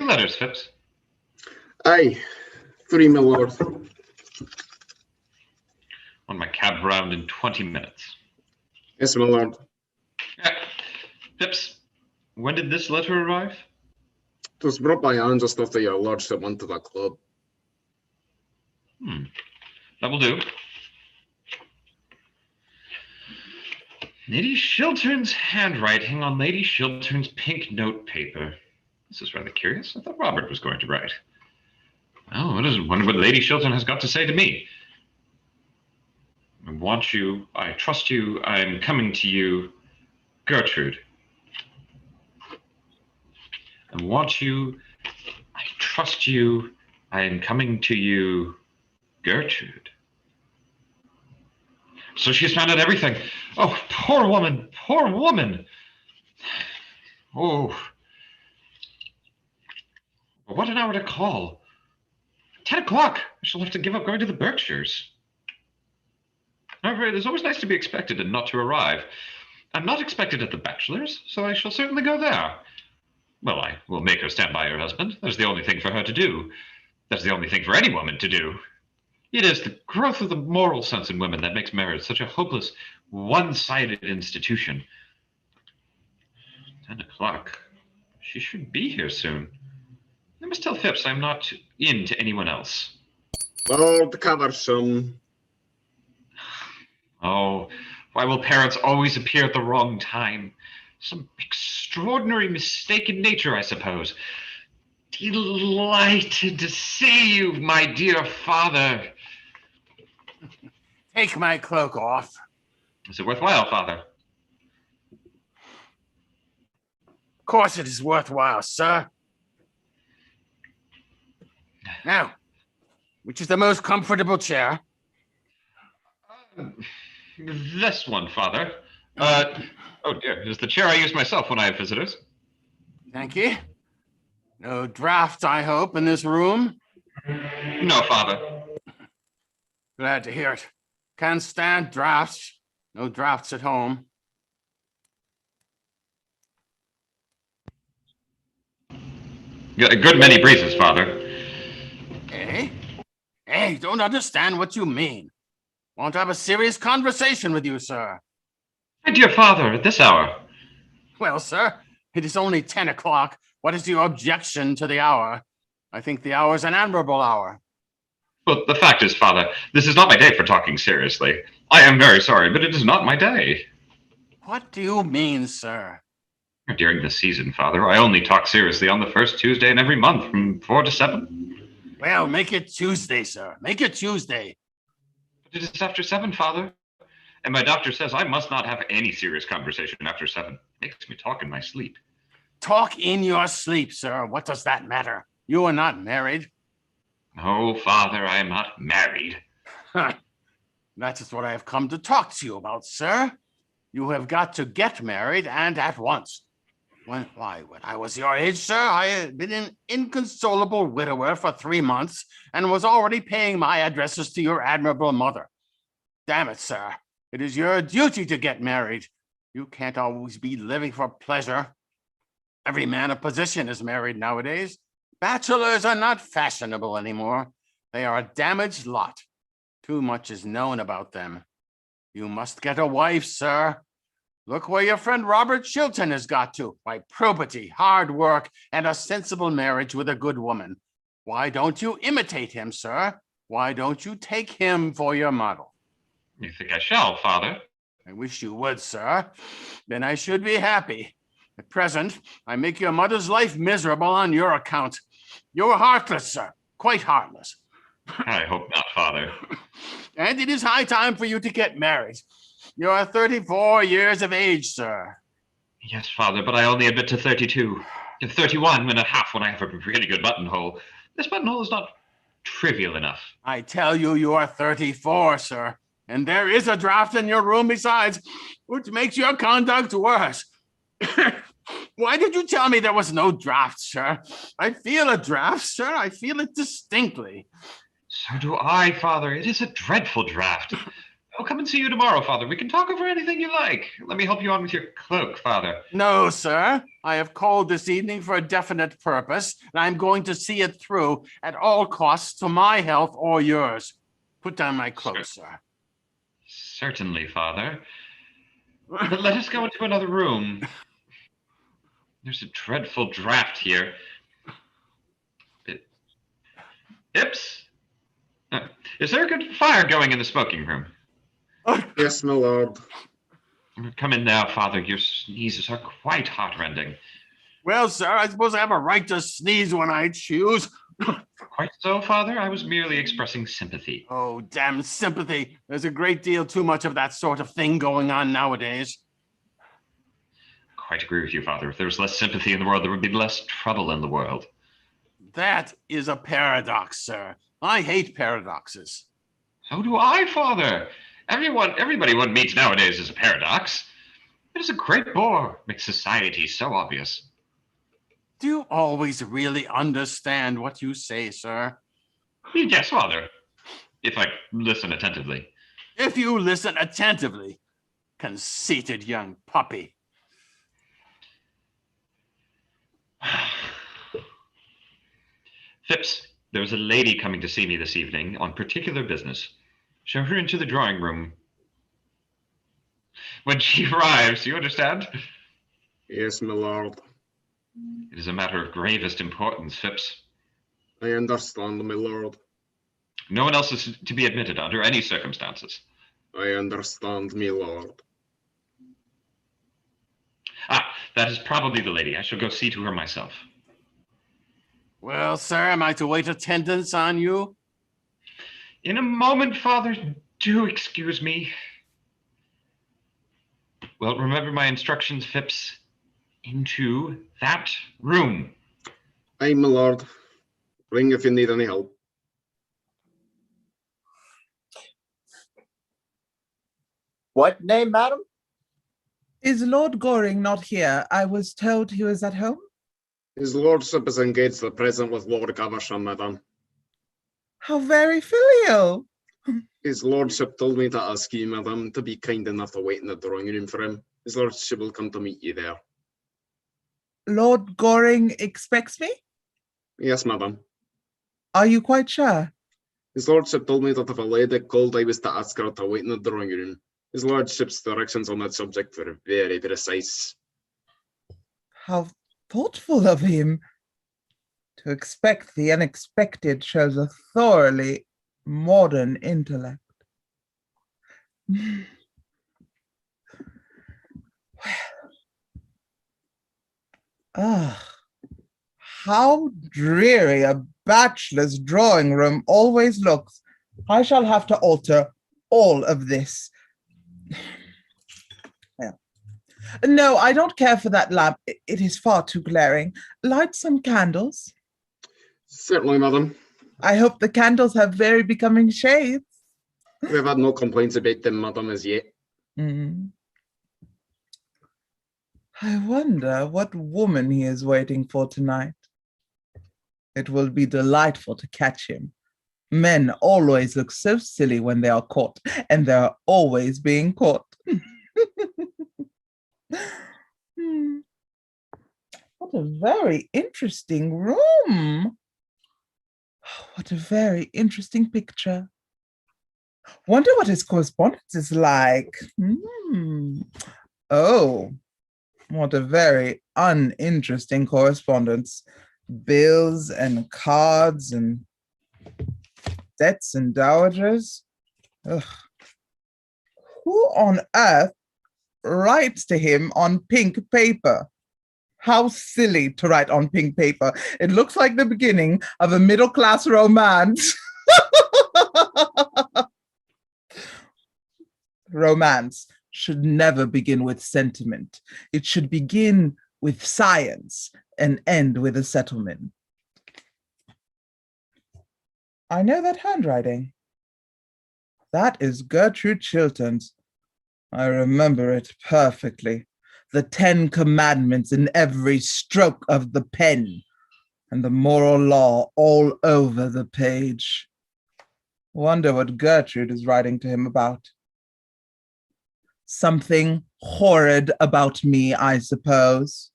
letters, Phipps? Aye, 3, my lord. On my cab round in 20 minutes. Yes, my lord. Phipps, when did this letter arrive? It was brought by Anne just after your lordship went to the club. That will do. Lady Shiltern's handwriting on Lady Shiltern's pink note paper. This is rather curious. I thought Robert was going to write. Oh, I wonder what Lady Shiltern has got to say to me. I want you, I trust you, I am coming to you, Gertrude. I want you, I trust you, I am coming to you, Gertrude. So she's found out everything. Oh, poor woman, poor woman. Oh. What an hour to call. 10 o'clock. I shall have to give up going to the Berkshires. However, it is always nice to be expected and not to arrive. I'm not expected at the Bachelor's, so I shall certainly go there. Well, I will make her stand by her husband. That's the only thing for her to do. That's the only thing for any woman to do. It is the growth of the moral sense in women that makes marriage such a hopeless, one-sided institution. 10 o'clock. She should be here soon. I must tell Phipps I'm not in to anyone else. Lord Caversham. Oh, why will parents always appear at the wrong time? Some extraordinary mistake in nature, I suppose. Delighted to see you, my dear father. Take my cloak off. Is it worthwhile, father? Of course it is worthwhile, sir. Now, which is the most comfortable chair? This one, father. Oh dear, it's the chair I use myself when I have visitors. Thank you. No drafts, I hope, in this room? No, father. Glad to hear it. Can't stand drafts. No drafts at home. A good many breezes, father. Eh? Hey, don't understand what you mean. Want to have a serious conversation with you, sir. My dear father, at this hour. Well, sir, it is only 10 o'clock. What is your objection to the hour? I think the hour is an admirable hour. Well, the fact is, father, this is not my day for talking seriously. I am very sorry, but it is not my day. What do you mean, sir? During the season, father, I only talk seriously on the first Tuesday in every month from 4 to 7. Well, make it Tuesday, sir. Make it Tuesday. But it is after 7, father. And my doctor says I must not have any serious conversation after 7. Makes me talk in my sleep. Talk in your sleep, sir. What does that matter? You are not married. No, father, I am not married. That is what I have come to talk to you about, sir. You have got to get married, and at once. When I was your age, sir, I had been an inconsolable widower for 3 months and was already paying my addresses to your admirable mother. Damn it, sir. It is your duty to get married. You can't always be living for pleasure. Every man of position is married nowadays. Bachelors are not fashionable anymore. They are a damaged lot. Too much is known about them. You must get a wife, sir. Look where your friend Robert Chilton has got to, by probity, hard work, and a sensible marriage with a good woman. Why don't you imitate him, sir? Why don't you take him for your model? You think I shall, father? I wish you would, sir. Then I should be happy. At present, I make your mother's life miserable on your account. You're heartless, sir. Quite heartless. I hope not, father. And it is high time for you to get married. You are 34 years of age, sir. Yes, father, but I only admit to 32. 31 and a half when I have a really good buttonhole. This buttonhole is not trivial enough. I tell you, you are 34, sir. And there is a draft in your room besides, which makes your conduct worse. Why did you tell me there was no draft, sir? I feel a draft, sir. I feel it distinctly. So do I, father. It is a dreadful draft. I'll come and see you tomorrow, father. We can talk over anything you like. Let me help you on with your cloak, father. No, sir. I have called this evening for a definite purpose, and I'm going to see it through at all costs to my health or yours. Put down my cloak, sir. Certainly, father. But let us go into another room. There's a dreadful draft here. Ips? Is there a good fire going in the smoking room? Yes, my lord. Come in now, father. Your sneezes are quite heartrending. Well, sir, I suppose I have a right to sneeze when I choose. Quite so, father. I was merely expressing sympathy. Oh, damn sympathy. There's a great deal too much of that sort of thing going on nowadays. Quite agree with you, father. If there was less sympathy in the world, there would be less trouble in the world. That is a paradox, sir. I hate paradoxes. So do I, father. Everybody one meets nowadays is a paradox. It is a great bore. Makes society so obvious. Do you always really understand what you say, sir? Yes, father. If I listen attentively. If you listen attentively. Conceited young puppy. Phipps, there's a lady coming to see me this evening on particular business. Show her into the drawing room. When she arrives, you understand? Yes, my lord. It is a matter of gravest importance, Phipps. I understand, my lord. No one else is to be admitted under any circumstances. I understand, me lord. Ah, that is probably the lady. I shall go see to her myself. Well, sir, am I to wait attendance on you? In a moment, Father. Do excuse me. Well, remember my instructions, Phipps. Into that room. Aye, my lord. Ring if you need any help. What name, madam? Is Lord Goring not here? I was told he was at home. His lordship is engaged at present with Lord Caversham, madam. How very filial. His lordship told me to ask you, madam, to be kind enough to wait in the drawing room for him. His lordship will come to meet you there. Lord Goring expects me? Yes, madam. Are you quite sure? His lordship told me that if a lady called, I was to ask her to wait in the drawing room. His lordship's directions on that subject were very precise. How thoughtful of him. To expect the unexpected shows a thoroughly modern intellect. How dreary a bachelor's drawing room always looks. I shall have to alter all of this. Yeah. No, I don't care for that lamp. It is far too glaring. Light some candles. Certainly, madam. I hope the candles have very becoming shades. We've had no complaints about them, madam, as yet. I wonder what woman he is waiting for tonight. It will be delightful to catch him. Men always look so silly when they are caught, and they're always being caught. What a very interesting room. What a very interesting picture. Wonder what his correspondence is like. Oh, what a very uninteresting correspondence. Bills and cards and debts and dowagers. Ugh. Who on earth writes to him on pink paper? How silly to write on pink paper. It looks like the beginning of a middle-class romance. Romance should never begin with sentiment. It should begin with science and end with a settlement. I know that handwriting. That is Gertrude Chiltern's. I remember it perfectly. The 10 Commandments in every stroke of the pen, and the moral law all over the page. Wonder what Gertrude is writing to him about. Something horrid about me, I suppose.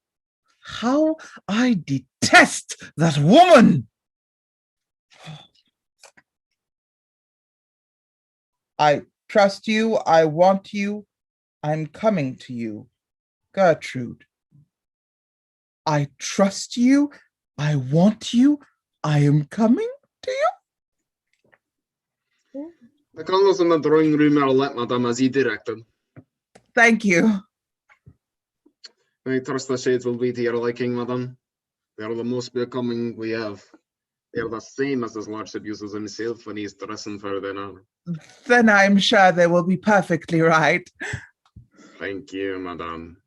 How I detest that woman! I trust you, I want you, I'm coming to you. Gertrude. I trust you, I want you, I am coming to you. The candles in the drawing room are lit, madam, as he directed. Thank you. I trust the shades will be to your liking, madam. They are the most becoming we have. They are the same as his lordship uses himself when he's dressing for dinner. Then I'm sure they will be perfectly right. Thank you, madam.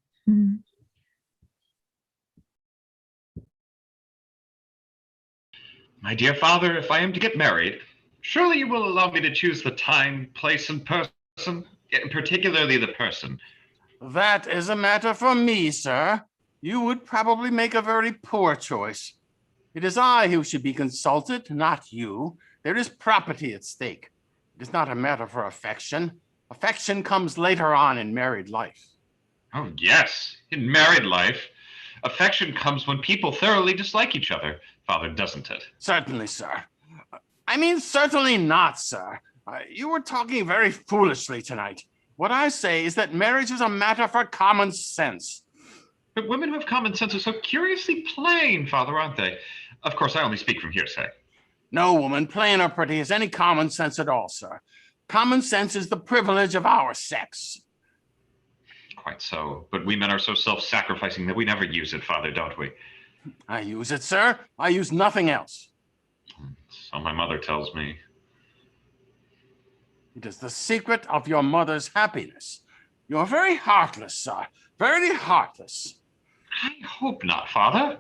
My dear father, if I am to get married, surely you will allow me to choose the time, place, and person, particularly the person. That is a matter for me, sir. You would probably make a very poor choice. It is I who should be consulted, not you. There is property at stake. It is not a matter for affection. Affection comes later on in married life. Oh, yes, in married life. Affection comes when people thoroughly dislike each other, father, doesn't it? Certainly, sir. I mean, certainly not, sir. You were talking very foolishly tonight. What I say is that marriage is a matter for common sense. But women who have common sense are so curiously plain, father, aren't they? Of course, I only speak from hearsay. No woman, plain or pretty, has any common sense at all, sir. Common sense is the privilege of our sex. Quite so. But we men are so self-sacrificing that we never use it, Father, don't we? I use it, sir. I use nothing else. So my mother tells me. It is the secret of your mother's happiness. You're very heartless, sir. Very heartless. I hope not, Father.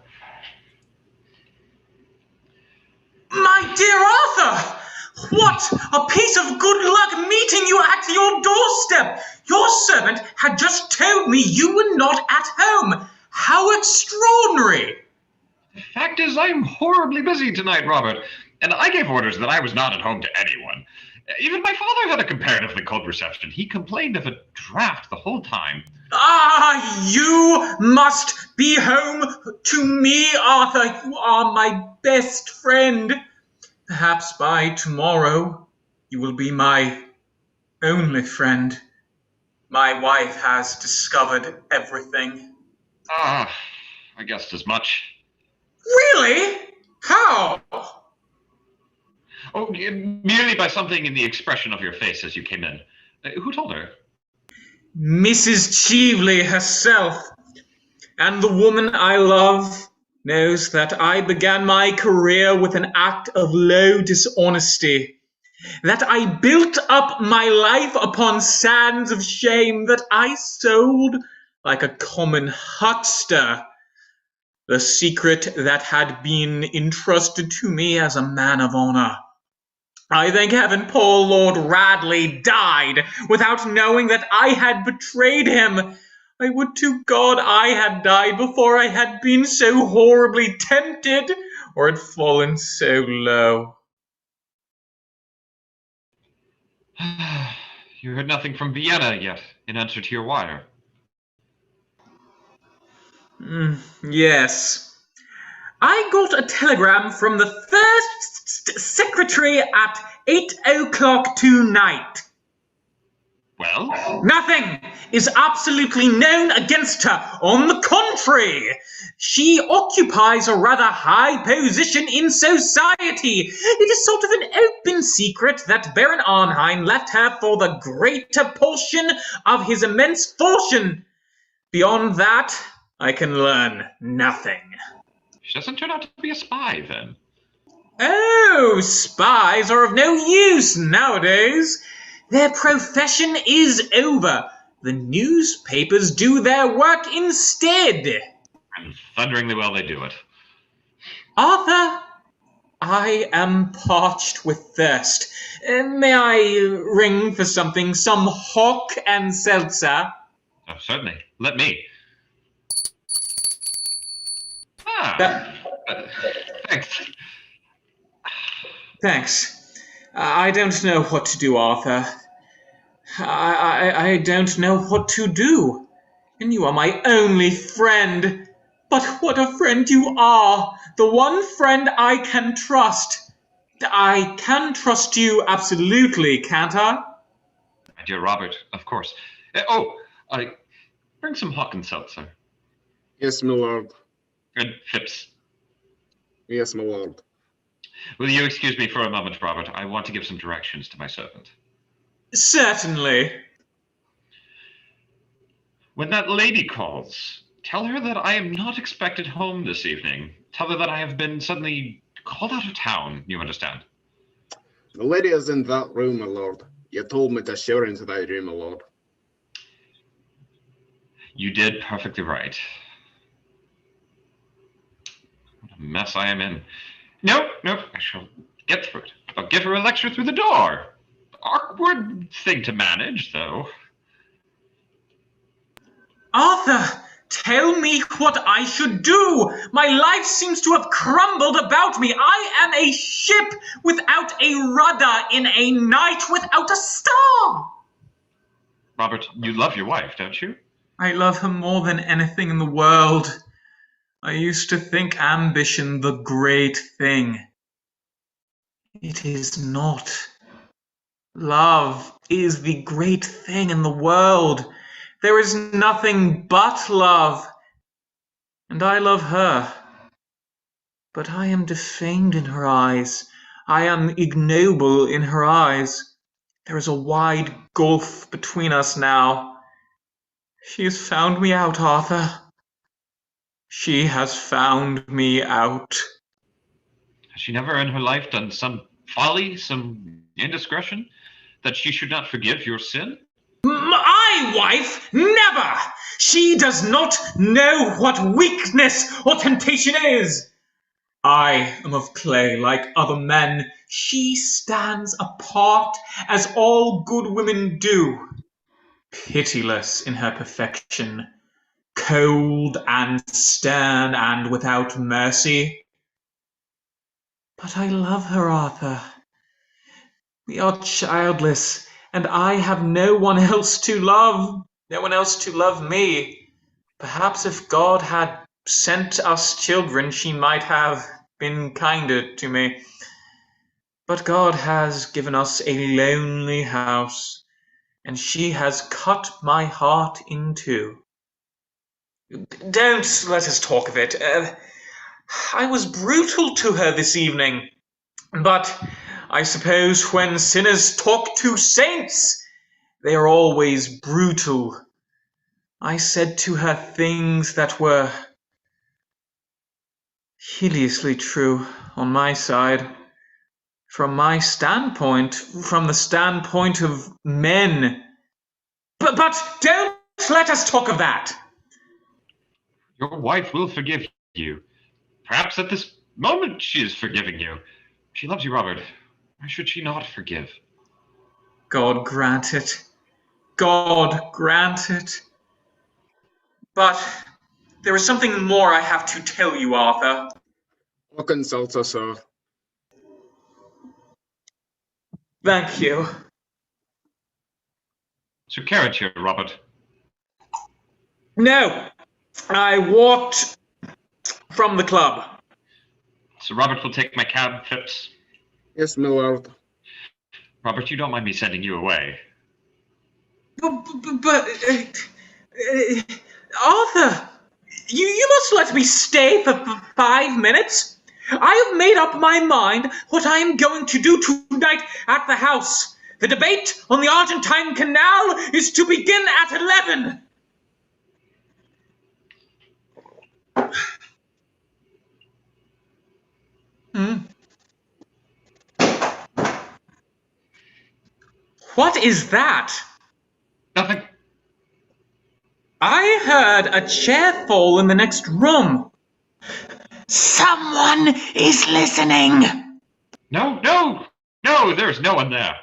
My dear Arthur! What a piece of good luck meeting you at your doorstep! Your servant had just told me you were not at home. How extraordinary! The fact is, I'm horribly busy tonight, Robert, and I gave orders that I was not at home to anyone. Even my father had a comparatively cold reception. He complained of a draft the whole time. Ah, you must be home to me, Arthur. You are my best friend. Perhaps by tomorrow you will be my only friend. My wife has discovered everything. Ah, I guessed as much. Really? How? Oh, merely by something in the expression of your face as you came in. Who told her? Mrs. Cheveley herself. And the woman I love knows that I began my career with an act of low dishonesty, that I built up my life upon sands of shame, that I sold like a common huckster the secret that had been entrusted to me as a man of honor. I thank heaven poor Lord Radley died without knowing that I had betrayed him. I would to God I had died before I had been so horribly tempted, or had fallen so low. You heard nothing from Vienna yet, in answer to your wire. Yes. I got a telegram from the first secretary at 8 o'clock tonight. Well? Nothing is absolutely known against her. On the contrary, she occupies a rather high position in society. It is sort of an open secret that Baron Arnheim left her for the greater portion of his immense fortune. Beyond that, I can learn nothing. She doesn't turn out to be a spy, then. Oh, spies are of no use nowadays. Their profession is over. The newspapers do their work instead. And thunderingly well they do it. Arthur, I am parched with thirst. May I ring for something, some hock and seltzer? Oh, certainly. Let me. Thanks. Thanks. I don't know what to do, Arthur. I don't know what to do. And you are my only friend. But what a friend you are! The one friend I can trust. I can trust you absolutely, can't I? My dear Robert, of course. Bring some hock and seltzer. Yes, my lord. And Phipps. Yes, my lord. Will you excuse me for a moment, Robert? I want to give some directions to my servant. Certainly. When that lady calls, tell her that I am not expected home this evening. Tell her that I have been suddenly called out of town, you understand? The lady is in that room, my lord. You told me to show her into that room, my lord. You did perfectly right. What a mess I am in. Nope, I shall get through it. I'll give her a lecture through the door. Awkward thing to manage, though. Arthur, tell me what I should do. My life seems to have crumbled about me. I am a ship without a rudder in a night without a star. Robert, you love your wife, don't you? I love her more than anything in the world. I used to think ambition the great thing. It is not. Love is the great thing in the world. There is nothing but love. And I love her. But I am defamed in her eyes. I am ignoble in her eyes. There is a wide gulf between us now. She has found me out, Arthur. She has found me out. Has she never in her life done some folly, some indiscretion, that she should not forgive your sin? My wife? Never! She does not know what weakness or temptation is. I am of clay like other men. She stands apart as all good women do. Pitiless in her perfection, cold and stern and without mercy. But I love her, Arthur. We are childless, and I have no one else to love, no one else to love me. Perhaps if God had sent us children, she might have been kinder to me. But God has given us a lonely house, and she has cut my heart in two. Don't let us talk of it. I was brutal to her this evening, but I suppose when sinners talk to saints, they are always brutal. I said to her things that were hideously true on my side. From my standpoint, from the standpoint of men. But don't let us talk of that. Your wife will forgive you. Perhaps at this moment she is forgiving you. She loves you, Robert. Why should she not forgive? God grant it. God grant it. But there is something more I have to tell you, Arthur. Consulta, sir. Thank you. Sir Carriage here, Robert. No, I walked from the club. Sir Robert will take my cab, Phipps. Yes, my lord. Robert, you don't mind me sending you away. But Arthur, you must let me stay for 5 minutes. I have made up my mind what I am going to do tonight at the house. The debate on the Argentine Canal is to begin at 11. What is that? Nothing. I heard a chair fall in the next room. Someone is listening. No, there's no one there.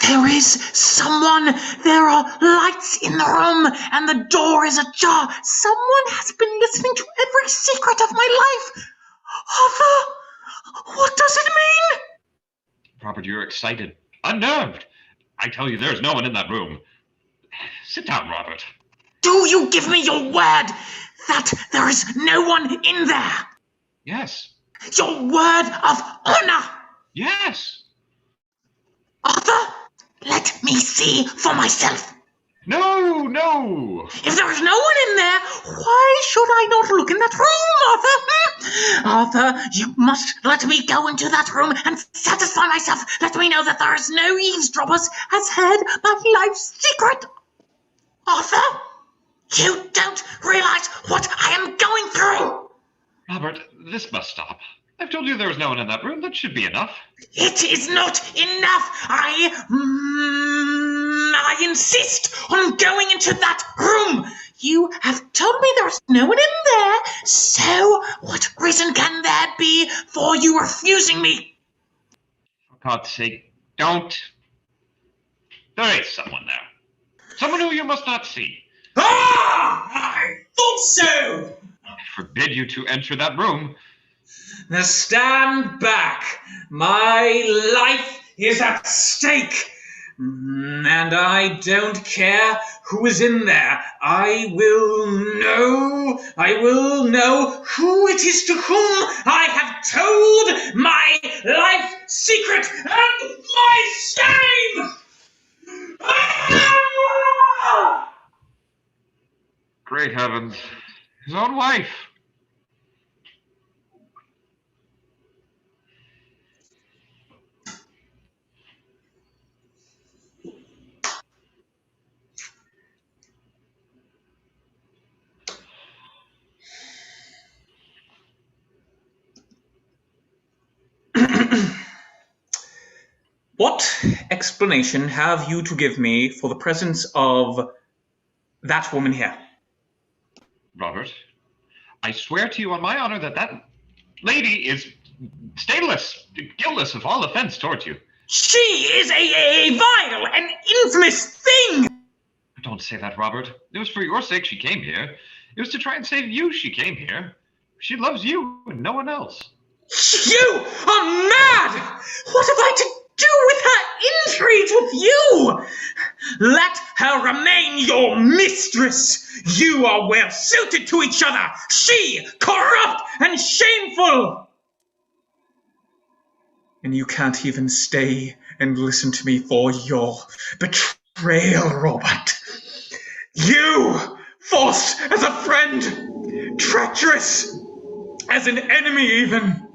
There is someone. There are lights in the room, and the door is ajar. Someone has been listening to every secret of my life. Arthur, what does it mean? Robert, you're excited, unnerved. I tell you, there's no one in that room. Sit down, Robert. Do you give me your word that there is no one in there? Yes. Your word of honor? Yes. Arthur, let me see for myself. No. If there is no one in there, why should I not look in that room, Arthur? Arthur, you must let me go into that room and satisfy myself. Let me know that there is no eavesdroppers has heard my life's secret. Arthur, you don't realize what I am going through. Robert, this must stop. I've told you there was no one in that room. That should be enough. It is not enough. I insist on going into that room. You have told me there is no one in there, so what reason can there be for you refusing me? For God's sake, don't. There is someone there. Someone who you must not see. Ah! I thought so! I forbid you to enter that room. Now stand back. My life is at stake. And I don't care who is in there. I will know who it is to whom I have told my life secret and my shame! Ah! Great heavens. His own wife. What explanation have you to give me for the presence of that woman here? Robert, I swear to you on my honor that that lady is stainless, guiltless of all offense towards you. She is a vile and infamous thing! Don't say that, Robert. It was for your sake she came here. It was to try and save you she came here. She loves you and no one else. You are mad! What have I to do with her intrigue with you? Let her remain your mistress. You are well suited to each other. She, corrupt and shameful. And you can't even stay and listen to me for your betrayal, Robert. You, false as a friend, treacherous as an enemy even.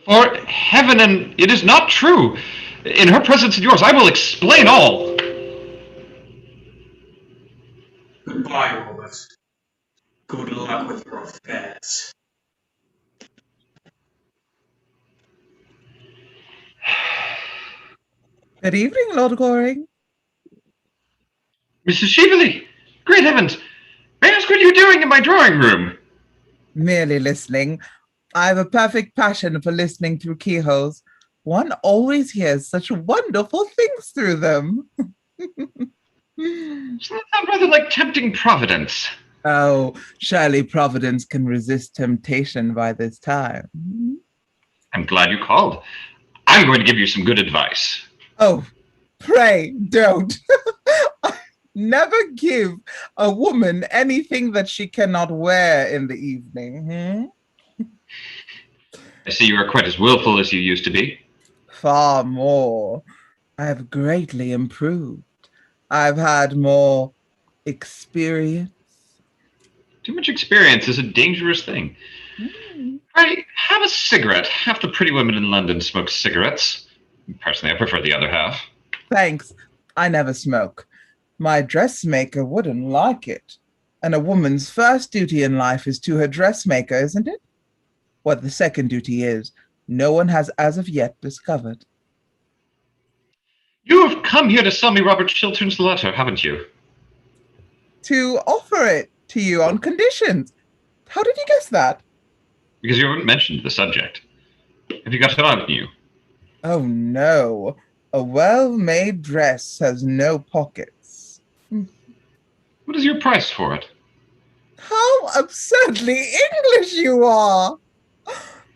For heaven, and it is not true. In her presence and yours, I will explain all. Goodbye, Robert. Good luck with your affairs. Good evening, Lord Goring. Mrs. Sheveley, great heavens! May I ask what you're doing in my drawing room? Merely listening. I have a perfect passion for listening through keyholes. One always hears such wonderful things through them. Doesn't that sound rather like tempting Providence? Oh, surely Providence can resist temptation by this time. I'm glad you called. I'm going to give you some good advice. Oh, pray don't. Never give a woman anything that she cannot wear in the evening. I see you are quite as willful as you used to be. Far more. I have greatly improved. I've had more experience. Too much experience is a dangerous thing. Right, have a cigarette. Half the pretty women in London smoke cigarettes. Personally, I prefer the other half. Thanks. I never smoke. My dressmaker wouldn't like it. And a woman's first duty in life is to her dressmaker, isn't it? What the second duty is, no one has as of yet discovered. You have come here to sell me Robert Chiltern's letter, haven't you? To offer it to you on conditions. How did you guess that? Because you haven't mentioned the subject. Have you got it on you? Oh no. A well-made dress has no pockets. What is your price for it? How absurdly English you are!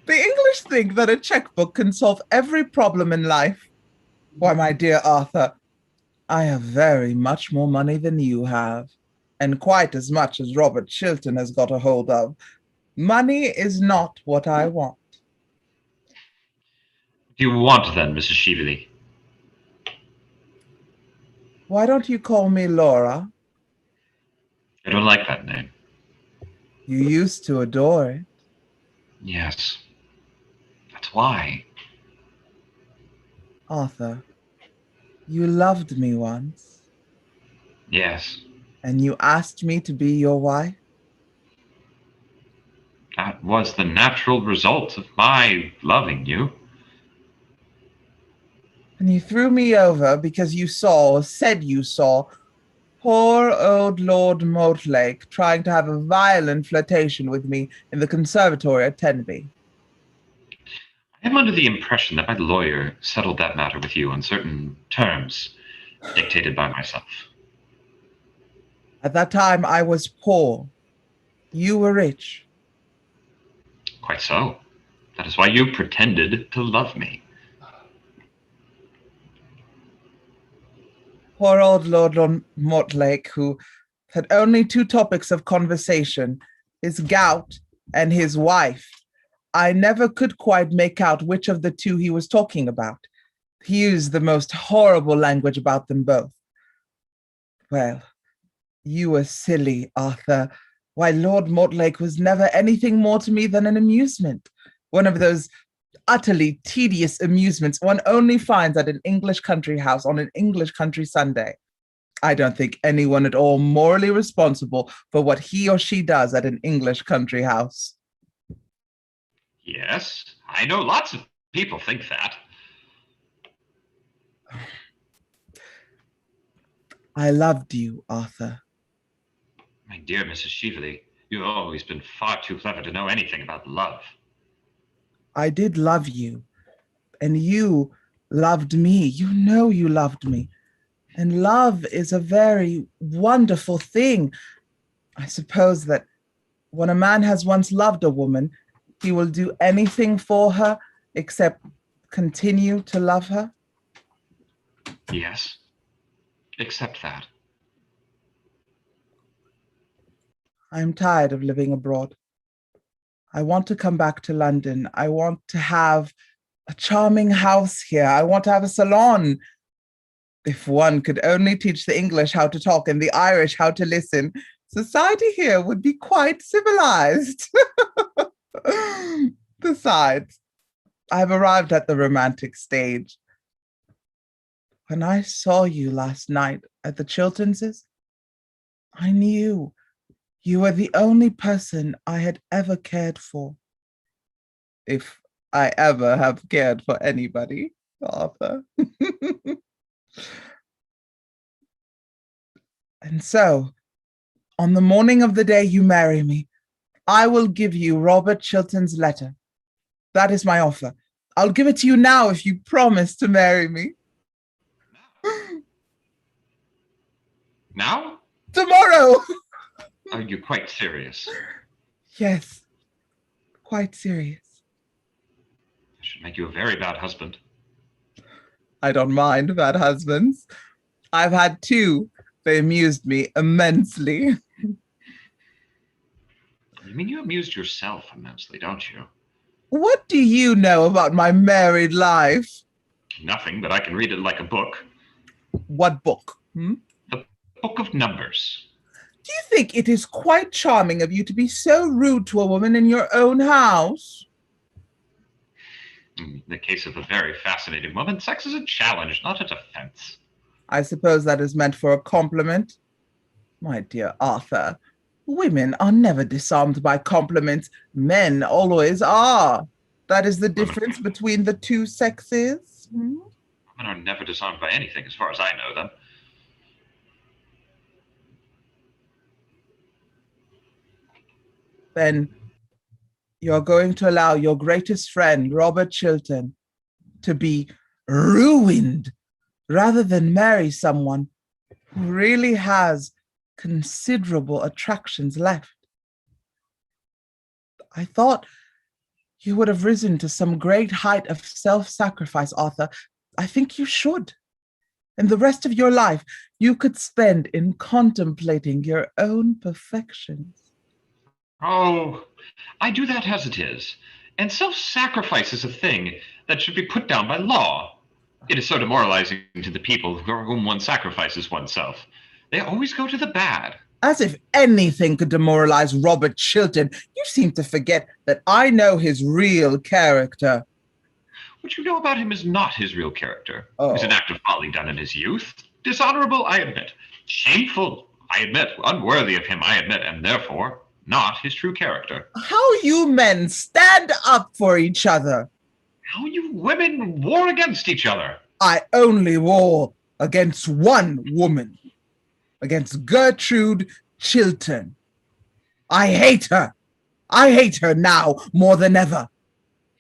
The English think that a checkbook can solve every problem in life. Why, my dear Arthur, I have very much more money than you have, and quite as much as Robert Chiltern has got a hold of. Money is not what I want. What do you want then, Mrs. Sheveley? Why don't you call me Laura? I don't like that name. You used to adore it. Yes. That's why. Arthur, you loved me once. Yes. And you asked me to be your wife? That was the natural result of my loving you. And you threw me over because you saw, or said you saw, poor old Lord Mortlake trying to have a violent flirtation with me in the conservatory at Tenby. I am under the impression that my lawyer settled that matter with you on certain terms dictated by myself. At that time, I was poor. You were rich. Quite so. That is why you pretended to love me. Poor old Lord Mortlake, who had only two topics of conversation, his gout and his wife. I never could quite make out which of the two he was talking about. He used the most horrible language about them both. Well, you were silly, Arthur. Why, Lord Mortlake was never anything more to me than an amusement. One of those utterly tedious amusements one only finds at an English country house on an English country Sunday. I don't think anyone at all morally responsible for what he or she does at an English country house. Yes, I know lots of people think that. I loved you, Arthur. My dear Mrs. Cheveley, you've always been far too clever to know anything about love. I did love you, and you loved me. You know you loved me. And love is a very wonderful thing. I suppose that when a man has once loved a woman, he will do anything for her except continue to love her. Yes, except that. I'm tired of living abroad. I want to come back to London. I want to have a charming house here. I want to have a salon. If one could only teach the English how to talk and the Irish how to listen, society here would be quite civilized. Besides, I've arrived at the romantic stage. When I saw you last night at the Chiltonses, I knew you were the only person I had ever cared for. If I ever have cared for anybody, Arthur. And so, on the morning of the day you marry me, I will give you Robert Chilton's letter. That is my offer. I'll give it to you now if you promise to marry me. Now? Tomorrow! Are you quite serious? Yes, quite serious. I should make you a very bad husband. I don't mind bad husbands. I've had two. They amused me immensely. You mean you amused yourself immensely, don't you? What do you know about my married life? Nothing, but I can read it like a book. What book? The Book of Numbers. Do you think it is quite charming of you to be so rude to a woman in your own house? In the case of a very fascinating woman, sex is a challenge, not a defense. I suppose that is meant for a compliment. My dear Arthur, women are never disarmed by compliments. Men always are. That is the difference between the two sexes. Women are never disarmed by anything, as far as I know them. Then you're going to allow your greatest friend, Robert Chilton, to be ruined rather than marry someone who really has considerable attractions left. I thought you would have risen to some great height of self-sacrifice, Arthur. I think you should. And the rest of your life you could spend in contemplating your own perfections. Oh, I do that as it is. And self-sacrifice is a thing that should be put down by law. It is so demoralizing to the people for whom one sacrifices oneself. They always go to the bad. As if anything could demoralize Robert Chilton. You seem to forget that I know his real character. What you know about him is not his real character. Oh. It's an act of folly done in his youth. Dishonorable, I admit. Shameful, I admit. Unworthy of him, I admit. And therefore, not his true character. How you men stand up for each other. How you women war against each other. I only war against one woman. Against Gertrude Chilton. I hate her. I hate her now more than ever.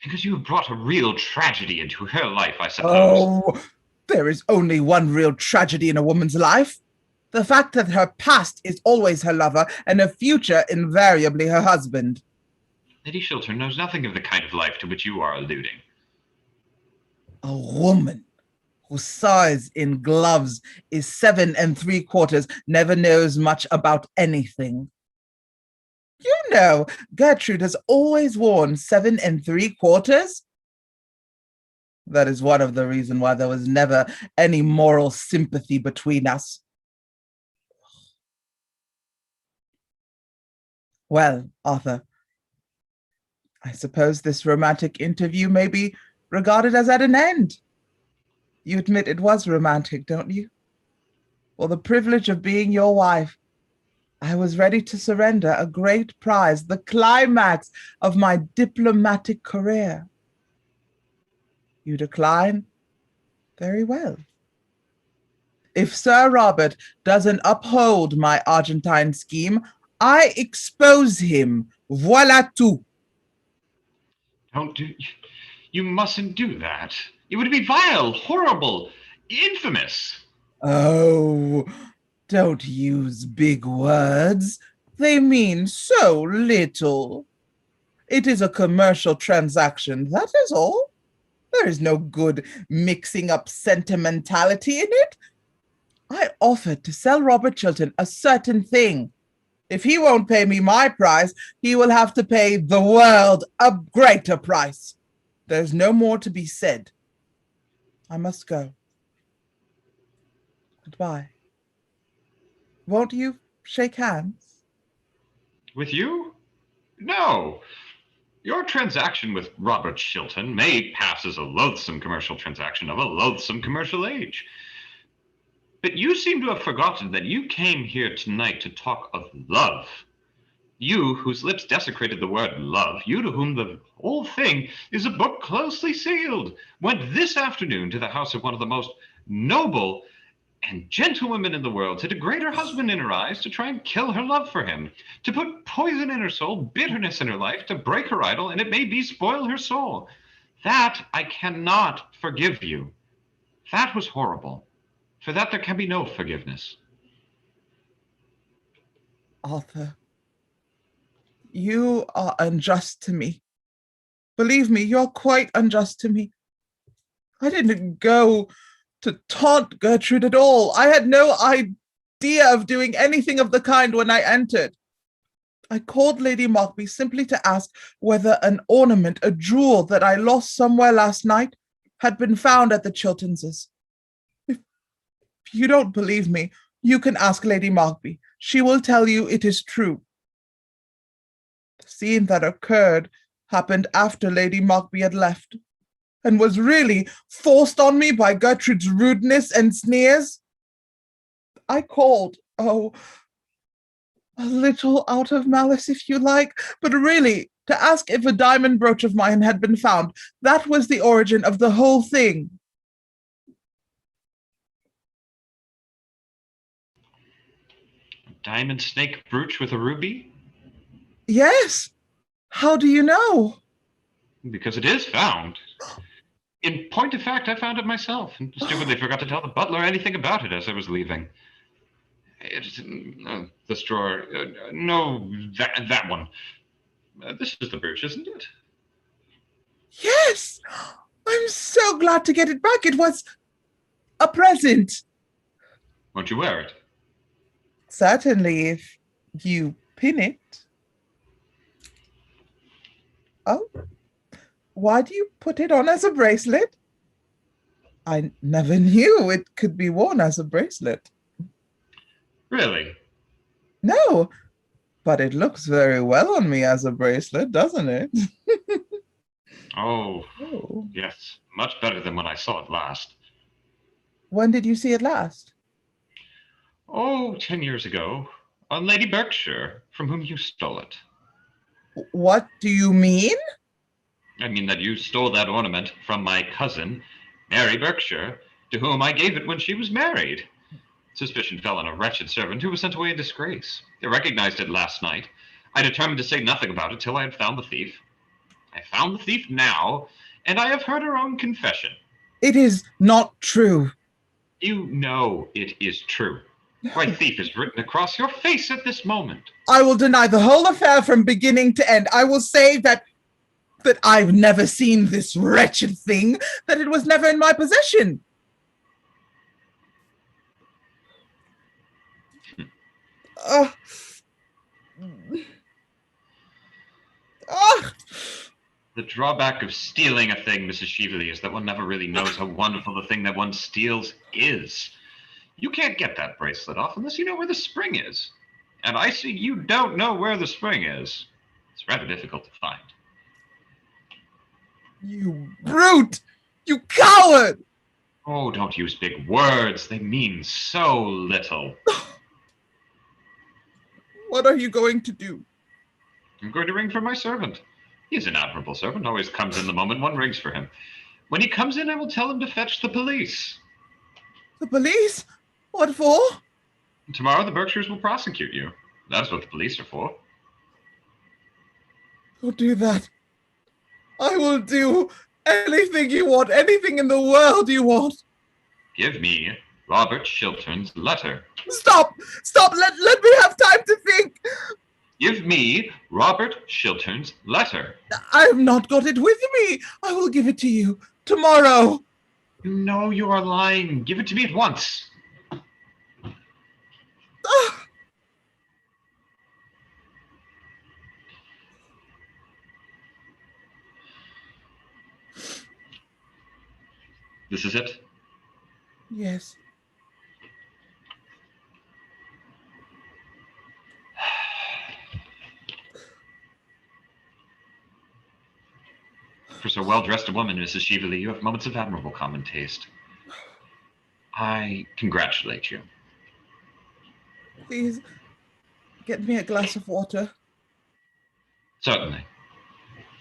Because you have brought a real tragedy into her life, I suppose. Oh, there is only one real tragedy in a woman's life. The fact that her past is always her lover and her future invariably her husband. Lady Chiltern knows nothing of the kind of life to which you are alluding. A woman who sighs in gloves, is 7 3/4, never knows much about anything. You know, Gertrude has always worn 7 3/4. That is one of the reasons why there was never any moral sympathy between us. Well, Arthur, I suppose this romantic interview may be regarded as at an end. You admit it was romantic, don't you? for the privilege of being your wife. I was ready to surrender a great prize, the climax of my diplomatic career. You decline? Very well. If Sir Robert doesn't uphold my Argentine scheme, I expose him. Voilà tout. You mustn't do that. It would be vile, horrible, infamous. Oh, don't use big words. They mean so little. It is a commercial transaction, that is all. There is no good mixing up sentimentality in it. I offered to sell Robert Chilton a certain thing. If he won't pay me my price, he will have to pay the world a greater price. There's no more to be said. I must go. Goodbye. Won't you shake hands? With you? No. Your transaction with Robert Chilton may pass as a loathsome commercial transaction of a loathsome commercial age. But you seem to have forgotten that you came here tonight to talk of love. You, whose lips desecrated the word love, you to whom the whole thing is a book closely sealed, went this afternoon to the house of one of the most noble and gentlewomen in the world to degrade her husband in her eyes, to try and kill her love for him, to put poison in her soul, bitterness in her life, to break her idol, and it may be spoil her soul. That I cannot forgive you. That was horrible. For that there can be no forgiveness. Arthur, you are unjust to me. Believe me, you're quite unjust to me. I didn't go to taunt Gertrude at all. I had no idea of doing anything of the kind when I entered. I called Lady Markby simply to ask whether an ornament, a jewel that I lost somewhere last night, had been found at the Chiltonses. If you don't believe me, you can ask Lady Markby. She will tell you it is true. The scene that occurred happened after Lady Markby had left, and was really forced on me by Gertrude's rudeness and sneers. I called, a little out of malice, if you like, but really to ask if a diamond brooch of mine had been found. That was the origin of the whole thing. A diamond snake brooch with a ruby? Yes. How do you know? Because it is found. In point of fact, I found it myself, and stupidly forgot to tell the butler anything about it as I was leaving. It's this drawer. No, that one. This is the brooch, isn't it? Yes! I'm so glad to get it back. It was a present. Won't you wear it? Certainly, if you pin it. Oh, why do you put it on as a bracelet? I never knew it could be worn as a bracelet. Really? No, but it looks very well on me as a bracelet, doesn't it? Oh, yes. Much better than when I saw it last. When did you see it last? Oh, 10 years ago, on Lady Berkshire, from whom you stole it. What do you mean? I mean that you stole that ornament from my cousin, Mary Berkshire, to whom I gave it when she was married. Suspicion fell on a wretched servant who was sent away in disgrace. They recognized it last night. I determined to say nothing about it till I had found the thief. I found the thief now, and I have heard her own confession. It is not true. You know it is true. Why, thief is written across your face at this moment. I will deny the whole affair from beginning to end. I will say that I've never seen this wretched thing, that it was never in my possession. The drawback of stealing a thing, Mrs. Shively, is that one never really knows how wonderful the thing that one steals is. You can't get that bracelet off unless you know where the spring is. And I see you don't know where the spring is. It's rather difficult to find. You brute! You coward! Oh, don't use big words. They mean so little. What are you going to do? I'm going to ring for my servant. He's an admirable servant, always comes in the moment one rings for him. When he comes in, I will tell him to fetch the police. The police? What for? Tomorrow, the Berkshires will prosecute you. That's what the police are for. Don't do that. I will do anything you want, anything in the world you want. Give me Robert Chiltern's letter. Stop! Stop! Let me have time to think! Give me Robert Chiltern's letter. I have not got it with me. I will give it to you tomorrow. You know you are lying. Give it to me at once. Ah. This is it? Yes. For so well-dressed a woman, Mrs. Shively, you have moments of admirable common taste. I congratulate you. Please, get me a glass of water. Certainly.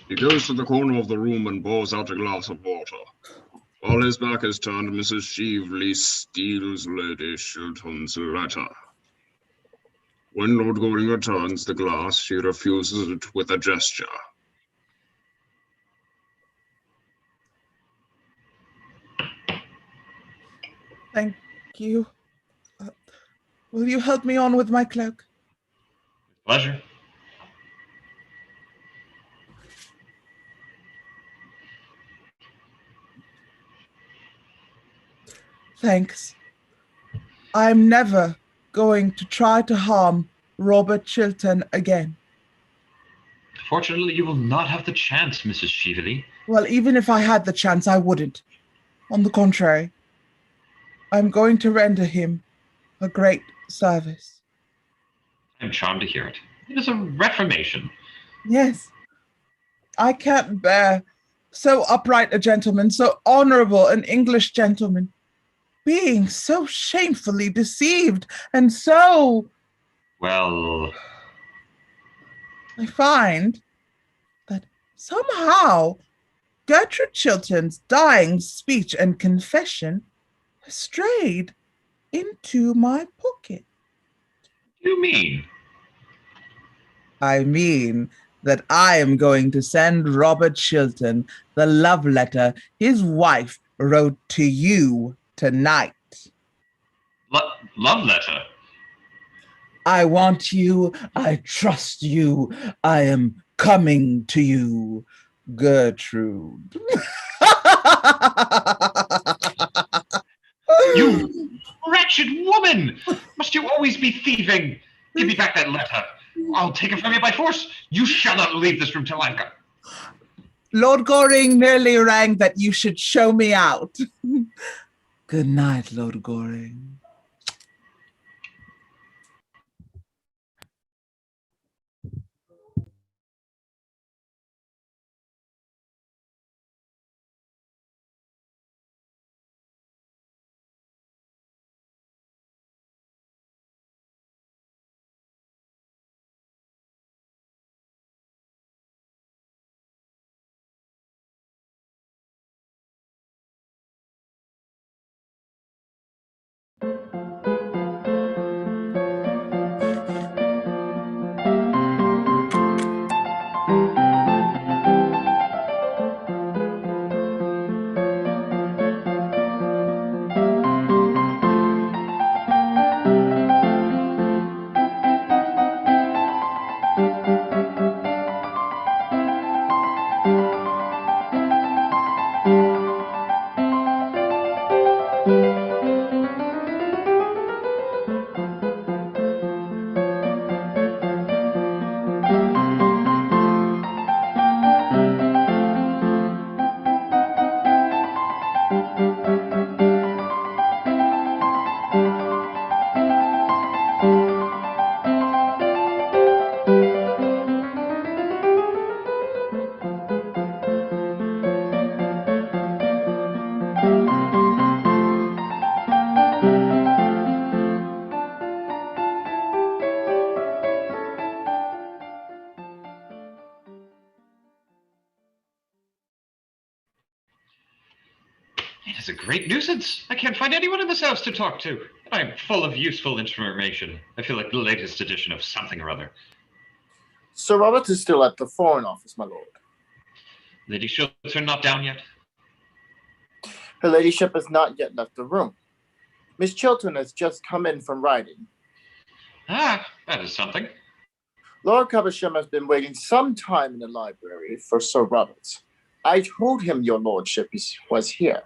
He goes to the corner of the room and pours out a glass of water. While his back is turned, Mrs. Shively steals Lady Chiltern's letter. When Lord Goring returns the glass, she refuses it with a gesture. Thank you. Will you help me on with my cloak? Pleasure. Thanks. I'm never going to try to harm Robert Chiltern again. Fortunately, you will not have the chance, Mrs. Shively. Well, even if I had the chance, I wouldn't. On the contrary, I'm going to render him a great service. I'm charmed to hear it. It is a reformation. Yes. I can't bear so upright a gentleman, so honorable an English gentleman, being so shamefully deceived and so... Well... I find that somehow Gertrude Chiltern's dying speech and confession has strayed into my pocket. You mean? I mean that I am going to send Robert Chiltern the love letter his wife wrote to you tonight. Love letter? I want you. I trust you. I am coming to you, Gertrude. You wretched woman! Must you always be thieving? Give me back that letter. I'll take it from you by force. You shall not leave this room till I've got... Lord Goring merely rang that you should show me out. Good night, Lord Goring. It's a great nuisance. I can't find anyone in this house to talk to. I'm full of useful information. I feel like the latest edition of something or other. Sir Robert is still at the Foreign Office, my lord. Lady Chiltern not down yet? Her ladyship has not yet left the room. Miss Chiltern has just come in from riding. Ah, that is something. Lord Caversham has been waiting some time in the library for Sir Robert. I told him your lordship was here.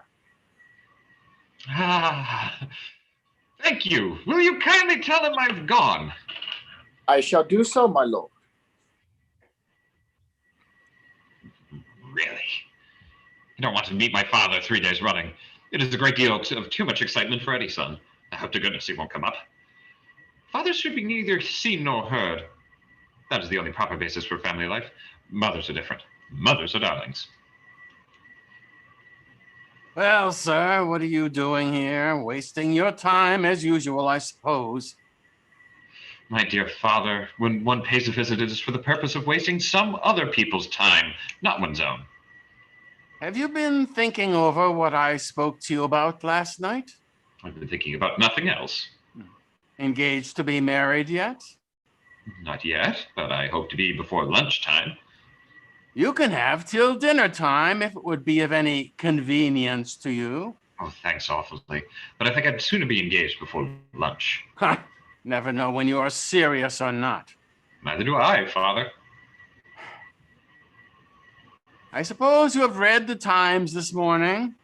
Ah, thank you. Will you kindly tell him I've gone? I shall do so, my lord. Really? I don't want to meet my father 3 days running. It is a great deal of too much excitement for any son. I hope to goodness he won't come up. Fathers should be neither seen nor heard. That is the only proper basis for family life. Mothers are different. Mothers are darlings. Well, sir, what are you doing here? Wasting your time as usual, I suppose. My dear father, when one pays a visit, it is for the purpose of wasting some other people's time, not one's own. Have you been thinking over what I spoke to you about last night? I've been thinking about nothing else. Engaged to be married yet? Not yet, but I hope to be before lunchtime. You can have till dinner time if it would be of any convenience to you. Oh, thanks awfully. But I think I'd sooner be engaged before lunch. Ha! Never know when you are serious or not. Neither do I, father. I suppose you have read the Times this morning?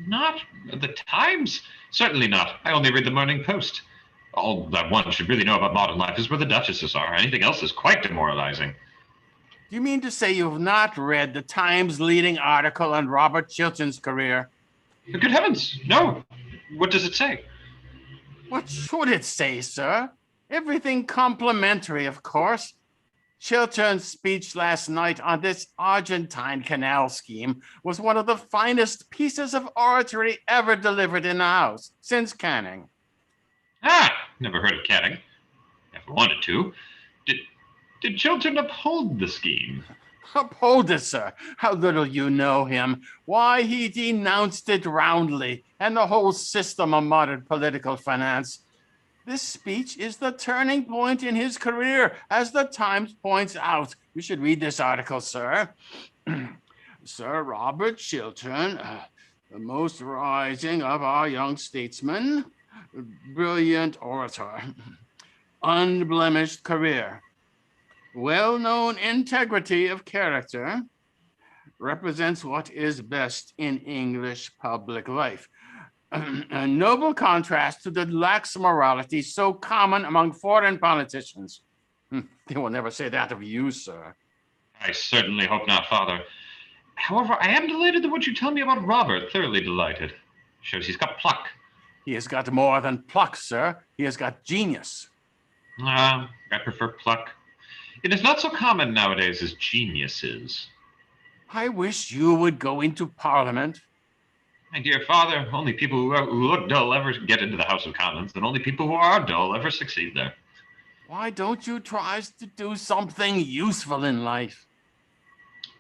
Not the Times? Certainly not. I only read the Morning Post. All that one should really know about modern life is where the duchesses are. Anything else is quite demoralizing. Do you mean to say you have not read the Times leading article on Robert Chiltern's career? Good heavens, no. What does it say? What should it say, sir? Everything complimentary, of course. Chiltern's speech last night on this Argentine canal scheme was one of the finest pieces of oratory ever delivered in the House since Canning. Ah, never heard of Canning. Never wanted to. Did Chiltern uphold the scheme? Uphold it, sir. How little you know him. Why, he denounced it roundly, and the whole system of modern political finance. This speech is the turning point in his career, as the Times points out. You should read this article, sir. Sir Robert Chiltern, the most rising of our young statesmen, brilliant orator, unblemished career, well-known integrity of character, represents what is best in English public life. A noble contrast to the lax morality so common among foreign politicians. They will never say that of you, sir. I certainly hope not, father. However, I am delighted at what you tell me about Robert. Thoroughly delighted. Shows he's got pluck. He has got more than pluck, sir. He has got genius. I prefer pluck. It is not so common nowadays as genius is. I wish you would go into Parliament. My dear father, only people who look dull ever get into the House of Commons, and only people who are dull ever succeed there. Why don't you try to do something useful in life?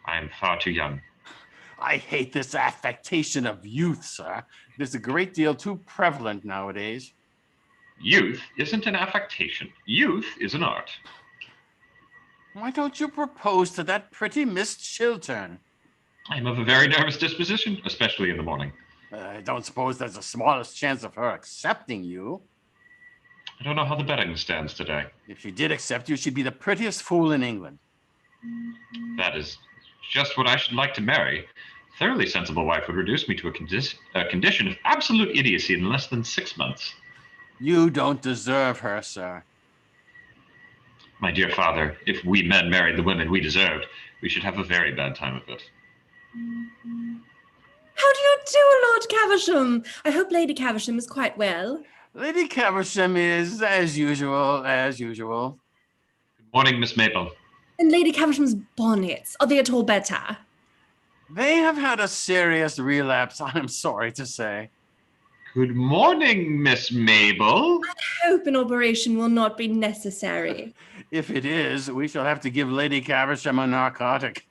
I am far too young. I hate this affectation of youth, sir. It is a great deal too prevalent nowadays. Youth isn't an affectation. Youth is an art. Why don't you propose to that pretty Miss Chiltern? I am of a very nervous disposition, especially in the morning. I don't suppose there's the smallest chance of her accepting you. I don't know how the betting stands today. If she did accept you, she'd be the prettiest fool in England. That is just what I should like to marry. A thoroughly sensible wife would reduce me to a condition of absolute idiocy in less than 6 months. You don't deserve her, sir. My dear father, if we men married the women we deserved, we should have a very bad time of it. How do you do, Lord Caversham? I hope Lady Caversham is quite well. Lady Caversham is, as usual. Good morning, Miss Mabel. And Lady Caversham's bonnets, are they at all better? They have had a serious relapse, I'm sorry to say. Good morning, Miss Mabel. I hope an operation will not be necessary. If it is, we shall have to give Lady Caversham a narcotic.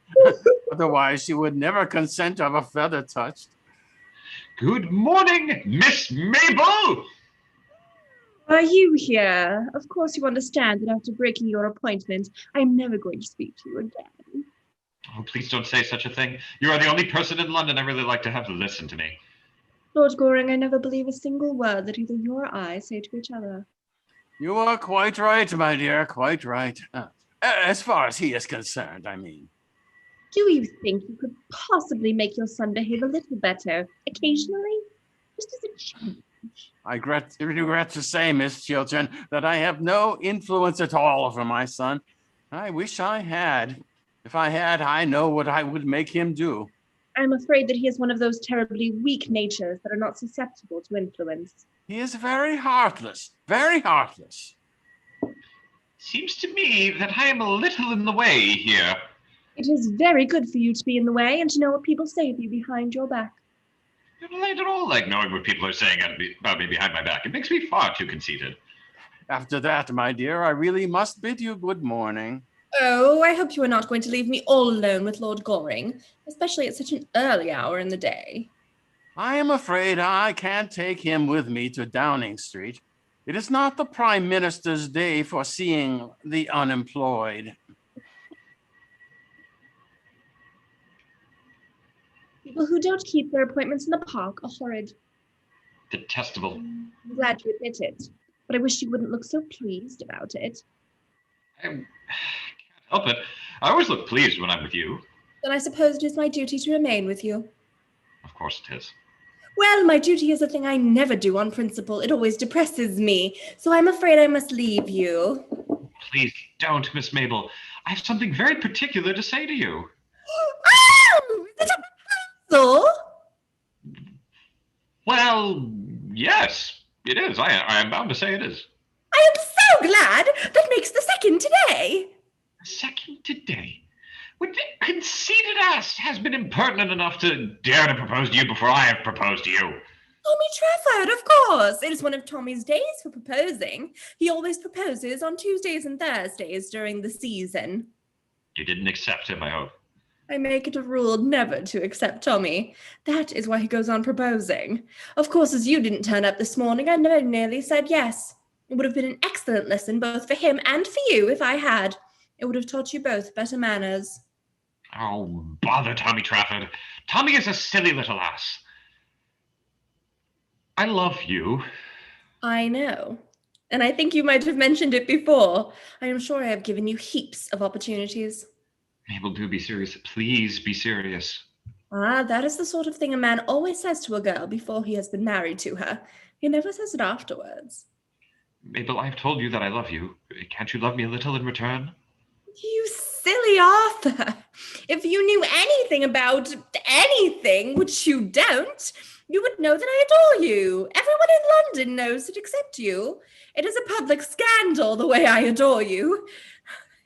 Otherwise, she would never consent to have a feather touched. Good morning, Miss Mabel! Are you here? Of course you understand that after breaking your appointment, I am never going to speak to you again. Oh, please don't say such a thing. You are the only person in London I really like to have listen to me. Lord Goring, I never believe a single word that either you or I say to each other. You are quite right, my dear, quite right. As far as he is concerned, I mean. Do you think you could possibly make your son behave a little better occasionally? Just as a change. I regret to say, Miss Chiltern, that I have no influence at all over my son. I wish I had. If I had, I know what I would make him do. I'm afraid that he has one of those terribly weak natures that are not susceptible to influence. He is very heartless, very heartless. Seems to me that I am a little in the way here. It is very good for you to be in the way and to know what people say of you behind your back. I don't all like knowing what people are saying about me behind my back. It makes me far too conceited. After that, my dear, I really must bid you good morning. Oh, I hope you are not going to leave me all alone with Lord Goring, especially at such an early hour in the day. I am afraid I can't take him with me to Downing Street. It is not the Prime Minister's day for seeing the unemployed. People who don't keep their appointments in the park are horrid. Detestable. I'm glad you admit it, but I wish you wouldn't look so pleased about it. I can't help it. I always look pleased when I'm with you. Then I suppose it is my duty to remain with you. Of course it is. Well, my duty is a thing I never do on principle. It always depresses me, so I'm afraid I must leave you. Please don't, Miss Mabel. I have something very particular to say to you. Oh! Is it a proposal? Well, yes, it is. I am bound to say it is. I am so glad! That makes the second today. Second today? What conceited ass has been impertinent enough to dare to propose to you before I have proposed to you? Tommy Trafford, of course. It is one of Tommy's days for proposing. He always proposes on Tuesdays and Thursdays during the season. You didn't accept him, I hope. I make it a rule never to accept Tommy. That is why he goes on proposing. Of course, as you didn't turn up this morning, I never nearly said yes. It would have been an excellent lesson both for him and for you if I had. It would have taught you both better manners. Oh, bother Tommy Trafford. Tommy is a silly little ass. I love you. I know. And I think you might have mentioned it before. I am sure I have given you heaps of opportunities. Mabel, do be serious. Please be serious. Ah, that is the sort of thing a man always says to a girl before he has been married to her. He never says it afterwards. Mabel, I've told you that I love you. Can't you love me a little in return? You silly Arthur. If you knew anything about anything, which you don't, you would know that I adore you. Everyone in London knows it except you. It is a public scandal the way I adore you.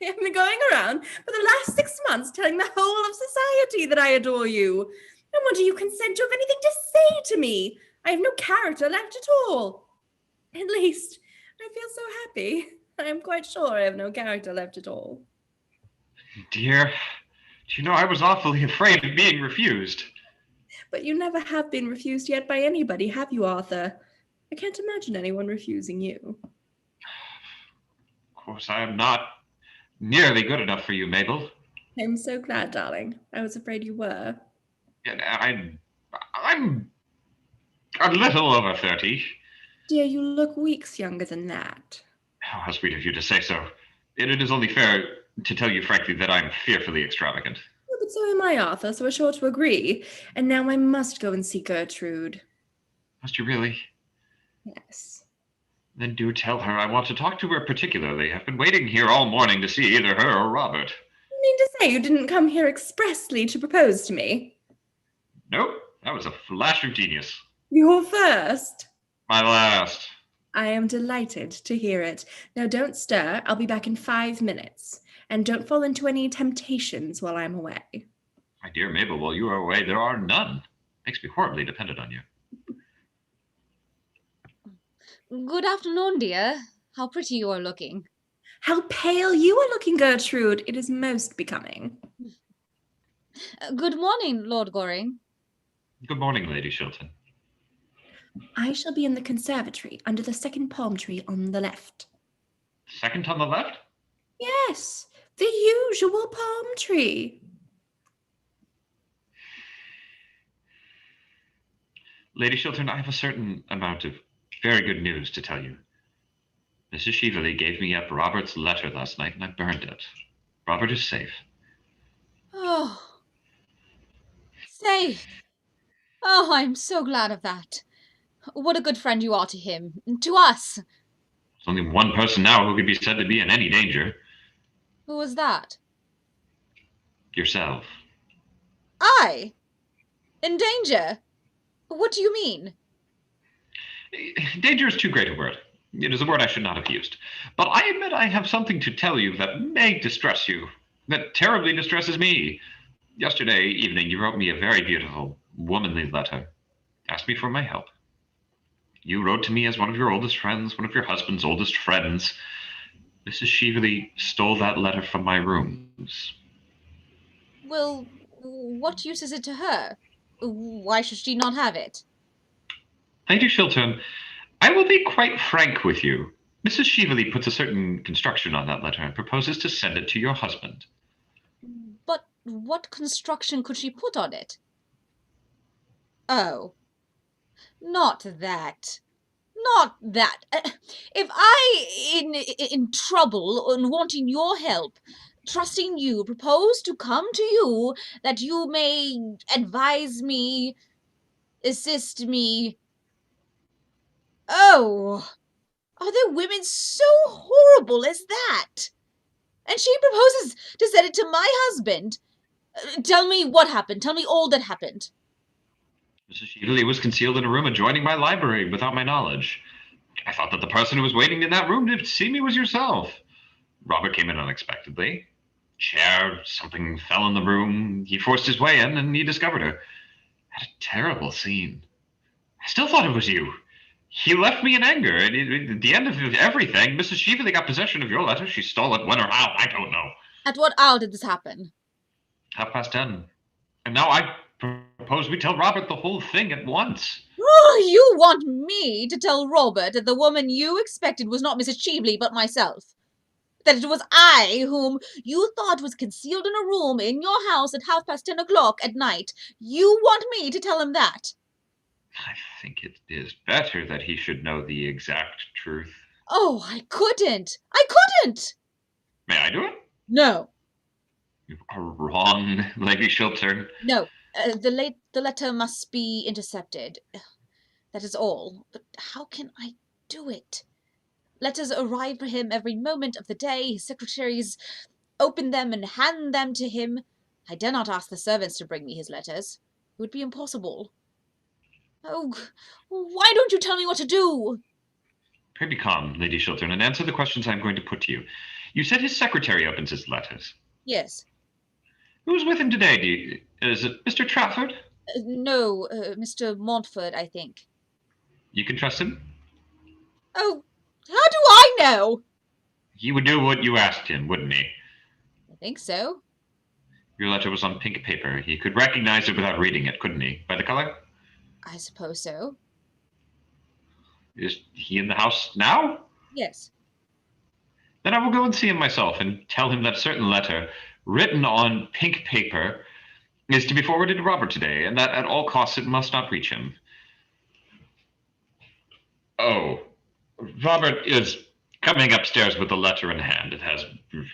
I have been going around for the last 6 months telling the whole of society that I adore you. No wonder you consent to have anything to say to me. I have no character left at all. At least, I feel so happy. I am quite sure I have no character left at all. Dear, do you know I was awfully afraid of being refused? But you never have been refused yet by anybody, have you, Arthur? I can't imagine anyone refusing you. Of course, I am not nearly good enough for you, Mabel. I'm so glad, darling. I was afraid you were. And I'm a little over 30. Dear, you look weeks younger than that. Oh, how sweet of you to say so. It is only fair to tell you frankly that I'm fearfully extravagant. Oh, but so am I, Arthur, so we're sure to agree. And now I must go and see Gertrude. Must you really? Yes. Then do tell her I want to talk to her particularly. I've been waiting here all morning to see either her or Robert. You mean to say you didn't come here expressly to propose to me? Nope, that was a flash of genius. Your first? My last. I am delighted to hear it. Now don't stir. I'll be back in 5 minutes. And don't fall into any temptations while I'm away. My dear Mabel, while you are away, there are none. Makes me horribly dependent on you. Good afternoon, dear. How pretty you are looking. How pale you are looking, Gertrude. It is most becoming. Good morning, Lord Goring. Good morning, Lady Shilton. I shall be in the conservatory under the second palm tree on the left. Second on the left? Yes, the usual palm tree. Lady Shilton, I have a certain amount of very good news to tell you. Mrs. Cheveley gave me up Robert's letter last night, and I burned it. Robert is safe. Oh. Safe. Oh, I'm so glad of that. What a good friend you are to him. To us. There's only one person now who could be said to be in any danger. Who was that? Yourself. I? In danger? What do you mean? Danger is too great a word. It is a word I should not have used. But I admit I have something to tell you that may distress you, that terribly distresses me. Yesterday evening, you wrote me a very beautiful, womanly letter. Asked me for my help. You wrote to me as one of your oldest friends, one of your husband's oldest friends. Mrs. Cheveley stole that letter from my rooms. Well, what use is it to her? Why should she not have it? Lady Shilton, I will be quite frank with you. Mrs. Cheveley puts a certain construction on that letter and proposes to send it to your husband. But what construction could she put on it? Oh. Not that. Not that. If in trouble and wanting your help, trusting you, propose to come to you that you may advise me, assist me. Oh, are there women so horrible as that? And she proposes to send it to my husband. Tell me what happened. Tell me all that happened. Mrs. Cheveley was concealed in a room adjoining my library without my knowledge. I thought that the person who was waiting in that room to see me was yourself. Robert came in unexpectedly. Chair, something fell in the room. He forced his way in, and he discovered her. Had a terrible scene. I still thought it was you. He left me in anger, and at the end of everything, Mrs. Cheveley got possession of your letter. She stole it when or how, I don't know. At what hour did this happen? 10:30. And now I propose we tell Robert the whole thing at once. Oh, you want me to tell Robert that the woman you expected was not Mrs. Cheveley, but myself? That it was I whom you thought was concealed in a room in your house at 10:30 at night? You want me to tell him that? I think it is better that he should know the exact truth. Oh, I couldn't. May I do it? No. You are wrong, Lady Shilton. No. The letter must be intercepted. That is all. But how can I do it? Letters arrive for him every moment of the day. His secretaries open them and hand them to him. I dare not ask the servants to bring me his letters. It would be impossible. Oh, why don't you tell me what to do? Pray be calm, Lady Shilton, and answer the questions I'm going to put to you. You said his secretary opens his letters. Yes. Who's with him today? Is it Mr. Trafford? No, Mr. Montfort, I think. You can trust him? Oh, how do I know? He would do what you asked him, wouldn't he? I think so. Your letter was on pink paper. He could recognize it without reading it, couldn't he? By the color? I suppose so. Is he in the house now? Yes. Then I will go and see him myself and tell him that a certain letter, written on pink paper, is to be forwarded to Robert today, and that at all costs it must not reach him. Oh, Robert is coming upstairs with the letter in hand. It has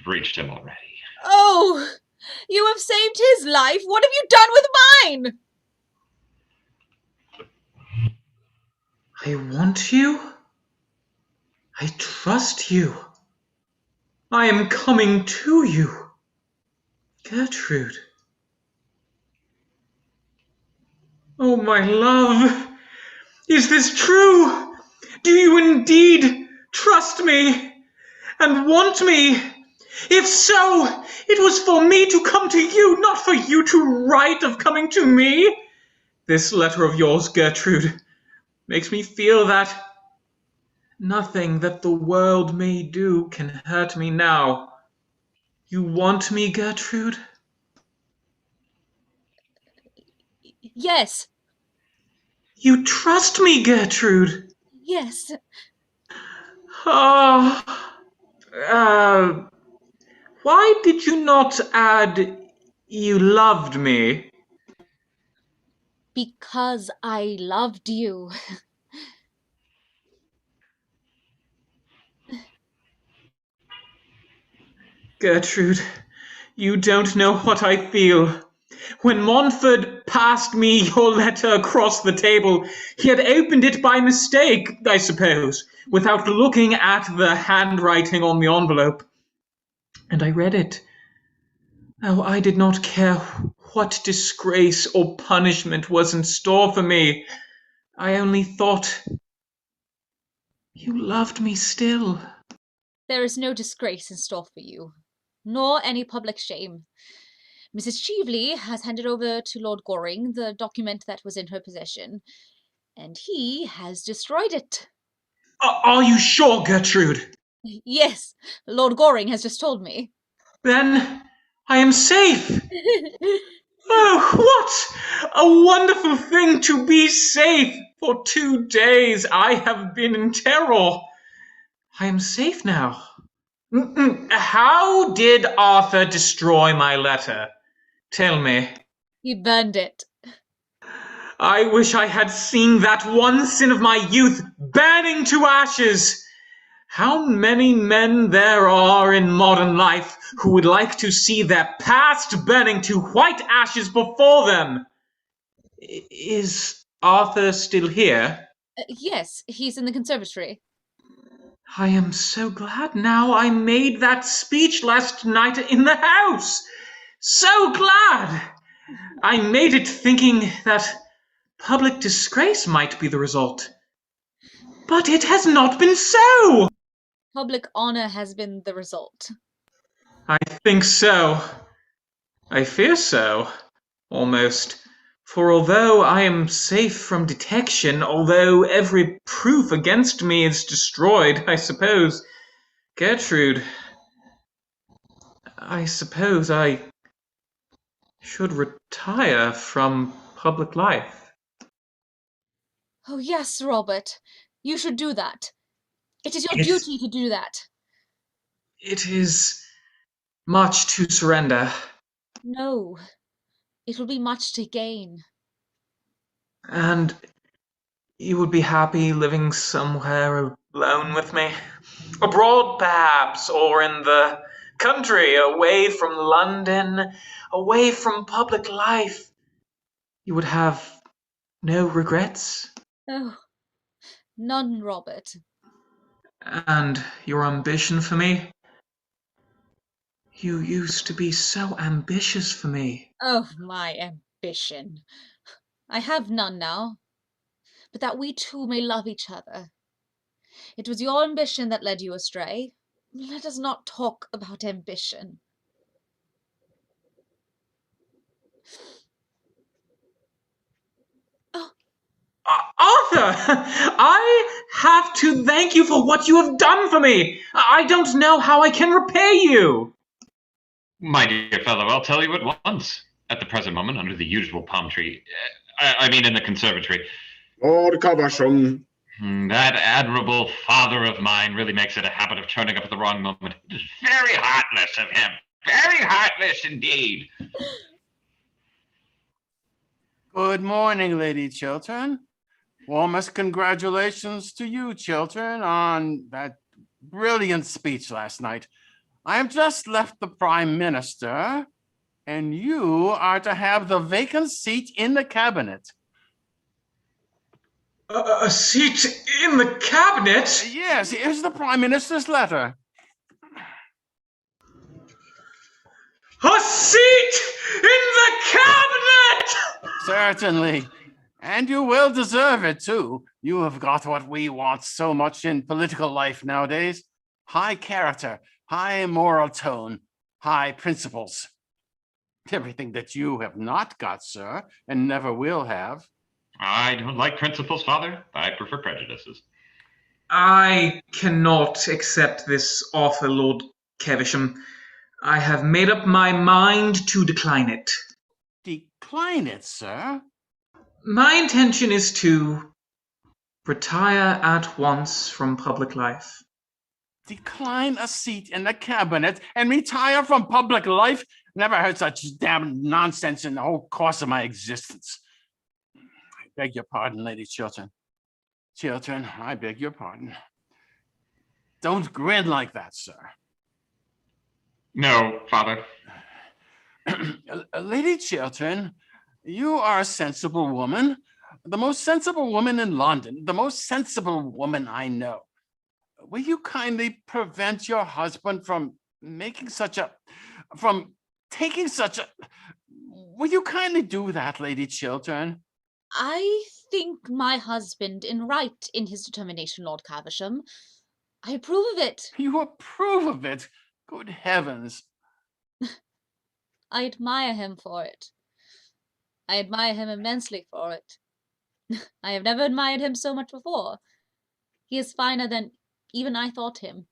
reached him already. Oh, you have saved his life. What have you done with mine? I want you. I trust you. I am coming to you. Gertrude. Oh, my love. Is this true? Do you indeed trust me and want me? If so, it was for me to come to you, not for you to write of coming to me. This letter of yours, Gertrude, makes me feel that nothing that the world may do can hurt me now. You want me, Gertrude? Yes. You trust me, Gertrude? Yes. Why did you not add you loved me? Because I loved you. Gertrude, you don't know what I feel. When Montfort passed me your letter across the table, he had opened it by mistake, I suppose, without looking at the handwriting on the envelope. And I read it. Oh, I did not care what disgrace or punishment was in store for me. I only thought you loved me still. There is no disgrace in store for you, nor any public shame. Mrs. Cheveley has handed over to Lord Goring the document that was in her possession, and he has destroyed it. Are you sure, Gertrude? Yes, Lord Goring has just told me. Then I am safe. Oh, what a wonderful thing to be safe. For 2 days I have been in terror. I am safe now. How did Arthur destroy my letter? Tell me. He burned it. I wish I had seen that one sin of my youth burning to ashes. How many men there are in modern life who would like to see their past burning to white ashes before them? Is Arthur still here? Yes, he's in the conservatory. I am so glad now I made that speech last night in the house. So glad! I made it thinking that public disgrace might be the result. But it has not been so! Public honor has been the result. I think so. I fear so, almost. For although I am safe from detection, although every proof against me is destroyed, I suppose, Gertrude, I suppose I should retire from public life. Oh, yes, Robert. You should do that. It is your Yes. duty to do that. It is much to surrender. No. It will be much to gain. And you would be happy living somewhere alone with me? Abroad, perhaps, or in the country, away from London, away from public life. You would have no regrets? Oh, none, Robert. And your ambition for me? You used to be so ambitious for me. Oh, my ambition. I have none now, but that we two may love each other. It was your ambition that led you astray. Let us not talk about ambition. Arthur! I have to thank you for what you have done for me. I don't know how I can repay you. My dear fellow, I'll tell you at once. At the present moment, under the usual palm tree, I mean in the conservatory, Lord Caversham. That admirable father of mine really makes it a habit of turning up at the wrong moment. It is very heartless of him. Very heartless indeed. Good morning, Lady Chiltern. Warmest congratulations to you, Chiltern, on that brilliant speech last night. I have just left the Prime Minister, and you are to have the vacant seat in the cabinet. A seat in the cabinet? Yes, here's the Prime Minister's letter. A seat in the cabinet! Certainly. And you will deserve it, too. You have got what we want so much in political life nowadays. High character, high moral tone, high principles. Everything that you have not got, sir, and never will have. I don't like principles, Father. I prefer prejudices. I cannot accept this offer, Lord Caversham. I have made up my mind to decline it. Decline it, sir? My intention is to retire at once from public life. Decline a seat in the cabinet and retire from public life? Never heard such damn nonsense in the whole course of my existence. I beg your pardon, Lady Chiltern. Chiltern, I beg your pardon. Don't grin like that, sir. No, Father. Lady Chiltern, you are a sensible woman, the most sensible woman in London, the most sensible woman I know. Will you kindly prevent your husband from taking such a, will you kindly do that, Lady Chiltern? I think my husband is right in his determination, Lord Caversham. I approve of it. You approve of it? Good heavens. I admire him for it. I admire him immensely for it. I have never admired him so much before. He is finer than even I thought him.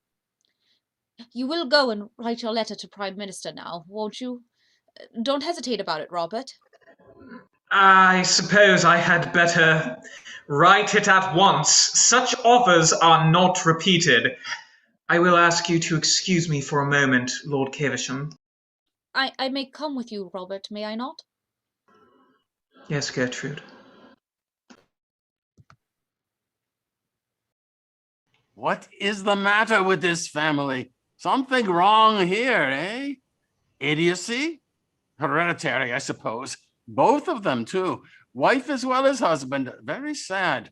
You will go and write your letter to Prime Minister now, won't you? Don't hesitate about it, Robert. I suppose I had better write it at once. Such offers are not repeated. I will ask you to excuse me for a moment, Lord Caversham. I may come with you, Robert, may I not? Yes, Gertrude. What is the matter with this family? Something wrong here, eh? Idiocy? Hereditary, I suppose. Both of them, too. Wife as well as husband. Very sad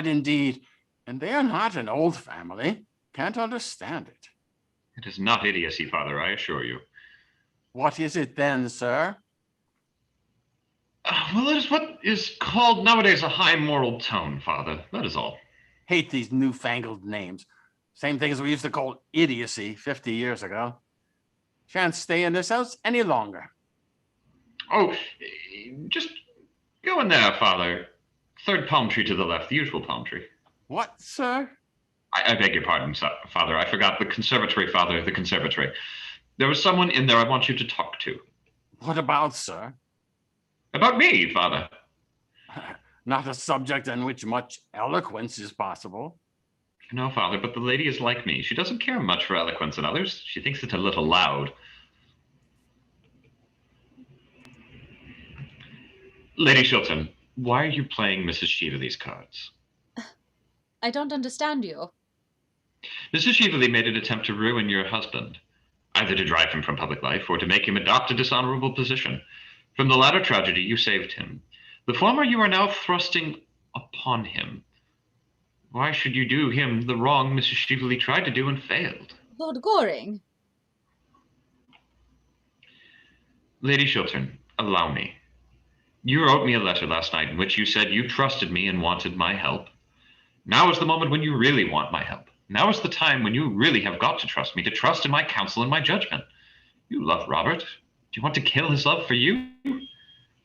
indeed. And they are not an old family. Can't understand it. It is not idiocy, Father, I assure you. What is it then, sir? Well, it is what is called nowadays a high moral tone, Father. That is all. Hate these newfangled names. Same thing as we used to call idiocy 50 years ago. Shan't stay in this house any longer. Oh, just go in there, Father. Third palm tree to the left, the usual palm tree. What, sir? I beg your pardon, Father. I forgot the conservatory, Father, the conservatory. There was someone in there I want you to talk to. What about, sir? About me, Father. Not a subject on which much eloquence is possible. No, Father, but the lady is like me. She doesn't care much for eloquence in others. She thinks it a little loud. Lady Chiltern, why are you playing Mrs. Cheveley's cards? I don't understand you. Mrs. Cheveley made an attempt to ruin your husband, either to drive him from public life or to make him adopt a dishonorable position. From the latter tragedy, you saved him. The former you are now thrusting upon him. Why should you do him the wrong Mrs. Cheveley tried to do and failed? Lord Goring. Lady Chiltern, allow me. You wrote me a letter last night in which you said you trusted me and wanted my help. Now is the moment when you really want my help. Now is the time when you really have got to trust me, to trust in my counsel and my judgment. You love Robert. Do you want to kill his love for you?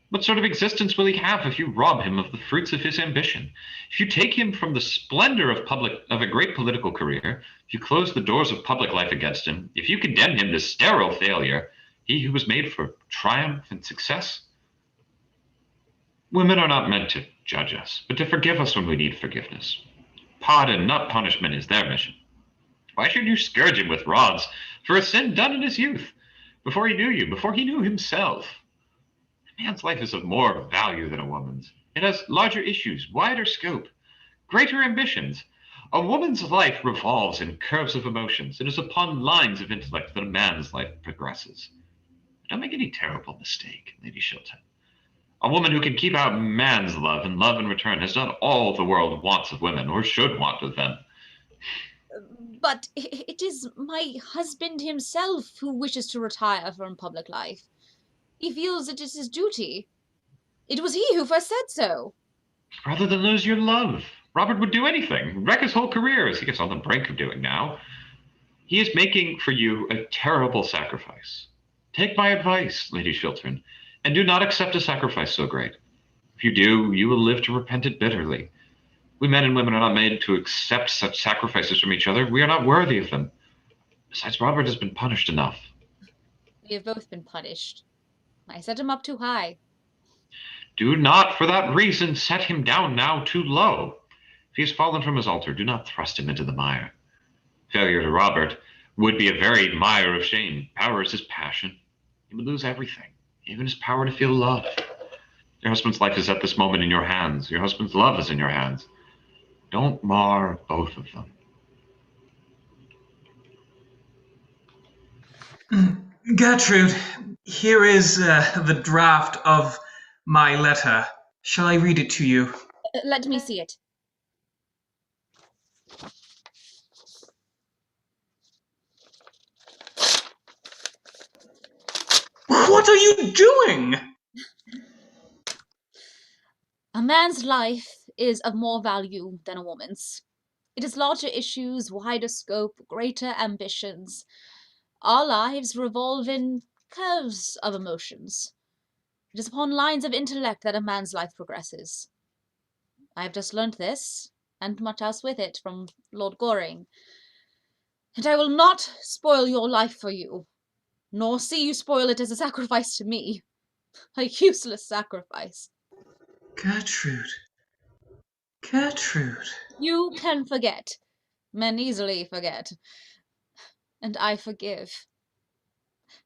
What sort of existence will he have if you rob him of the fruits of his ambition? If you take him from the splendor of a great political career, if you close the doors of public life against him, if you condemn him to sterile failure, he who was made for triumph and success? Women are not meant to judge us, but to forgive us when we need forgiveness. Pardon, not punishment, is their mission. Why should you scourge him with rods for a sin done in his youth, before he knew you, before he knew himself? A man's life is of more value than a woman's. It has larger issues, wider scope, greater ambitions. A woman's life revolves in curves of emotions. It is upon lines of intellect that a man's life progresses. Don't make any terrible mistake, Lady Chiltern. A woman who can keep out man's love and love in return has done all the world wants of women, or should want of them. But it is my husband himself who wishes to retire from public life. He feels it is his duty. It was he who first said so. Rather than lose your love, Robert would do anything, wreck his whole career, as he is on the brink of doing now. He is making for you a terrible sacrifice. Take my advice, Lady Chiltern, and do not accept a sacrifice so great. If you do, you will live to repent it bitterly. We men and women are not made to accept such sacrifices from each other. We are not worthy of them. Besides, Robert has been punished enough. We have both been punished. I set him up too high. Do not, for that reason, set him down now too low. If he has fallen from his altar, do not thrust him into the mire. Failure to Robert would be a very mire of shame. Power is his passion. He would lose everything, even his power to feel love. Your husband's life is at this moment in your hands. Your husband's love is in your hands. Don't mar both of them. Gertrude, here is the draft of my letter. Shall I read it to you? Let me see it. What are you doing? A man's life is of more value than a woman's. It has larger issues, wider scope, greater ambitions. Our lives revolve in curves of emotions. It is upon lines of intellect that a man's life progresses. I have just learnt this, and much else with it, from Lord Goring. And I will not spoil your life for you, nor see you spoil it as a sacrifice to me. A useless sacrifice. Gertrude. Gertrude. You can forget. Men easily forget. And I forgive.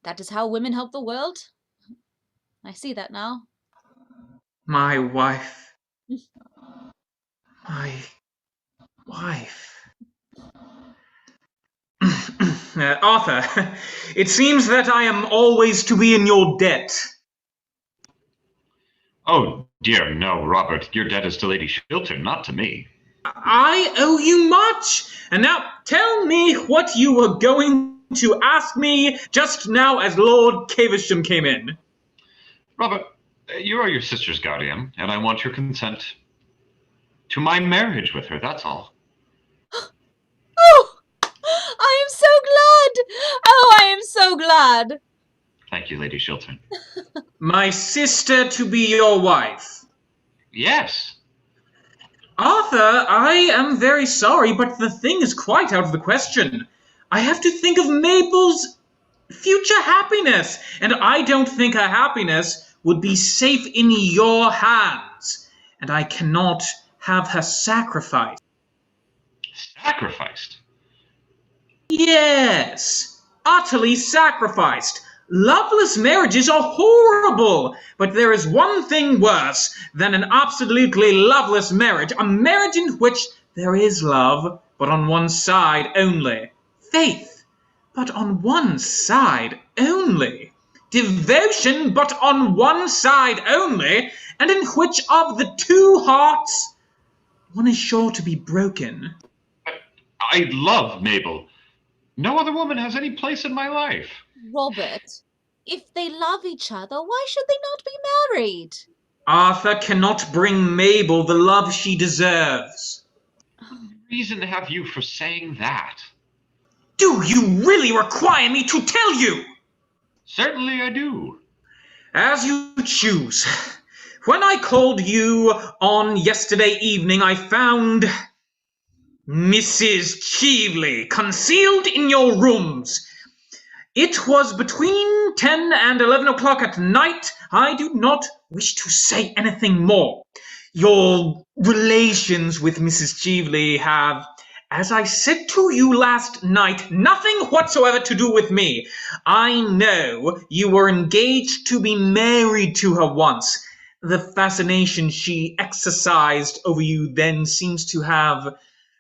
That is how women help the world. I see that now. My wife. My wife. Arthur, it seems that I am always to be in your debt. Oh, dear, no, Robert. Your debt is to Lady Chiltern, not to me. I owe you much. And now tell me what you were going to ask me just now as Lord Caversham came in. Robert, you are your sister's guardian, and I want your consent to my marriage with her, that's all. Oh! I am so glad! Oh, I am so glad! Thank you, Lady Chiltern. My sister to be your wife. Yes. Arthur, I am very sorry, but the thing is quite out of the question. I have to think of Mabel's future happiness, and I don't think her happiness would be safe in your hands, and I cannot have her sacrificed. Sacrificed? Yes, utterly sacrificed. Loveless marriages are horrible, but there is one thing worse than an absolutely loveless marriage, a marriage in which there is love, but on one side only. Faith, but on one side only. Devotion, but on one side only, and in which of the two hearts one is sure to be broken. I love Mabel. No other woman has any place in my life. Robert, if they love each other, why should they not be married? Arthur cannot bring Mabel the love she deserves. What reason have you for saying that? Do you really require me to tell you? Certainly I do. As you choose. When I called you on yesterday evening, I found Mrs. Cheveley concealed in your rooms. It was between 10 and 11 o'clock at night. I do not wish to say anything more. Your relations with Mrs. Cheveley have, as I said to you last night, nothing whatsoever to do with me. I know you were engaged to be married to her once. The fascination she exercised over you then seems to have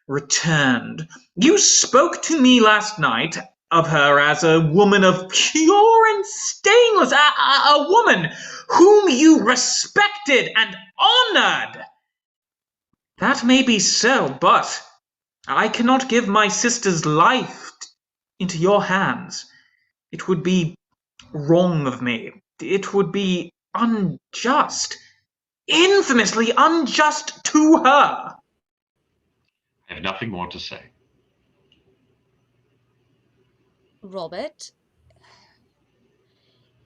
returned. You spoke to me last night of her as a woman of pure and stainless, a woman whom you respected and honored. That may be so, but I cannot give my sister's life into your hands. It would be wrong of me. It would be unjust, infamously unjust to her. I have nothing more to say. Robert,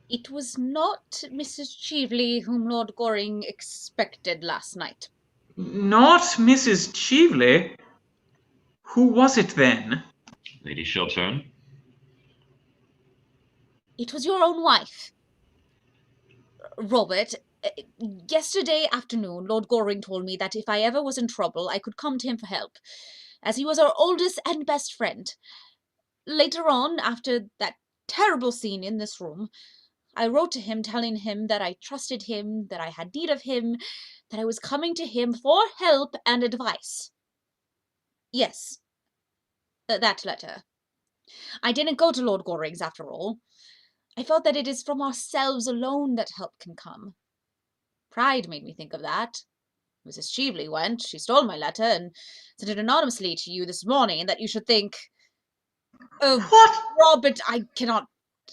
it was not Mrs. Cheveley whom Lord Goring expected last night. Not Mrs. Cheveley? Who was it then? Lady Chiltern? It was your own wife. Robert, Yesterday afternoon, Lord Goring told me that if I ever was in trouble, I could come to him for help, as he was our oldest and best friend. Later on, after that terrible scene in this room, I wrote to him telling him that I trusted him, that I had need of him, that I was coming to him for help and advice. Yes, that letter. I didn't go to Lord Goring's after all. I felt that it is from ourselves alone that help can come. Pride made me think of that. Mrs. Cheveley went, she stole my letter and sent it anonymously to you this morning, that you should think... Oh, What? Robert, I cannot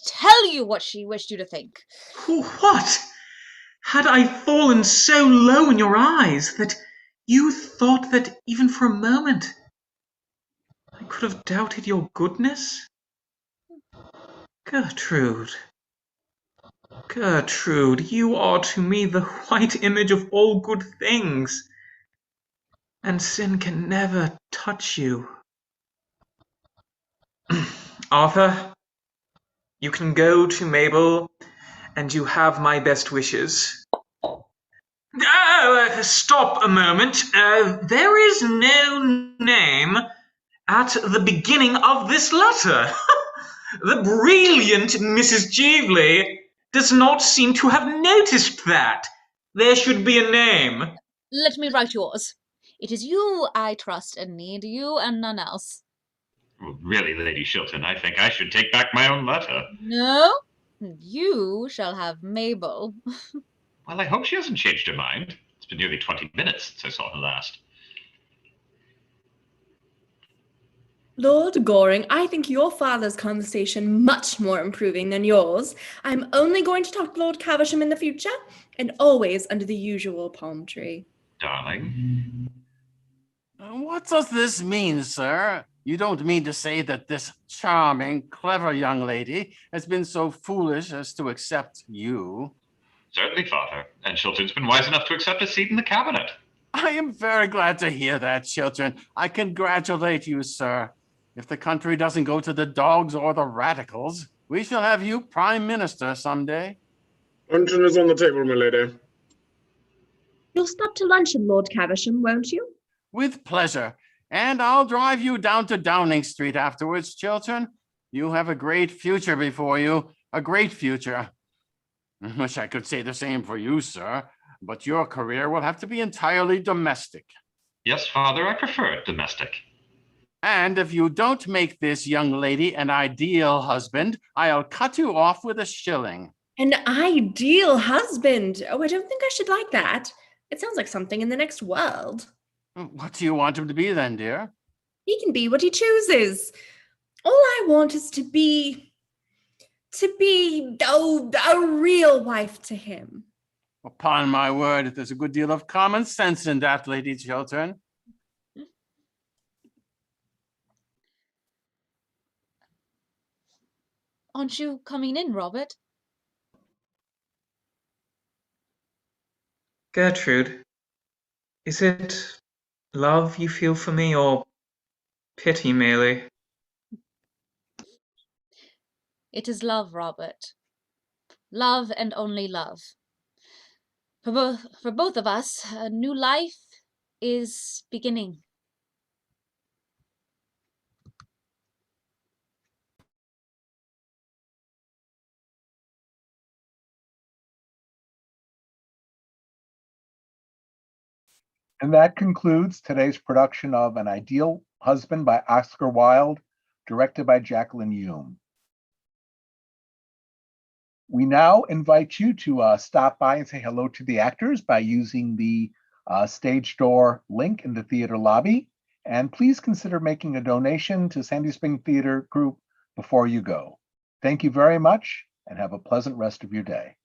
tell you what she wished you to think. What? Had I fallen so low in your eyes that you thought that even for a moment I could have doubted your goodness? Gertrude, you are to me the white image of all good things, and sin can never touch you. Arthur, you can go to Mabel, and you have my best wishes. Stop a moment. There is no name at the beginning of this letter. The brilliant Mrs. Cheveley does not seem to have noticed that. There should be a name. Let me write yours. It is you I trust and need, you and none else. Well, really, Lady Shilton, I think I should take back my own letter. No, you shall have Mabel. Well, I hope she hasn't changed her mind. It's been nearly 20 minutes since I saw her last. Lord Goring, I think your father's conversation much more improving than yours. I'm only going to talk to Lord Caversham in the future, and always under the usual palm tree. Darling. What does this mean, sir? You don't mean to say that this charming, clever young lady has been so foolish as to accept you? Certainly, Father. And Shilton's been wise enough to accept a seat in the cabinet. I am very glad to hear that, Chiltern. I congratulate you, sir. If the country doesn't go to the dogs or the radicals, we shall have you Prime Minister someday. Luncheon is on the table, my lady. You'll stop to luncheon, Lord Caversham, won't you? With pleasure. And I'll drive you down to Downing Street afterwards, Chiltern. You have a great future before you, a great future. I wish I could say the same for you, sir, but your career will have to be entirely domestic. Yes, Father, I prefer it domestic. And if you don't make this young lady an ideal husband, I'll cut you off with a shilling. An ideal husband? Oh, I don't think I should like that. It sounds like something in the next world. What do you want him to be then, dear? He can be what he chooses. All I want is to be a real wife to him. Upon my word, there's a good deal of common sense in that, Lady Chiltern. Aren't you coming in, Robert? Gertrude, is it love you feel for me, or pity merely? It is love, Robert. Love and only love. For both of us, a new life is beginning. And that concludes today's production of An Ideal Husband by Oscar Wilde, directed by Jacqueline Hume. We now invite you to stop by and say hello to the actors by using the stage door link in the theater lobby. And please consider making a donation to Sandy Spring Theater Group before you go. Thank you very much and have a pleasant rest of your day.